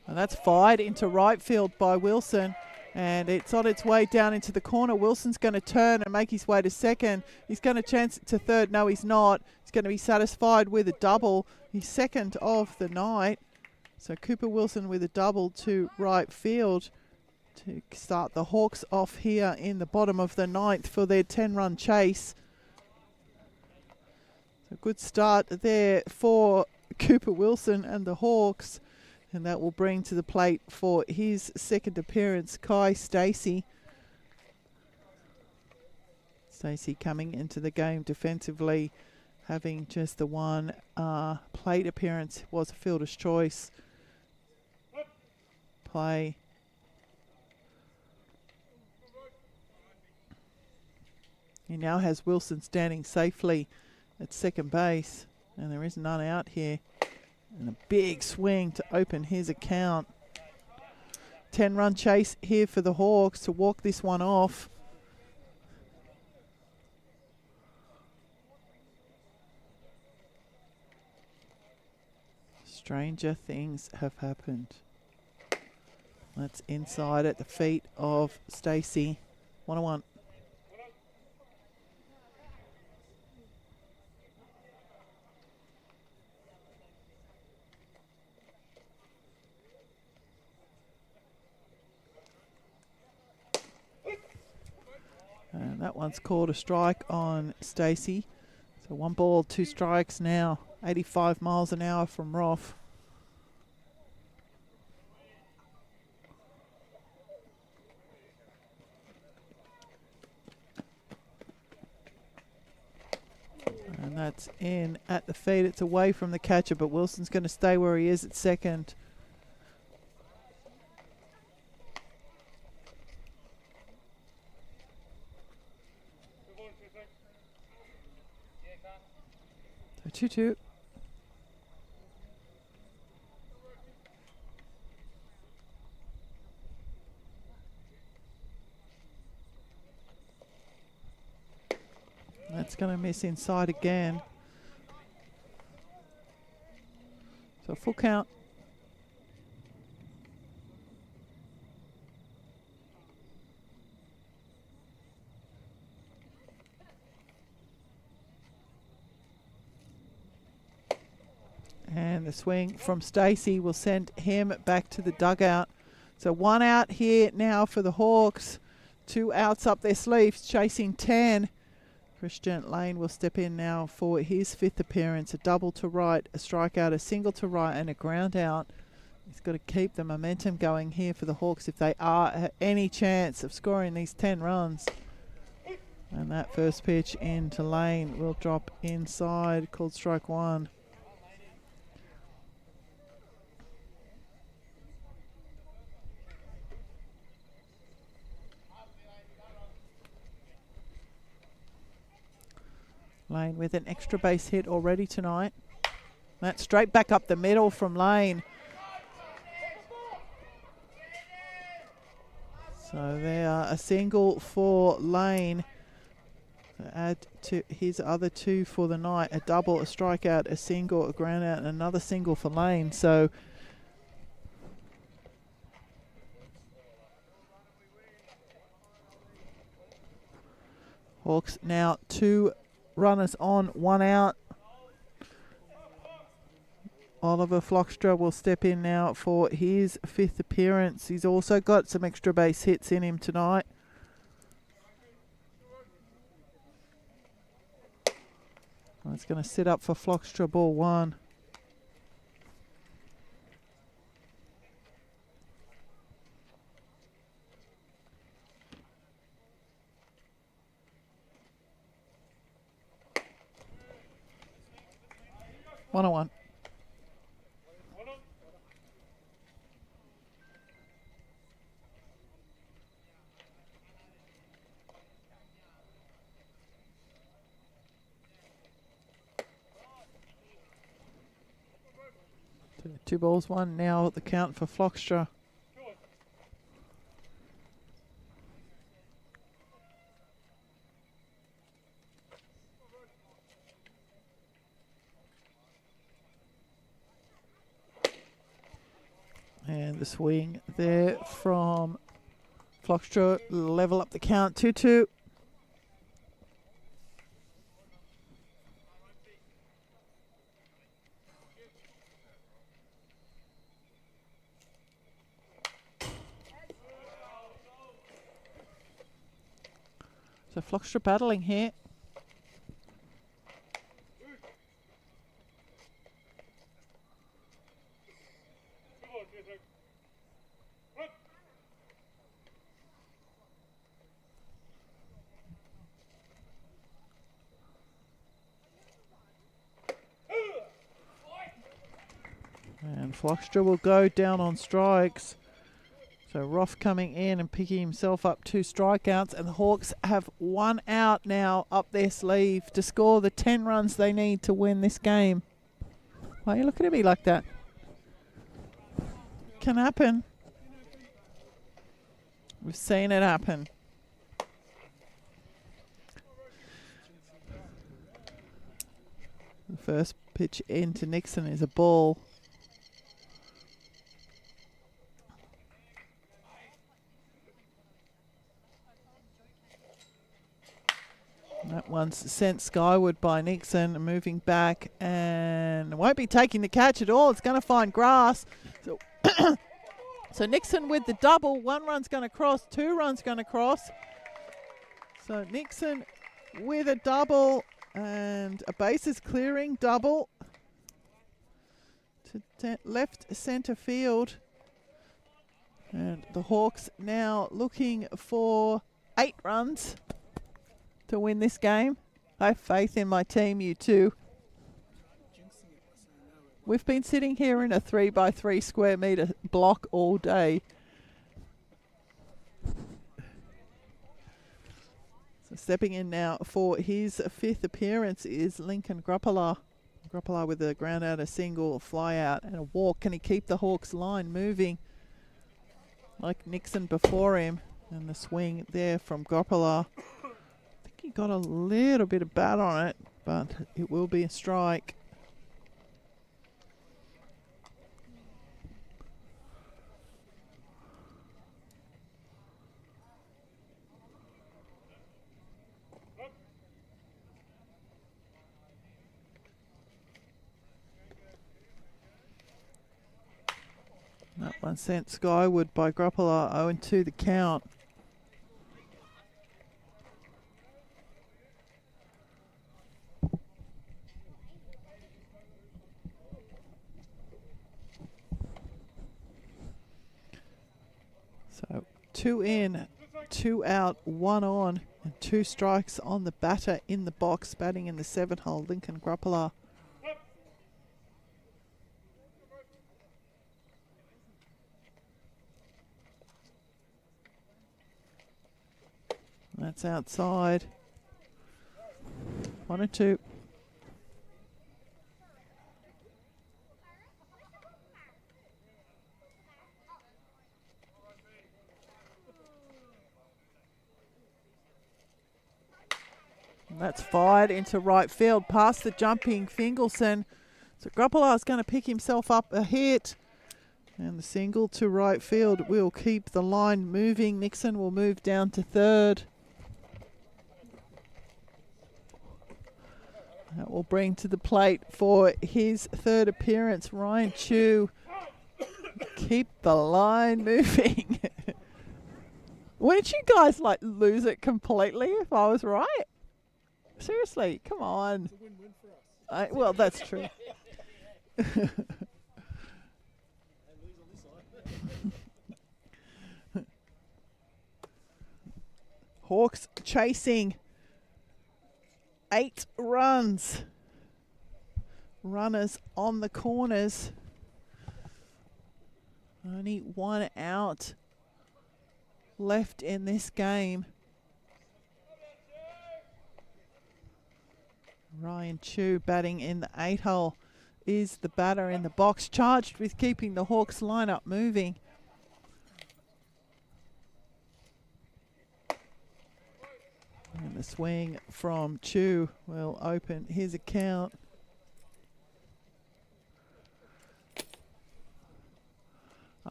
And that's fired into right field by Wilson. And it's on its way down into the corner. Wilson's going to turn and make his way to second. He's going to chance it to third. No, he's not. He's going to be satisfied with a double. He's second of the night. So Cooper Wilson with a double to right field to start the Hawks off here in the bottom of the ninth for their 10-run chase. A good start there for Cooper Wilson and the Hawks, and that will bring to the plate for his second appearance Kai Stacey. Stacey coming into the game defensively, having just the one plate appearance, was a fielder's choice. Play. He now has Wilson standing safely at second base, and there is none out here. And a big swing to open his account. 10-run chase here for the Hawks to walk this one off. Stranger things have happened. That's inside at the feet of Stacey. 1-1. And that one's called a strike on Stacey. So 1 ball, 2 strikes now. 85 miles an hour from Roff. And that's in at the feet. It's away from the catcher, but Wilson's going to stay where he is at second. So 2-2. That's going to miss inside again. So full count. And And the swing from Stacey will send him back to the dugout. So 1 out here now for the Hawks. 2 outs up their sleeves, chasing 10. Christian Lane will step in now for his 5th appearance. A double to right, a strikeout, a single to right, and a ground out. He's got to keep the momentum going here for the Hawks if they are any chance of scoring these 10 runs. And that first pitch into Lane will drop inside, called strike 1. Lane with an extra base hit already tonight. That's straight back up the middle from Lane. So there, a single for Lane. To add to his other 2 for the night. A double, a strikeout, a single, a ground out, and another single for Lane. So Hawks now 2 runners on, 1 out. Oliver Flockstra will step in now for his 5th appearance. He's also got some extra base hits in him tonight. It's going to sit up for Flockstra, ball 1. One on one. Two balls, 1 now at the count for Flockstra. And the swing there from Flockstra, level up the count, 2-2. So Flockstra battling here. And Flockstra will go down on strikes. So Roth coming in and picking himself up 2 strikeouts, and the Hawks have 1 out now up their sleeve to score the 10 runs they need to win this game. Why are you looking at me like that? Can happen. We've seen it happen. The first pitch into Nixon is a ball. That one's sent skyward by Nixon, moving back, and won't be taking the catch at all. It's going to find grass. So, so Nixon with the double. 1 run's going to cross, 2 runs going to cross. So Nixon with a double and a bases clearing double to left centre field. And the Hawks now looking for 8 runs to win this game. I have faith in my team, you too. We've been sitting here in a 3x3 square metre block all day. So stepping in now for his 5th appearance is Lincoln Gruppala. Gruppala with a ground out, a single, a fly out, and a walk. Can he keep the Hawks line moving like Nixon before him? And the swing there from Gruppala. He got a little bit of bat on it, but it will be a strike. One sent skyward by Gruppler, 0-2 the count. So 2 in, 2 out, 1 on, and 2 strikes on the batter in the box, batting in the 7-hole, Lincoln Gruppler. That's outside. 1-2. And that's fired into right field past the jumping Fingleson. So Gruppler's going to pick himself up a hit. And the single to right field will keep the line moving. Nixon will move down to third. That will bring to the plate for his third appearance, Ryan Chu. Keep the line moving. Wouldn't you guys like lose it completely if I was right? Seriously, come on. It's a win-win for us. Well, that's true. They lose on this side. Hawks chasing 8 runs. Runners on the corners. Only 1 out left in this game. Ryan Chu batting in the 8-hole is the batter in the box, charged with keeping the Hawks lineup moving. And the swing from Chu will open his account.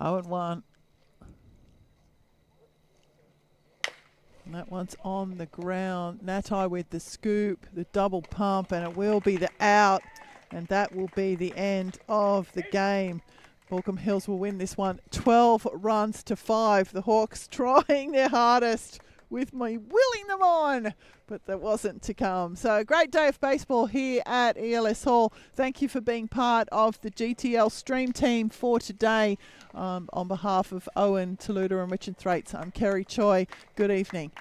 Oh, and 1. And that one's on the ground. Natai with the scoop, the double pump, and it will be the out. And that will be the end of the game. Baulko Hills will win this one 12 runs to 5. The Hawks trying their hardest with me willing them on, but that wasn't to come. So a great day of baseball here at ELS Hall. Thank you for being part of the GTL stream team for today. On behalf of Owen, Taluda and Richard Thraitz, I'm Kerry Choi. Good evening.